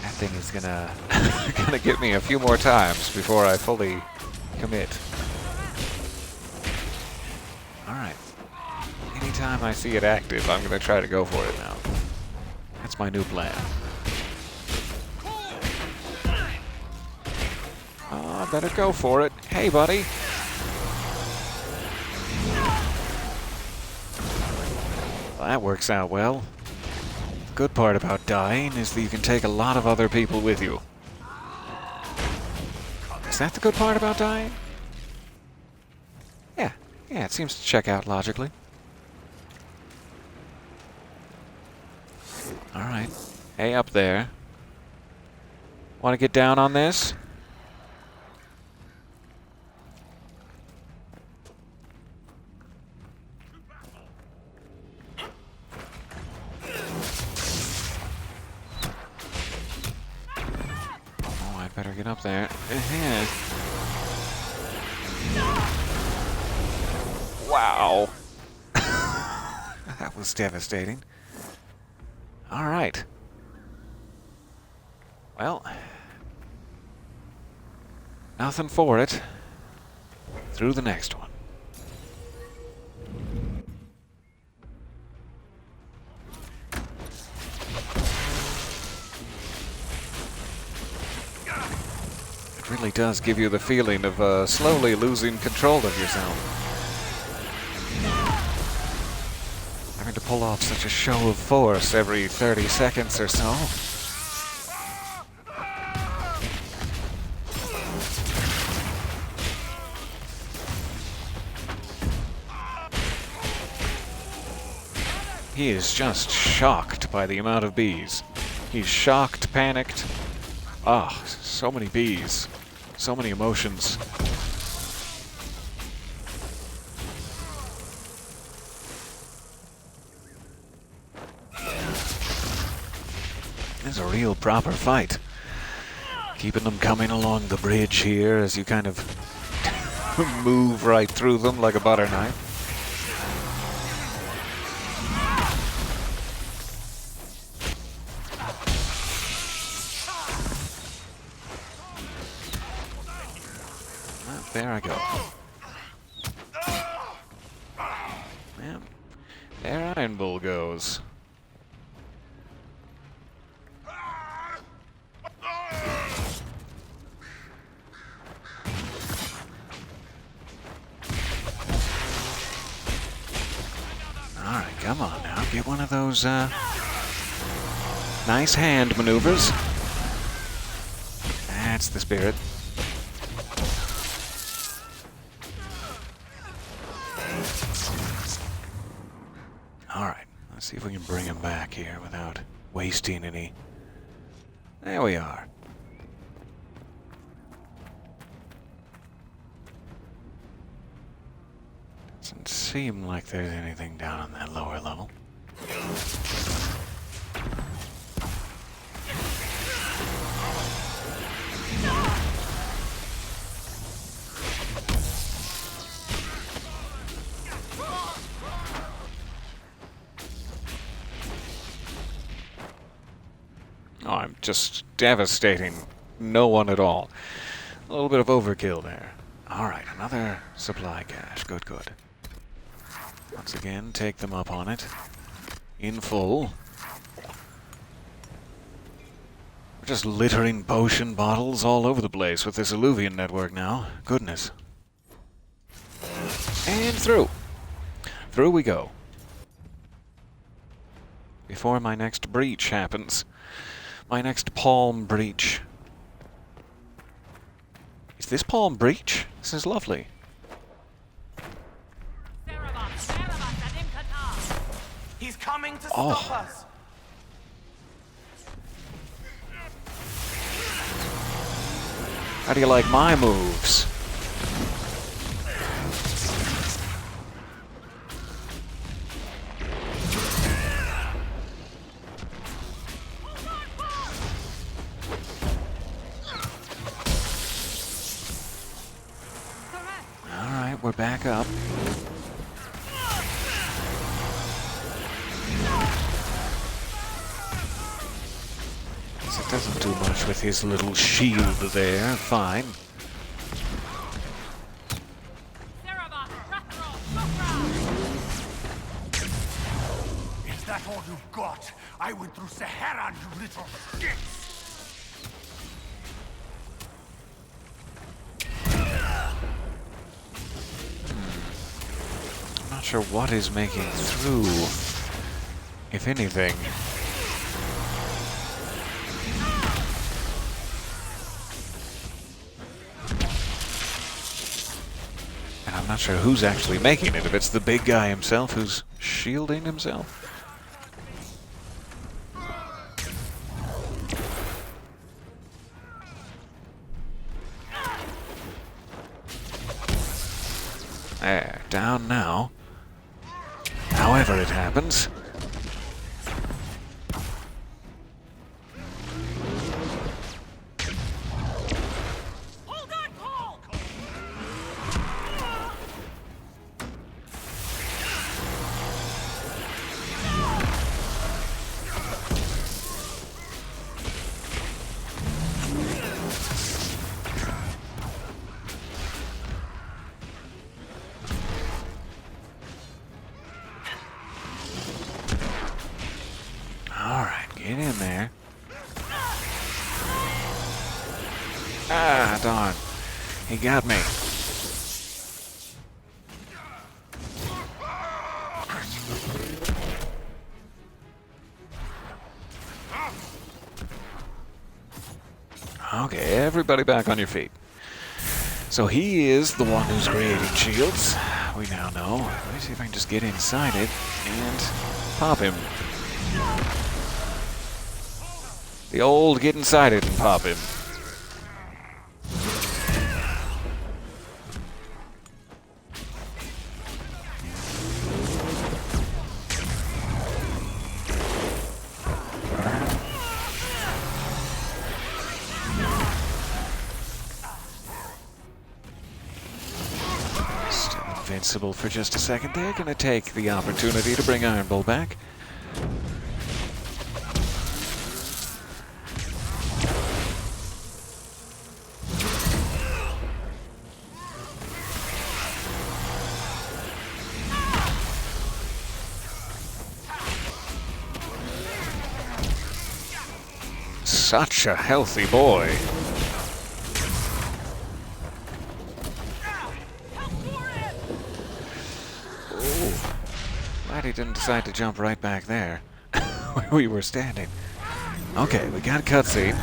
That thing is gonna get me a few more times before I fully commit. Alright. Anytime I see it active, I'm gonna try to go for it now. That's my new plan. Oh, I better go for it. Hey, buddy. Well, that works out well. The good part about dying is that you can take a lot of other people with you. Is that the good part about dying? Yeah, it seems to check out logically. Alright. Hey, up there. Want to get down on this? Better get up there. Wow. That was devastating. Alright. Well. Nothing for it. Through the next one. Really does give you the feeling of slowly losing control of yourself. Having to pull off such a show of force every 30 seconds or so. He is just shocked by the amount of bees. He's shocked, panicked. Ah, so many bees. So many emotions. It's a real proper fight. Keeping them coming along the bridge here as you kind of move right through them like a butter knife. Well, there I go. Yeah, there Iron Bull goes. Alright, come on now. Get one of those, nice hand maneuvers. That's the spirit. Alright, let's see if we can bring him back here without wasting any. There we are. Doesn't seem like there's anything down on that lower level. Oh, I'm just devastating no one at all. A little bit of overkill there. Alright, another supply cache. Good, good. Once again, take them up on it. In full. We're just littering potion bottles all over the place with this Illuvian network now. Goodness. And through. Through we go. Before my next breach happens. My next palm breach. Is this palm breach? This is lovely. He's coming to stop us. How do you like my moves? Alright, we're back up. It doesn't do much with his little shield there. Fine. Is that all you've got? I went through Sahara, you little shits! I'm not sure what is making through, if anything. And I'm not sure who's actually making it, if it's the big guy himself who's shielding himself. There, down now. However it happens. Get in there. Ah, darn. He got me. Okay, everybody back on your feet. So he is the one who's creating shields. We now know. Let me see if I can just get inside it and pop him. The old get inside it and pop him. invincible for just a second. They're gonna take the opportunity to bring Iron Bull back. Such a healthy boy. Oh, glad he didn't decide to jump right back there where we were standing. Okay, we got a cutscene.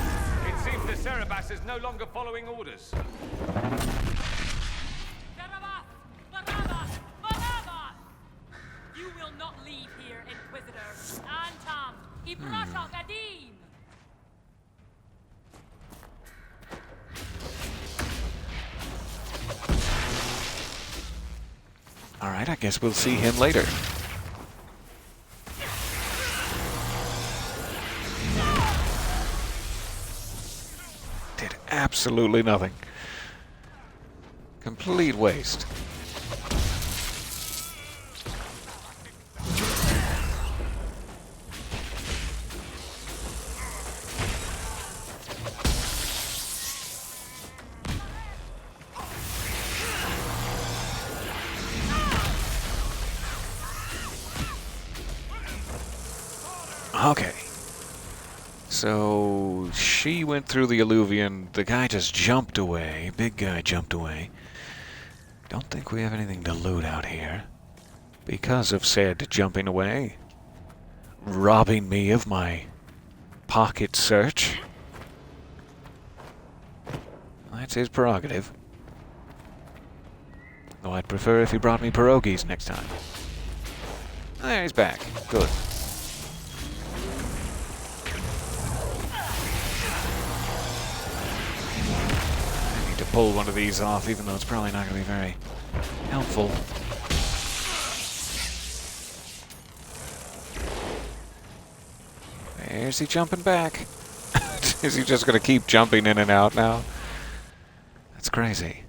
It seems the Trespasser is no longer following orders. You will not leave here, Inquisitor. Antam, Ibrata Gadim. Alright, I guess we'll see him later. Did absolutely nothing. Complete waste. Okay. So she went through the alluvion. The guy just jumped away. Big guy jumped away. Don't think we have anything to loot out here because of said jumping away. Robbing me of my pocket search. That's his prerogative. Though I'd prefer if he brought me pierogies next time. There, he's back. Good. Pull one of these off, even though it's probably not going to be very helpful. There's he jumping back. Is he just going to keep jumping in and out now? That's crazy.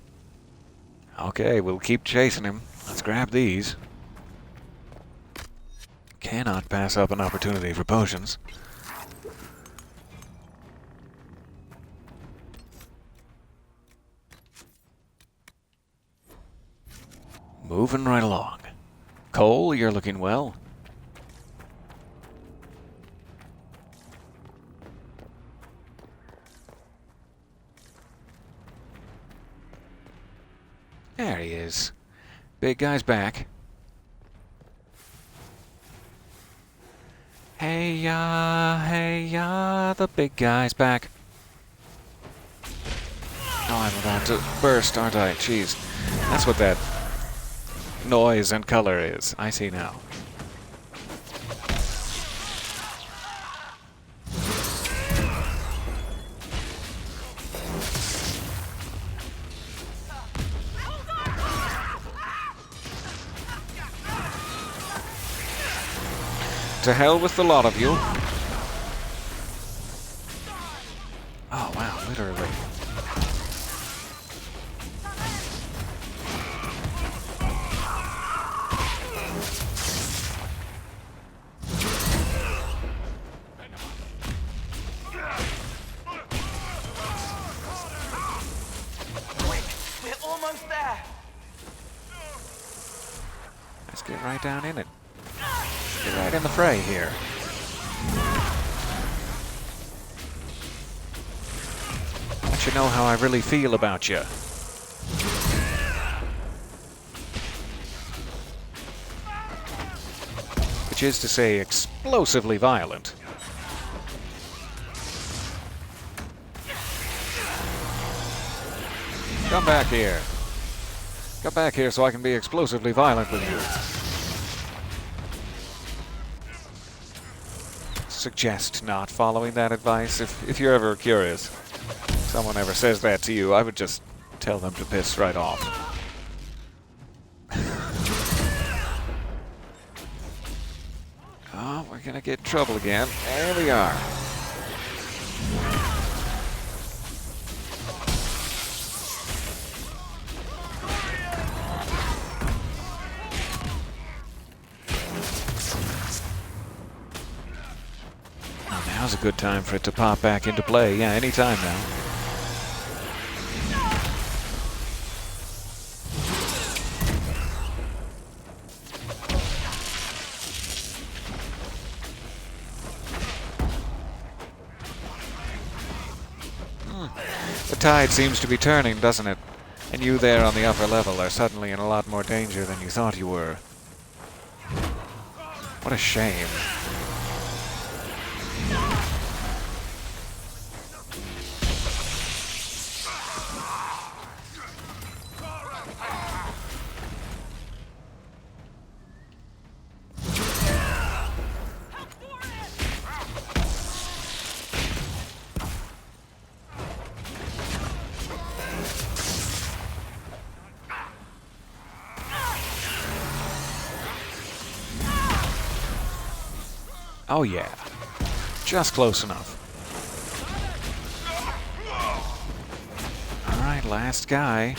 Okay, we'll keep chasing him. Let's grab these. Cannot pass up an opportunity for potions. Moving right along. Cole, you're looking well. There he is. Big guy's back. Hey ya, the big guy's back. Oh, I'm about to burst, aren't I? Jeez. That's what that noise and color is. I see now. To hell with the lot of you. Oh wow, literally. Get right down in it. Get right in the fray here. Let you know how I really feel about you. Which is to say, explosively violent. Come back here. Come back here so I can be explosively violent with you. Suggest not following that advice. If you're ever curious, if someone ever says that to you, I would just tell them to piss right off. Oh, we're gonna get in trouble again. There we are. Now's a good time for it to pop back into play. Yeah, any time now. The tide seems to be turning, doesn't it? And you there on the upper level are suddenly in a lot more danger than you thought you were. What a shame. Oh yeah, just close enough. Alright, last guy.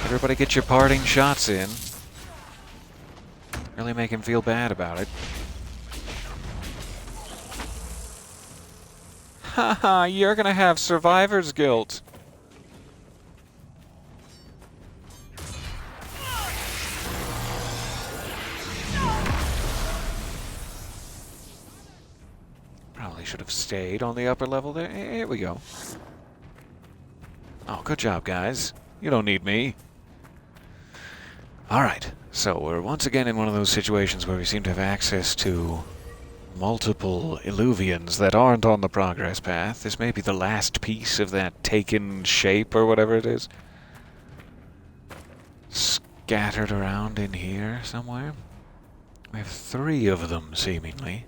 Everybody get your parting shots in. Really make him feel bad about it. Haha, you're gonna have survivor's guilt. Should have stayed on the upper level there. Here we go. Oh, good job, guys. You don't need me. Alright, so we're once again in one of those situations where we seem to have access to multiple Illuvians that aren't on the progress path. This may be the last piece of that taken shape or whatever it is. Scattered around in here somewhere. We have 3 of them, seemingly.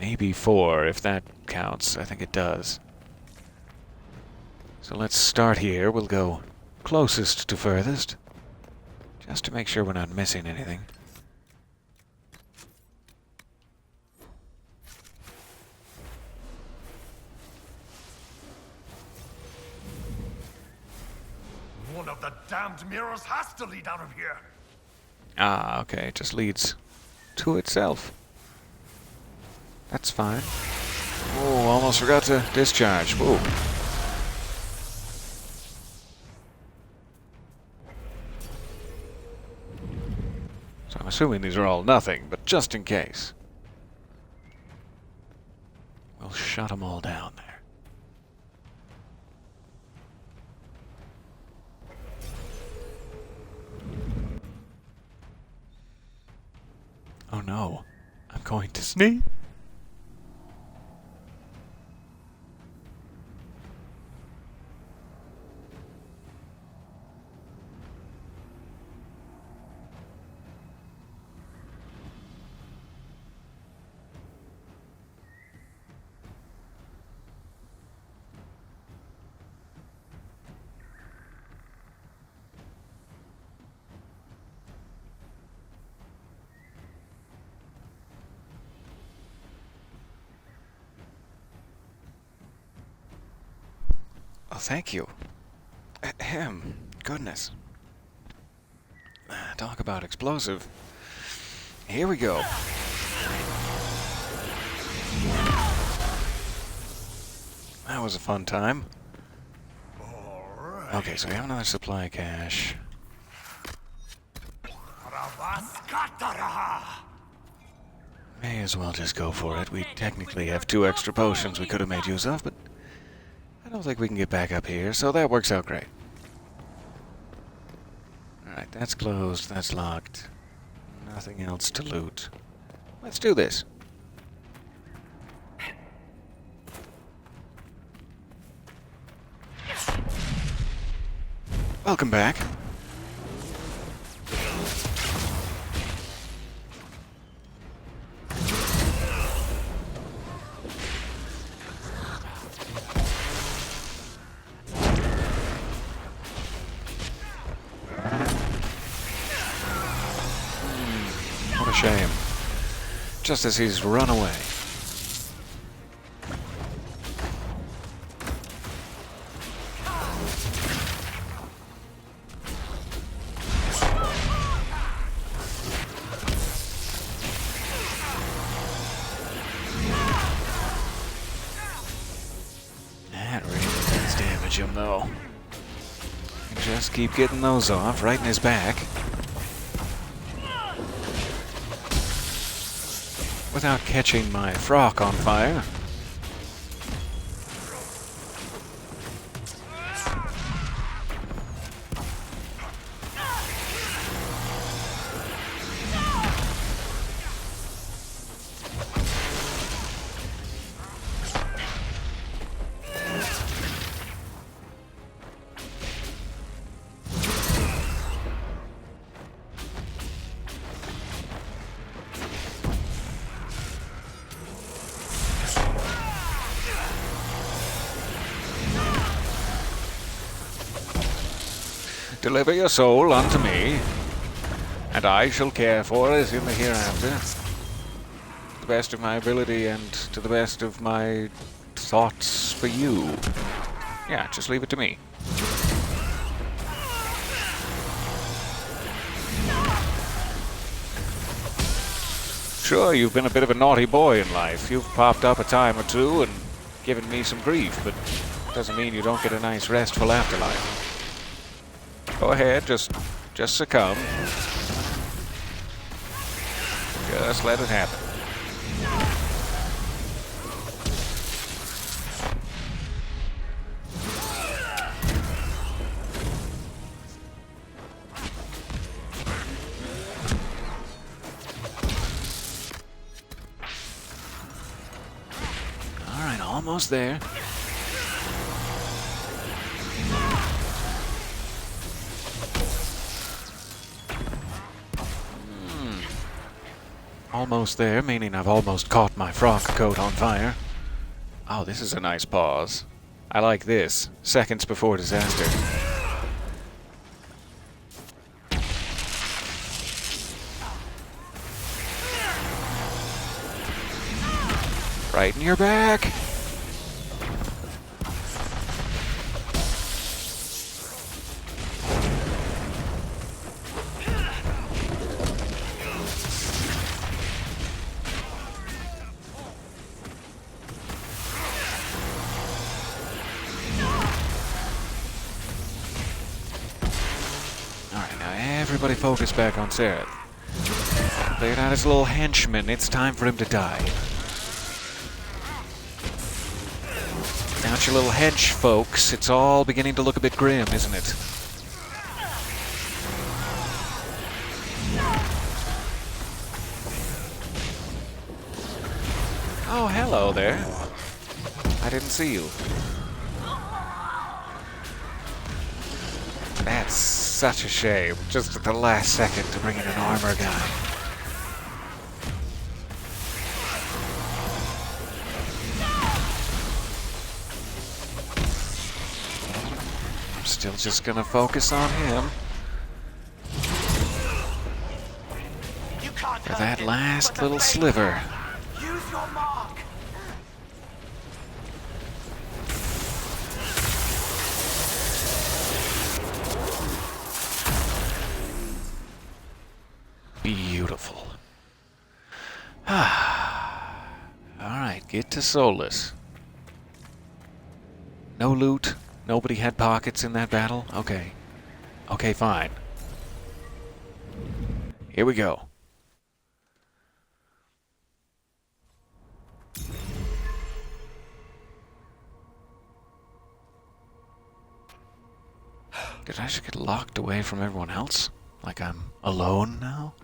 Maybe 4, if that counts. I think it does. So let's start here. We'll go closest to furthest, just to make sure we're not missing anything. One of the damned mirrors has to lead out of here. Ah, okay. It just leads to itself. That's fine. Oh, almost forgot to discharge. Whoa. So I'm assuming these are all nothing, but just in case, we'll shut them all down there. Oh no, I'm going to sneeze. Oh, thank you. Ahem. Goodness. Talk about explosive. Here we go. That was a fun time. Okay, so we have another supply cache. May as well just go for it. We technically have 2 extra potions we could have made use of, but I don't think we can get back up here, so that works out great. Alright, that's closed, that's locked. Nothing else to loot. Let's do this. Welcome back. What a shame. Just as he's run away. Just keep getting those off, right in his back. Without catching my frock on fire. Deliver your soul unto me, and I shall care for it in the hereafter. To the best of my ability and to the best of my thoughts for you. Yeah, just leave it to me. Sure, you've been a bit of a naughty boy in life. You've popped up a time or two and given me some grief, but doesn't mean you don't get a nice restful afterlife. Go ahead, just succumb. Just let it happen. All right, almost there. Almost there, meaning I've almost caught my frock coat on fire. Oh, this is a nice pause. I like this. Seconds before disaster. Right in your back. Everybody focus back on Sereth. Cleared out his little henchman. It's time for him to die. Out your little hench, folks. It's all beginning to look a bit grim, isn't it? Oh, hello there. I didn't see you. That's such a shame. Just at the last second to bring in an armor guy. I'm still just gonna focus on him. For that last little sliver. Use your mark. Beautiful. Alright, get to Solus. No loot? Nobody had pockets in that battle? Okay. Okay, fine. Here we go. Did I just get locked away from everyone else? Like I'm alone now?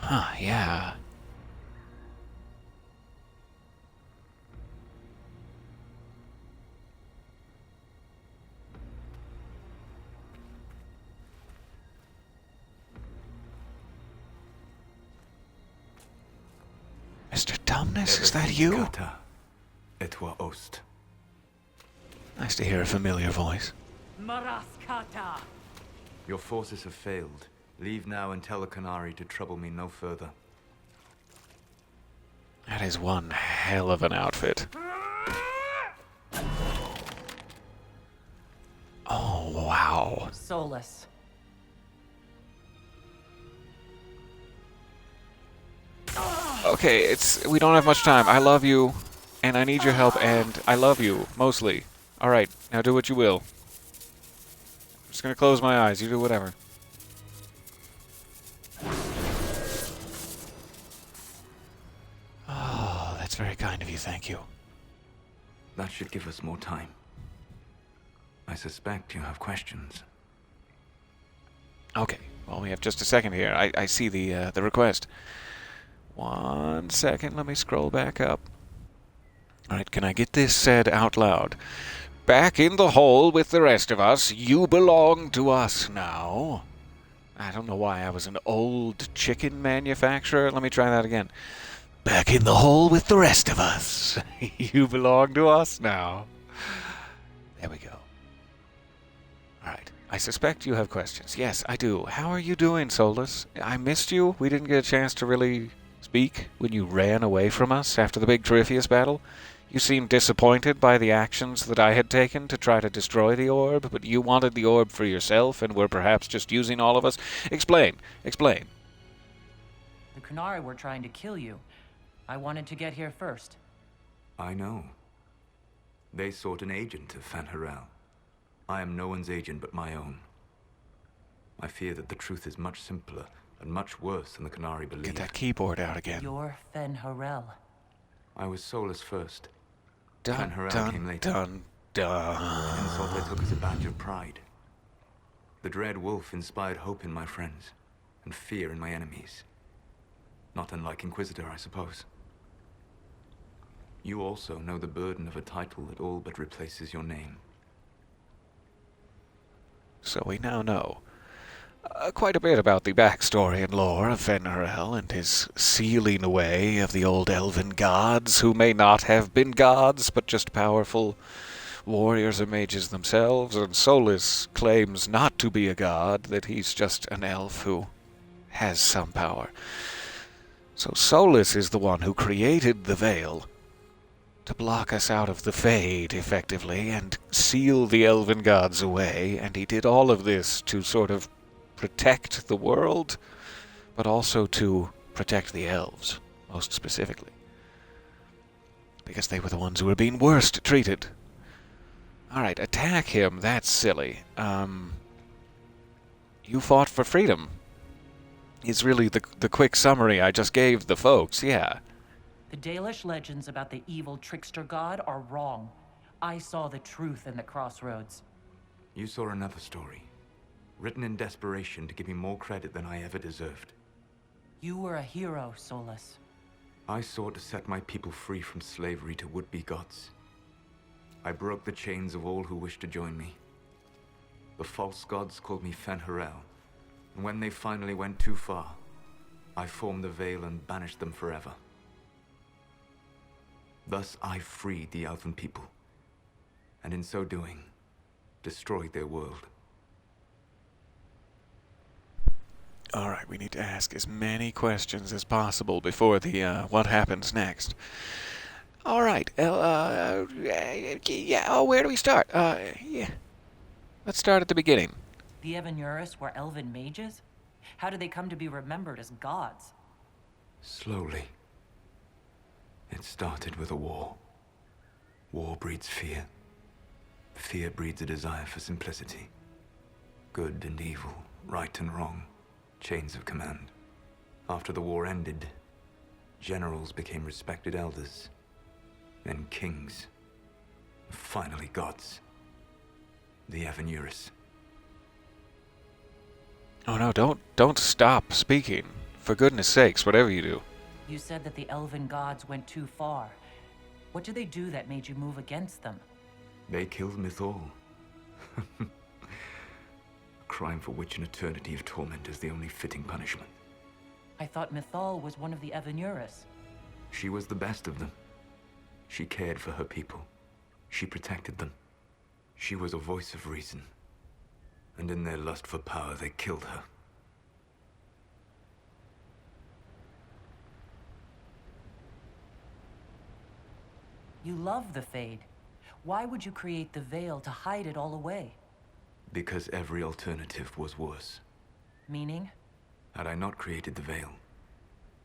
Huh, yeah. Mr. Dumbness, is that you? Etwa Ost. Nice to hear a familiar voice. Maraskata! Your forces have failed. Leave now and tell the Qunari to trouble me no further. That is one hell of an outfit. Oh, wow. Solus. Okay, we don't have much time. I love you, and I need your help, and I love you, mostly. Alright, now do what you will. I'm just gonna close my eyes. You do whatever. Oh, that's very kind of you. Thank you. That should give us more time. I suspect you have questions. Okay. Well, we have just a second here. I see the request. 1 second. Let me scroll back up. Alright, can I get this said out loud? Back in the hole with the rest of us. You belong to us now. I don't know why I was an old chicken manufacturer. Let me try that again. Back in the hole with the rest of us. You belong to us now. There we go. Alright. I suspect you have questions. Yes, I do. How are you doing, Solus? I missed you. We didn't get a chance to really speak when you ran away from us after the big Trifius battle. You seemed disappointed by the actions that I had taken to try to destroy the orb, but you wanted the orb for yourself and were perhaps just using all of us. Explain. Explain. The Kunari were trying to kill you. I wanted to get here first. I know. They sought an agent of Fanharel. I am no one's agent but my own. I fear that the truth is much simpler and much worse than the Kunari believe. Get that keyboard out again. You're Fenharel. I was Solus first. Dun, Fanharel came later. dun, dun. An insult I took as a badge of pride. The Dread Wolf inspired hope in my friends, and fear in my enemies. Not unlike Inquisitor, I suppose. You also know the burden of a title that all but replaces your name. So we now know quite a bit about the backstory and lore of Fenharel and his sealing away of the old elven gods, who may not have been gods, but just powerful warriors or mages themselves, and Solus claims not to be a god, that he's just an elf who has some power. So Solus is the one who created the veil to block us out of the Fade, effectively, and seal the elven gods away, and he did all of this to sort of protect the world, but also to protect the elves, most specifically. Because they were the ones who were being worst treated. Alright, attack him, that's silly. You fought for freedom. Is really the quick summary I just gave the folks, yeah. The Dalish legends about the evil trickster god are wrong. I saw the truth in the crossroads. You saw another story, written in desperation to give me more credit than I ever deserved. You were a hero, Solus. I sought to set my people free from slavery to would-be gods. I broke the chains of all who wished to join me. The false gods called me Fenharel, and when they finally went too far, I formed the veil and banished them forever. Thus I freed the elven people, and in so doing, destroyed their world. Alright, we need to ask as many questions as possible before the, what happens next. Alright, yeah, oh, where do we start? Yeah. Let's start at the beginning. The Evanuris were elven mages? How did they come to be remembered as gods? Slowly. It started with a war. War breeds fear. Fear breeds a desire for simplicity. Good and evil, right and wrong, chains of command. After the war ended, generals became respected elders, then kings, finally gods. The Evanuris. Oh no, don't stop speaking. For goodness sakes, whatever you do. You said that the elven gods went too far. What did they do that made you move against them? They killed Mythal. A crime for which an eternity of torment is the only fitting punishment. I thought Mythal was one of the Evanuris. She was the best of them. She cared for her people. She protected them. She was a voice of reason. And in their lust for power, they killed her. You love the Fade. Why would you create the veil to hide it all away? Because every alternative was worse. Meaning? Had I not created the veil,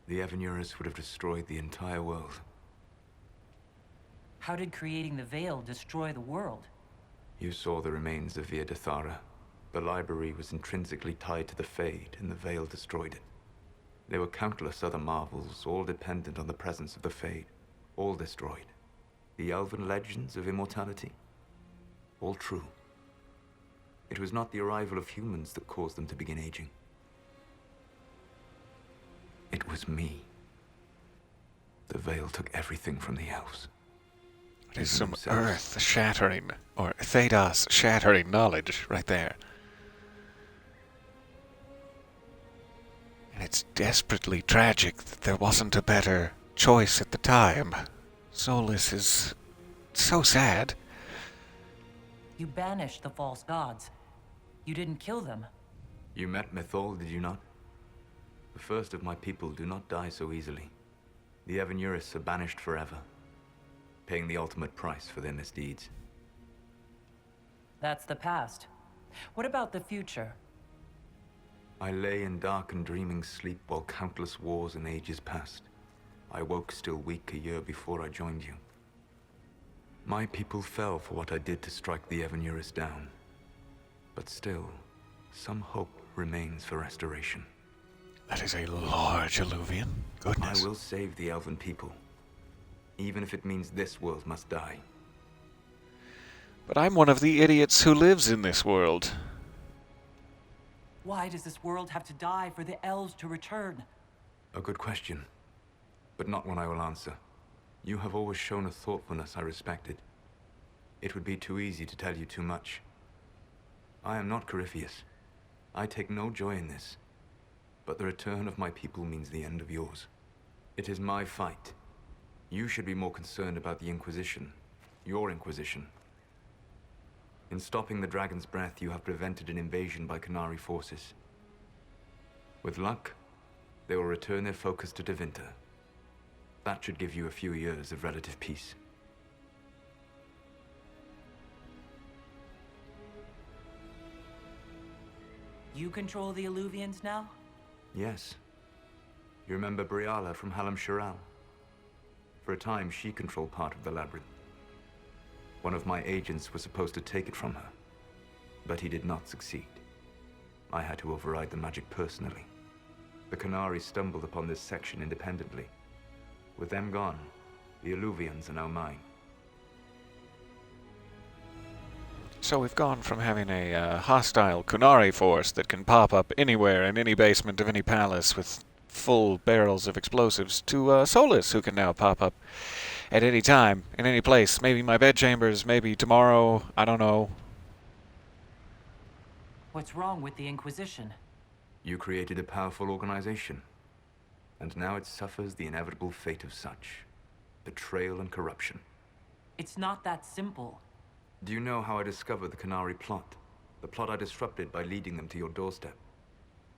the Evanuris would have destroyed the entire world. How did creating the veil destroy the world? You saw the remains of Via de Thara. The library was intrinsically tied to the Fade, and the Veil destroyed it. There were countless other marvels, all dependent on the presence of the Fade, all destroyed. The elven legends of immortality, all true. It was not the arrival of humans that caused them to begin aging. It was me. The Veil took everything from the elves. It is some earth-shattering, or Thedas-shattering knowledge right there. And it's desperately tragic that there wasn't a better choice at the time. Solus is so sad. You banished the false gods. You didn't kill them. You met Mythol, did you not? The first of my people do not die so easily. The Evanurus are banished forever, paying the ultimate price for their misdeeds. That's the past. What about the future? I lay in dark and dreaming sleep while countless wars and ages passed. I woke still weak a year before I joined you. My people fell for what I did to strike the Evanurus down. But still, some hope remains for restoration. That is a large alluvian. Goodness. I will save the elven people, even if it means this world must die. But I'm one of the idiots who lives in this world. Why does this world have to die for the elves to return? A good question, but not one I will answer. You have always shown a thoughtfulness I respected. It would be too easy to tell you too much. I am not Corypheus. I take no joy in this. But the return of my people means the end of yours. It is my fight. You should be more concerned about the Inquisition. Your Inquisition. In stopping the Dragon's Breath, you have prevented an invasion by Qunari forces. With luck, they will return their focus to Tevinter. That should give you a few years of relative peace. You control the Alluvians now? Yes. You remember Briala from Halam Shiral? For a time, she controlled part of the labyrinth. One of my agents was supposed to take it from her, but he did not succeed. I had to override the magic personally. The Qunari stumbled upon this section independently. With them gone, the Alluvians are now mine. So we've gone from having a hostile Qunari force that can pop up anywhere in any basement of any palace with full barrels of explosives to Solus, who can now pop up at any time, in any place. Maybe my bedchambers, maybe tomorrow, I don't know. What's wrong with the Inquisition? You created a powerful organization, and now it suffers the inevitable fate of such. Betrayal and corruption. It's not that simple. Do you know how I discovered the Qunari plot? The plot I disrupted by leading them to your doorstep.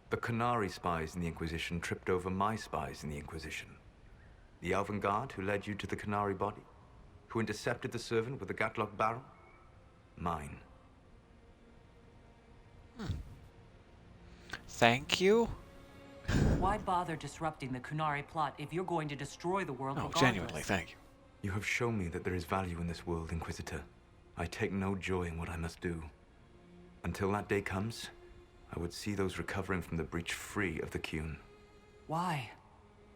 The Qunari spies in the Inquisition tripped over my spies in the Inquisition. The Elven Guard who led you to the Qunari body? Who intercepted the servant with the Gatlock barrel? Mine. Thank you? Why bother disrupting the Qunari plot if you're going to destroy the world regardless? Genuinely, thank you. You have shown me that there is value in this world, Inquisitor. I take no joy in what I must do. Until that day comes, I would see those recovering from the breach free of the Qun. Why?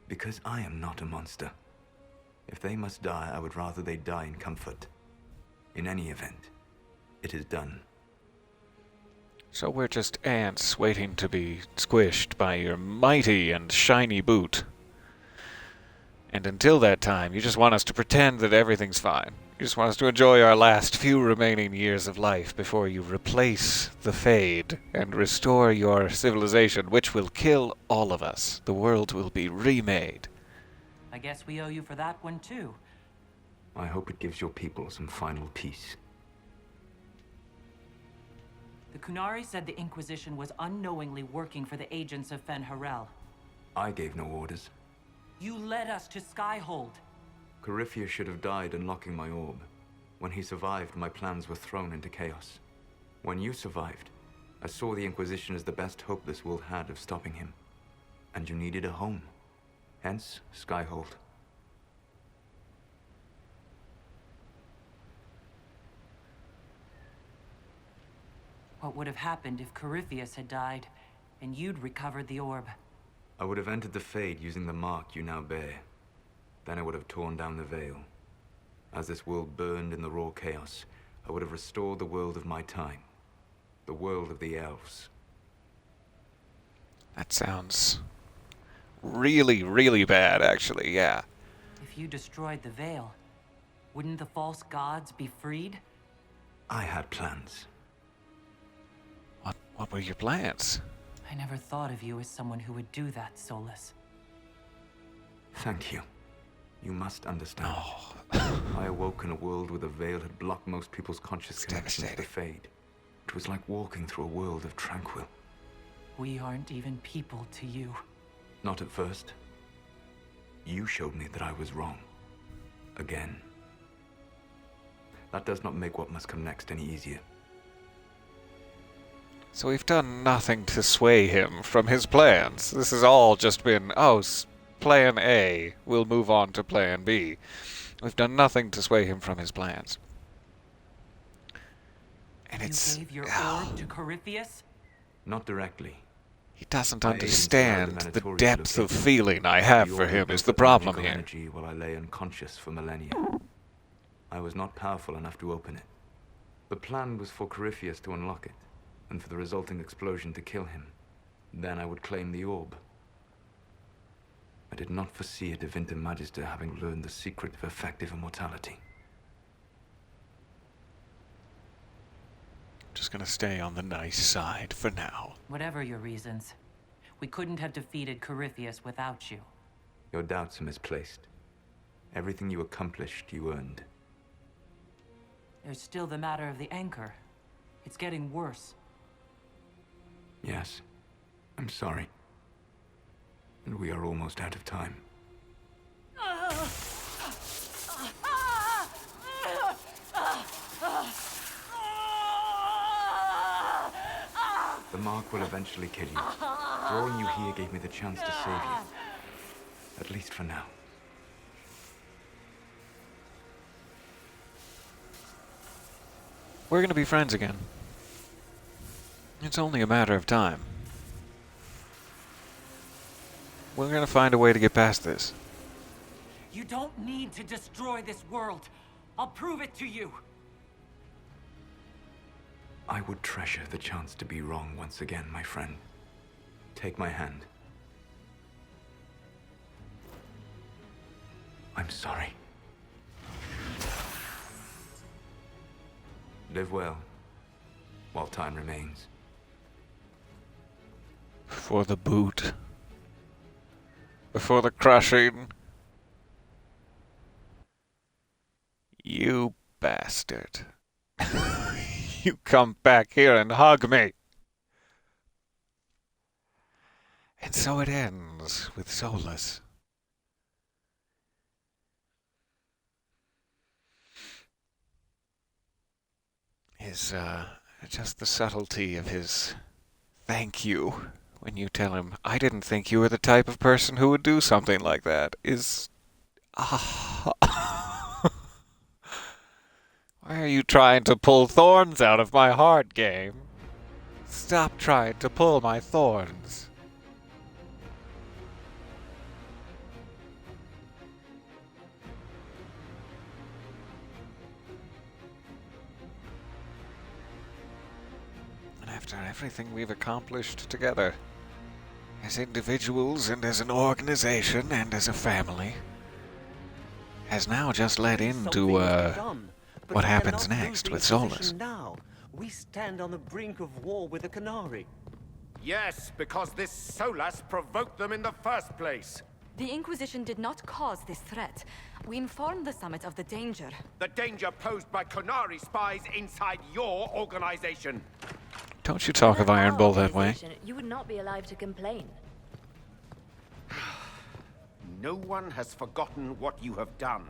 Because I am not a monster. If they must die, I would rather they die in comfort. In any event, it is done. So we're just ants waiting to be squished by your mighty and shiny boot. And until that time, you just want us to pretend that everything's fine. You just want us to enjoy our last few remaining years of life before you replace the Fade and restore your civilization, which will kill all of us. The world will be remade. I guess we owe you for that one too. I hope it gives your people some final peace. The Qunari said the Inquisition was unknowingly working for the agents of Fen'Harel. I gave no orders. You led us to Skyhold. Corypheus should have died unlocking my orb. When he survived, my plans were thrown into chaos. When you survived, I saw the Inquisition as the best hope this world had of stopping him. And you needed a home. Hence, Skyhold. What would have happened if Corypheus had died, and you'd recovered the orb? I would have entered the Fade using the mark you now bear. Then I would have torn down the veil. As this world burned in the raw chaos, I would have restored the world of my time. The world of the elves. That sounds really, really bad, actually, yeah. If you destroyed the veil, wouldn't the false gods be freed? I had plans. What were your plans? I never thought of you as someone who would do that, Solus. Thank you. You must understand. I awoke in a world where the veil had blocked most people's conscious connection to the Fade. It was like walking through a world of tranquil. We aren't even people to you. Not at first. You showed me that I was wrong. Again. That does not make what must come next any easier. So we've done nothing to sway him from his plans. This has all just been, plan A, we'll move on to plan B. We've done nothing to sway him from his plans. And you gave your orb to Corypheus? Not directly. He doesn't understand the depth of feeling I have for him is the problem here. Energy while I lay unconscious for millennia. I was not powerful enough to open it. The plan was for Corypheus to unlock it, and for the resulting explosion to kill him. Then I would claim the orb. I did not foresee a Divinity Magister having learned the secret of effective immortality. Just gonna stay on the nice side for now. Whatever your reasons, we couldn't have defeated Corypheus without you. Your doubts are misplaced. Everything you accomplished, you earned. There's still the matter of the anchor. It's getting worse. Yes, I'm sorry. And we are almost out of time. The mark will eventually kill you. Drawing you here gave me the chance to save you. At least for now. We're gonna be friends again. It's only a matter of time. We're gonna find a way to get past this. You don't need to destroy this world. I'll prove it to you. I would treasure the chance to be wrong once again, my friend. Take my hand. I'm sorry. Live well, while time remains. Before the boot. Before the crushing. You bastard. You come back here and hug me. And so it ends with Solus. Just the subtlety of his thank you when you tell him, I didn't think you were the type of person who would do something like that, is... Why are you trying to pull thorns out of my heart, game? Stop trying to pull my thorns. And after everything we've accomplished together, as individuals and as an organization and as a family, has now just led into, what happens next with Solus. Now. We stand on the brink of war with the Canary. Yes, because this Solus provoked them in the first place. The Inquisition did not cause this threat. We informed the Summit of the danger. The danger posed by Canary spies inside your organization. Don't you talk of Iron Bull that way. You would not be allowed to complain. No one has forgotten what you have done.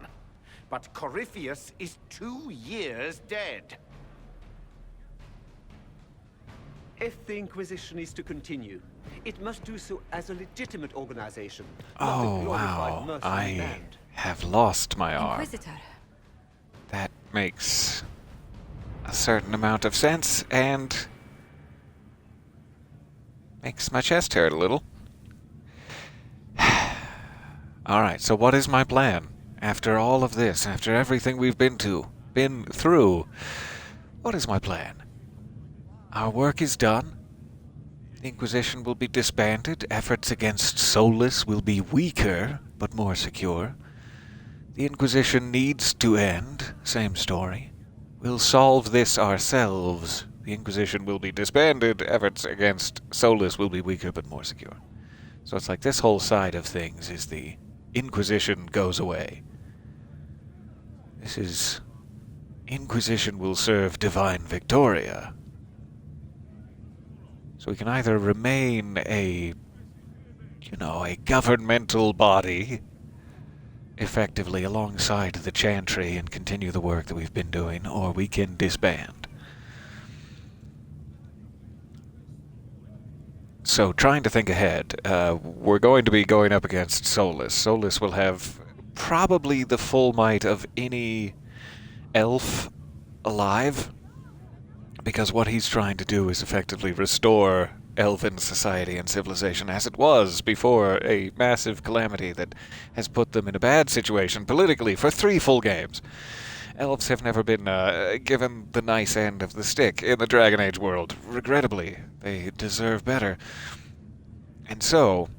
But Corypheus is 2 years dead. If the Inquisition is to continue, it must do so as a legitimate organization. Oh, wow. I have lost my arm. Inquisitor. That makes a certain amount of sense, and Makes my chest hurt a little. Alright, so what is my plan? After all of this, after everything we've been through, what is my plan? Our work is done. The Inquisition will be disbanded. Efforts against Solus will be weaker, but more secure. The Inquisition needs to end. Same story. We'll solve this ourselves. The Inquisition will be disbanded. Efforts against Solus will be weaker, but more secure. So it's like this whole side of things is the Inquisition goes away. This is... Inquisition will serve Divine Victoria. So we can either remain a governmental body, effectively alongside the Chantry and continue the work that we've been doing, or we can disband. So, trying to think ahead, we're going to be going up against Solus. Solus will have probably the full might of any elf alive, because what he's trying to do is effectively restore elven society and civilization as it was before a massive calamity that has put them in a bad situation politically for 3 full games. Elves have never been given the nice end of the stick in the Dragon Age world. Regrettably, they deserve better. And so,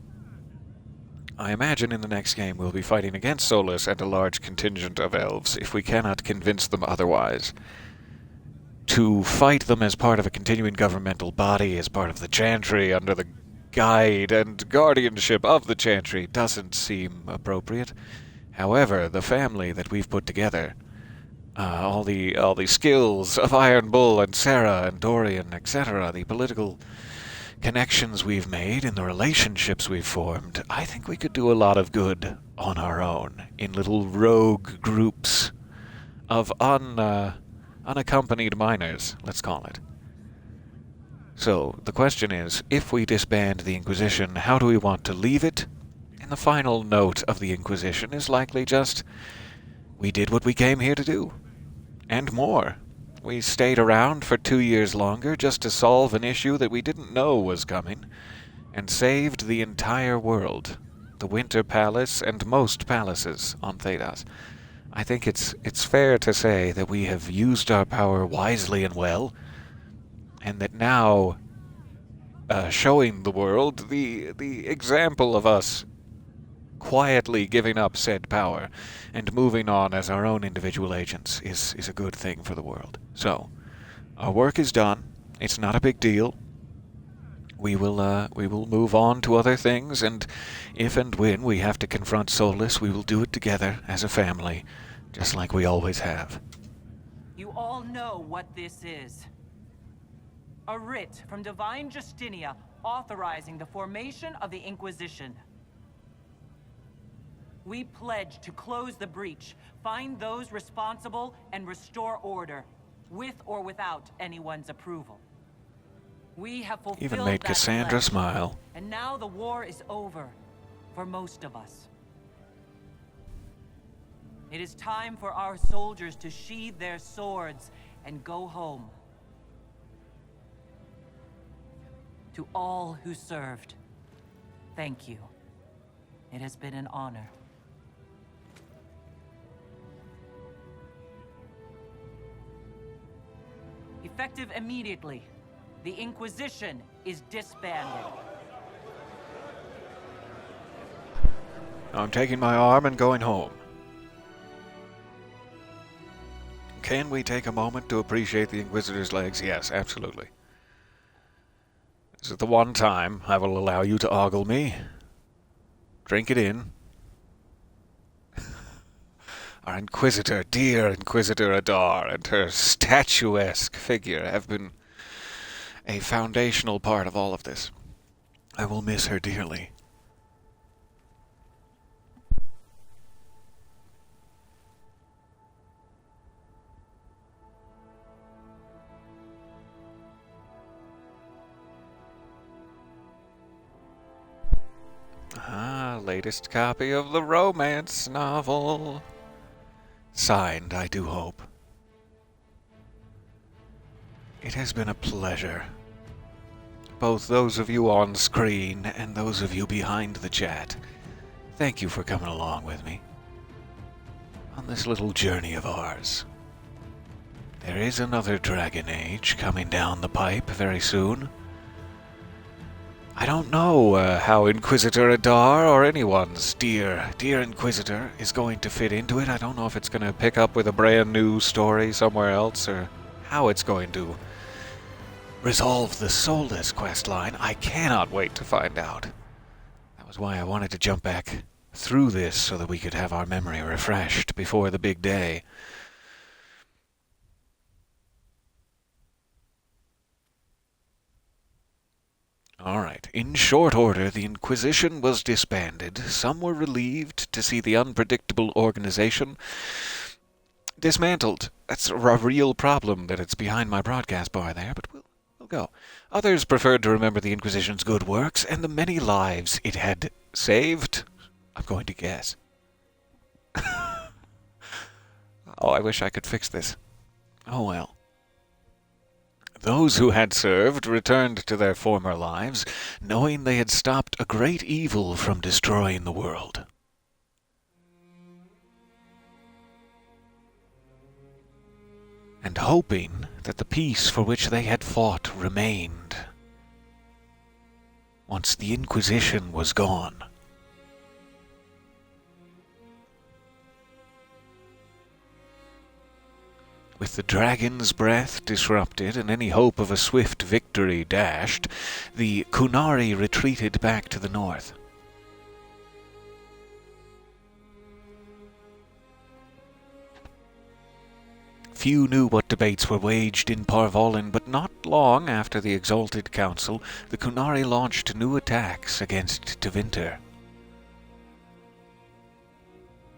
I imagine in the next game we'll be fighting against Solus and a large contingent of elves if we cannot convince them otherwise. To fight them as part of a continuing governmental body, as part of the Chantry, under the guide and guardianship of the Chantry, doesn't seem appropriate. However, the family that we've put together, all the skills of Iron Bull and Sarah and Dorian, etc., the political connections we've made and the relationships we've formed, I think we could do a lot of good on our own, in little rogue groups of unaccompanied minors, let's call it. So, the question is, if we disband the Inquisition, how do we want to leave it? And the final note of the Inquisition is likely just, we did what we came here to do. And more. We stayed around for 2 years longer just to solve an issue that we didn't know was coming, and saved the entire world. The Winter Palace and most palaces on Thedas. I think it's fair to say that we have used our power wisely and well, and that now, showing the world the example of us quietly giving up said power and moving on as our own individual agents is a good thing for the world. So, our work is done. It's not a big deal. We will move on to other things, and if and when we have to confront Solus, we will do it together as a family, just like we always have. You all know what this is. A writ from Divine Justinia authorizing the formation of the Inquisition. We pledge to close the breach, find those responsible, and restore order, with or without anyone's approval. We have fulfilled Even made that Cassandra pledge, smile. and now the war is over, for most of us. It is time for our soldiers to sheathe their swords and go home. To all who served, thank you. It has been an honor. Effective immediately, the Inquisition is disbanded. I'm taking my arm and going home. Can we take a moment to appreciate the Inquisitor's legs? Yes, absolutely. This is the one time I will allow you to ogle me. Drink it in. Our Inquisitor, dear Inquisitor Adar, and her statuesque figure have been a foundational part of all of this. I will miss her dearly. Latest copy of the romance novel. Signed, I do hope. It has been a pleasure. both those of you on screen and those of you behind the chat. Thank you for coming along with me on this little journey of ours. There is another Dragon Age coming down the pipe very soon. I don't know how Inquisitor Adar or anyone's dear Inquisitor is going to fit into it. I don't know if it's going to pick up with a brand new story somewhere else or how it's going to resolve the Soulless questline. I cannot wait to find out. That was why I wanted to jump back through this so that we could have our memory refreshed before the big day. Alright, in short order, the Inquisition was disbanded. Some were relieved to see the unpredictable organization dismantled. That's a real problem that it's behind my broadcast bar there, but we'll go. Others preferred to remember the Inquisition's good works and the many lives it had saved. I'm going to guess. Oh, I wish I could fix this. Oh well. Those who had served returned to their former lives, knowing they had stopped a great evil from destroying the world. And hoping that the peace for which they had fought remained once the Inquisition was gone. With the dragon's breath disrupted and any hope of a swift victory dashed, the Qunari retreated back to the north. Few knew what debates were waged in Parvolin, but not long after the Exalted Council, the Qunari launched new attacks against Tevinter.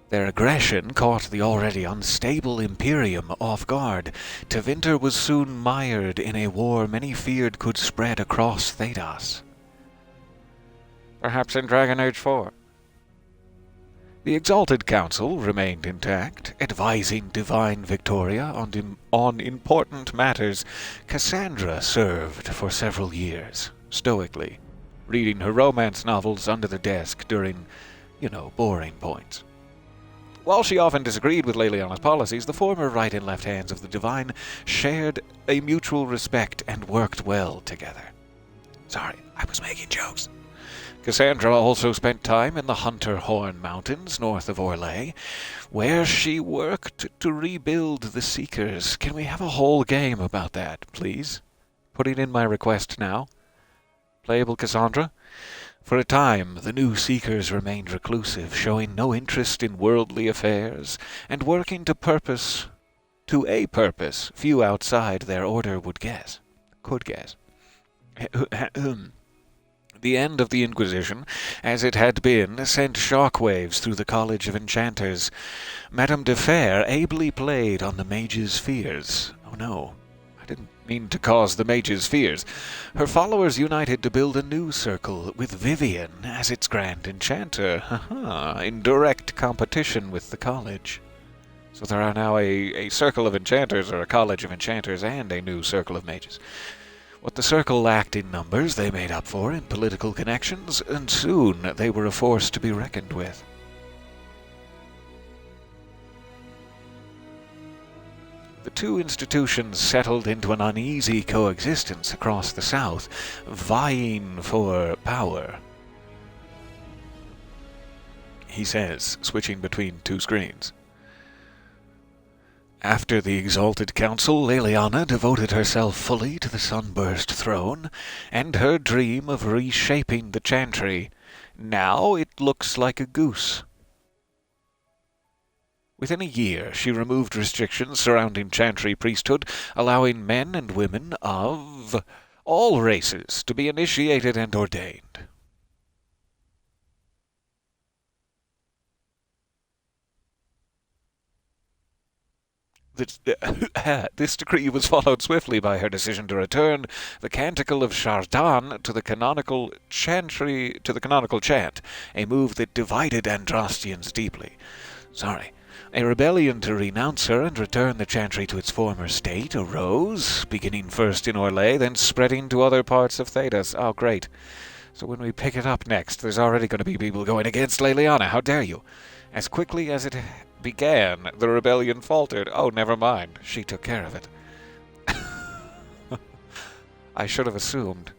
Their aggression caught the already unstable Imperium off guard. Tevinter was soon mired in a war many feared could spread across Thedas. Perhaps in Dragon Age 4. The Exalted Council remained intact, advising Divine Victoria on important matters. Cassandra served for several years, stoically, reading her romance novels under the desk during, boring points. While she often disagreed with Leliana's policies, the former right and left hands of the Divine shared a mutual respect and worked well together. Sorry, I was making jokes. Cassandra also spent time in the Hunter Horn Mountains north of Orlais, where she worked to rebuild the Seekers. Can we have a whole game about that, please? Putting in my request now. Playable Cassandra? For a time, the new Seekers remained reclusive, showing no interest in worldly affairs, and working to a purpose few outside their order could guess. The end of the Inquisition, as it had been, sent shockwaves through the College of Enchanters. Madame de Fer ably played on the mage's fears. Oh no, I didn't mean to cause the mage's fears. Her followers united to build a new circle, with Vivian as its Grand Enchanter, in direct competition with the college. So there are now a circle of enchanters, or a college of enchanters, and a new circle of mages. What the circle lacked in numbers, they made up for in political connections, and soon they were a force to be reckoned with. The two institutions settled into an uneasy coexistence across the south, vying for power. He says, switching between two screens. After the Exalted Council, Leliana devoted herself fully to the Sunburst throne, and her dream of reshaping the Chantry. Now it looks like a goose. Within a year, she removed restrictions surrounding Chantry priesthood, allowing men and women of all races to be initiated and ordained. This decree was followed swiftly by her decision to return the Canticle of Shardan to the canonical chant, a move that divided Andrastians deeply. A rebellion to renounce her and return the Chantry to its former state arose, beginning first in Orlais, then spreading to other parts of Thedas. Oh, great. So when we pick it up next, there's already going to be people going against Leliana. How dare you? As quickly as it began, the rebellion faltered. Oh, never mind. She took care of it. I should have assumed.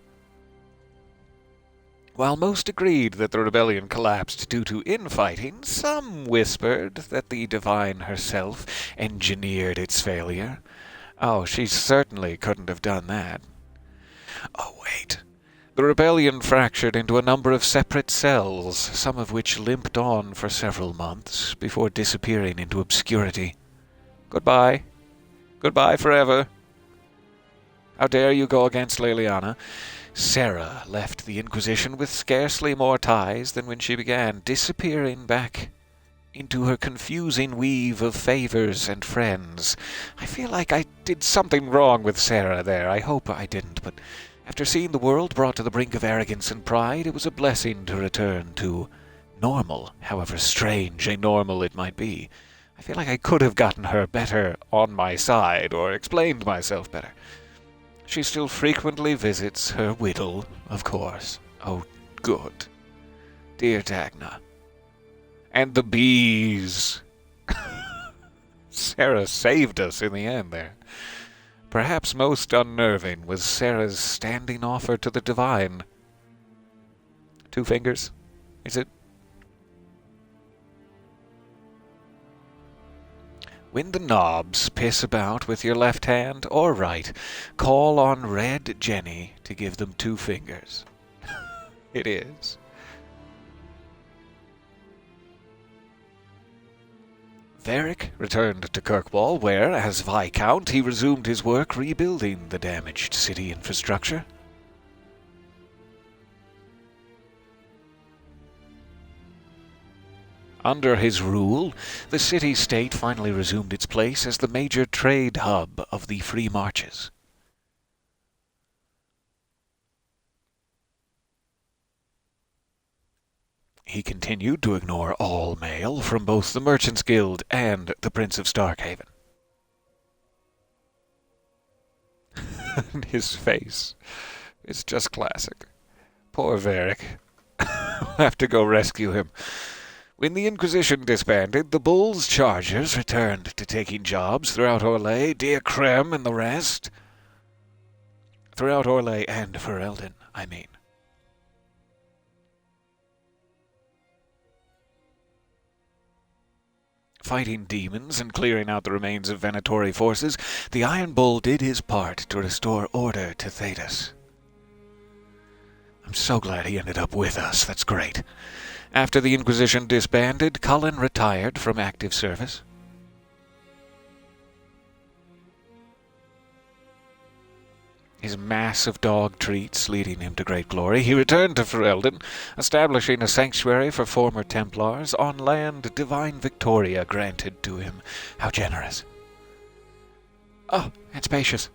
While most agreed that the rebellion collapsed due to infighting, some whispered that the Divine herself engineered its failure. Oh, she certainly couldn't have done that. Oh, wait. The rebellion fractured into a number of separate cells, some of which limped on for several months before disappearing into obscurity. Goodbye. Goodbye forever. How dare you go against Leliana? Sarah left the Inquisition with scarcely more ties than when she began, disappearing back into her confusing weave of favors and friends. I feel like I did something wrong with Sarah there. I hope I didn't, but after seeing the world brought to the brink of arrogance and pride, it was a blessing to return to normal, however strange a normal it might be. I feel like I could have gotten her better on my side, or explained myself better. She still frequently visits her widow, of course. Oh, good. Dear Dagna. And the bees. Sarah saved us in the end there. Perhaps most unnerving was Sarah's standing offer to the Divine. 2 fingers? Is it? When the knobs piss about with your left hand or right, call on Red Jenny to give them 2 fingers. It is. Varric returned to Kirkwall, where, as Viscount, he resumed his work rebuilding the damaged city infrastructure. Under his rule, the city-state finally resumed its place as the major trade hub of the Free Marches. He continued to ignore all mail from both the Merchants Guild and the Prince of Starkhaven. His face is just classic. Poor Varric. We'll have to go rescue him. When the Inquisition disbanded, the Bull's Chargers returned to taking jobs throughout Orlais, Diacrem, and the rest. Throughout Orlais and Ferelden, I mean. Fighting demons and clearing out the remains of Venatori forces, the Iron Bull did his part to restore order to Thedas. I'm so glad he ended up with us. That's great. After the Inquisition disbanded, Cullen retired from active service. His mass of dog treats leading him to great glory, he returned to Ferelden, establishing a sanctuary for former Templars on land Divine Victoria granted to him. How generous. Oh, and spacious.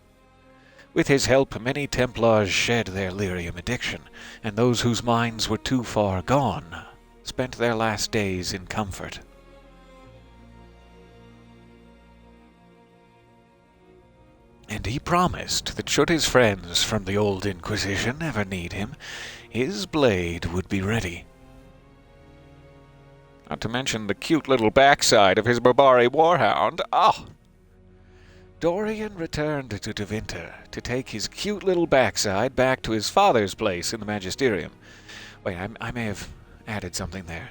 With his help, many Templars shed their lyrium addiction, and those whose minds were too far gone spent their last days in comfort. And he promised that should his friends from the old Inquisition ever need him, his blade would be ready. Not to mention the cute little backside of his Barbari warhound. Ah! Dorian returned to Tevinter to take his cute little backside back to his father's place in the Magisterium. Wait, I may have added something there.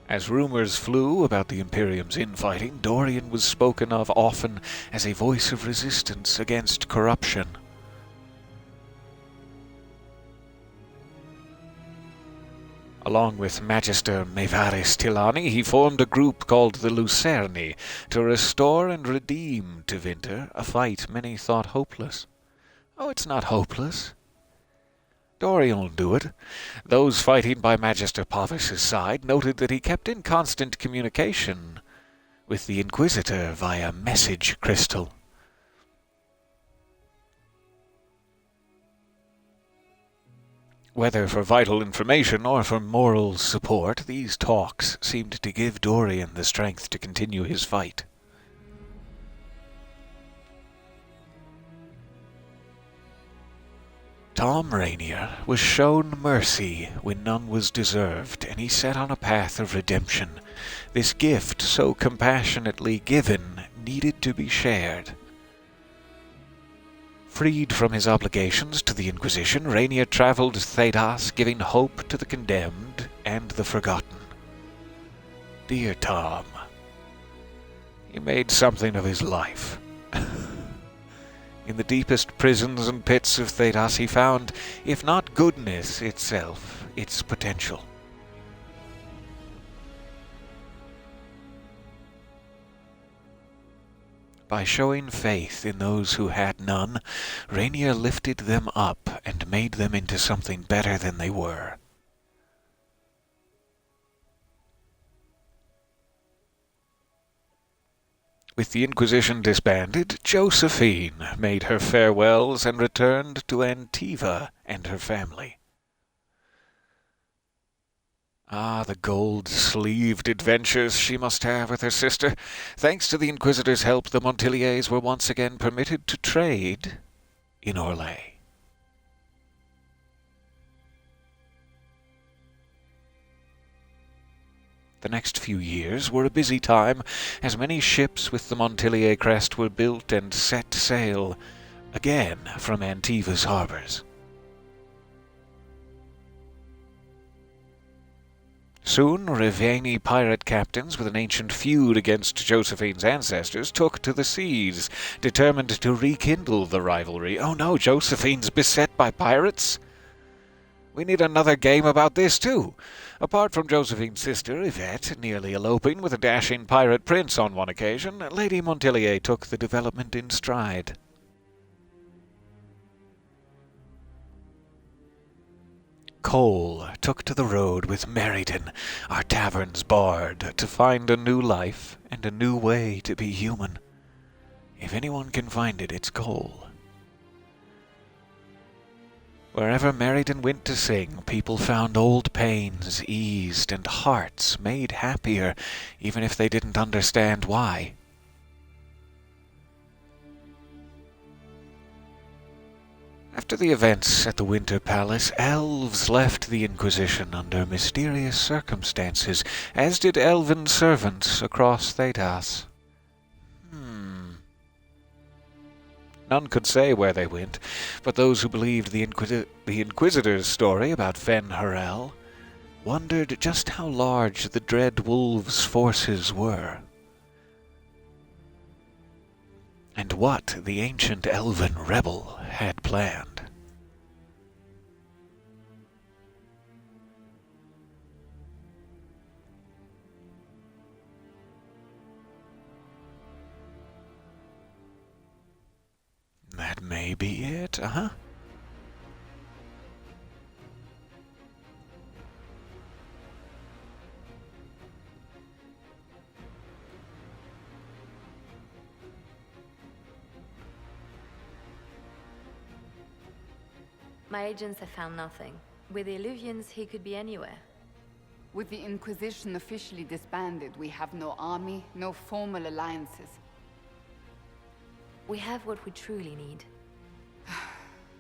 As rumors flew about the Imperium's infighting, Dorian was spoken of often as a voice of resistance against corruption. Along with Magister Mevaris Tilani, he formed a group called the Lucerni to restore and redeem Tevinter, a fight many thought hopeless. Oh, it's not hopeless. Dorian will do it. Those fighting by Magister Pavis's side noted that he kept in constant communication with the Inquisitor via message crystal. Whether for vital information or for moral support, these talks seemed to give Dorian the strength to continue his fight. Tom Rainier was shown mercy when none was deserved, and he set on a path of redemption. This gift, so compassionately given, needed to be shared. Freed from his obligations to the Inquisition, Rainier traveled to Thedas, giving hope to the condemned and the forgotten. Dear Tom, he made something of his life. In the deepest prisons and pits of Thedas he found, if not goodness itself, its potential. By showing faith in those who had none, Rainier lifted them up and made them into something better than they were. With the Inquisition disbanded, Josephine made her farewells and returned to Antiva and her family. Ah, the gold-sleeved adventures she must have with her sister. Thanks to the Inquisitor's help, the Montiliers were once again permitted to trade in Orlais. The next few years were a busy time, as many ships with the Montilier crest were built and set sail again from Antiva's harbors. Soon, Rivaini pirate captains with an ancient feud against Josephine's ancestors took to the seas, determined to rekindle the rivalry. Oh no, Josephine's beset by pirates? We need another game about this, too. Apart from Josephine's sister, Yvette, nearly eloping with a dashing pirate prince on one occasion, Lady Montilier took the development in stride. Cole took to the road with Meriden, our tavern's bard, to find a new life and a new way to be human. If anyone can find it, it's Cole. Wherever Meriden went to sing, people found old pains eased and hearts made happier, even if they didn't understand why. After the events at the Winter Palace, elves left the Inquisition under mysterious circumstances, as did elven servants across Thedas. None could say where they went, but those who believed the Inquisitor's story about Fen Harel wondered just how large the dread wolves' forces were, and what the ancient elven rebel had planned. That may be it, My agents have found nothing. With the Illuvians, he could be anywhere. With the Inquisition officially disbanded, we have no army, no formal alliances. We have what we truly need.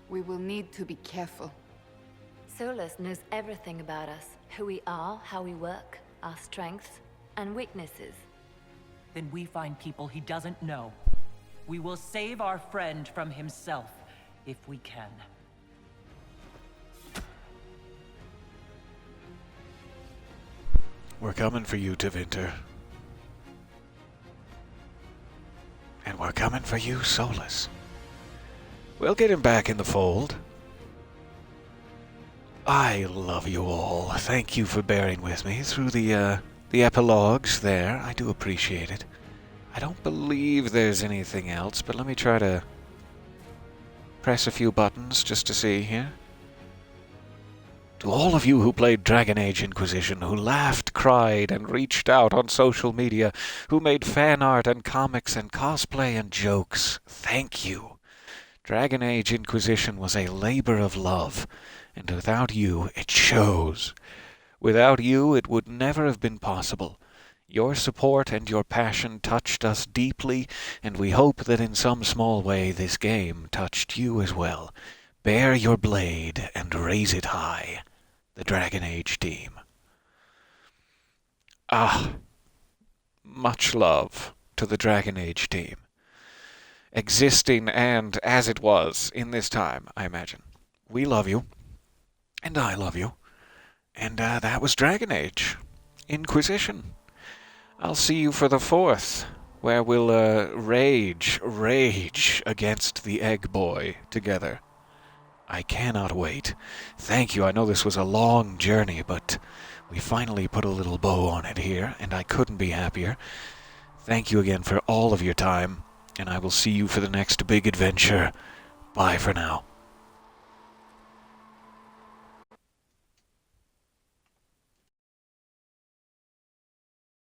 We will need to be careful. Solus knows everything about us. Who we are, how we work, our strengths and weaknesses. Then we find people he doesn't know. We will save our friend from himself, if we can. We're coming for you, Tevinter. And we're coming for you, Solus. We'll get him back in the fold. I love you all. Thank you for bearing with me through the epilogues there. I do appreciate it. I don't believe there's anything else, but let me try to press a few buttons just to see here. To all of you who played Dragon Age Inquisition, who laughed, cried, and reached out on social media, who made fan art and comics and cosplay and jokes, thank you. Dragon Age Inquisition was a labor of love, And without you, it shows. Without you, it would never have been possible. Your support and your passion touched us deeply, and we hope that in some small way this game touched you as well. Bear your blade and raise it high. The Dragon Age team. Much love to the Dragon Age team. Existing and as it was in this time, I imagine. We love you. And I love you. And that was Dragon Age. Inquisition. I'll see you for the 4th, where we'll rage against the Egg Boy together. I cannot wait. Thank you. I know this was a long journey, but we finally put a little bow on it here, and I couldn't be happier. Thank you again for all of your time, and I will see you for the next big adventure. Bye for now.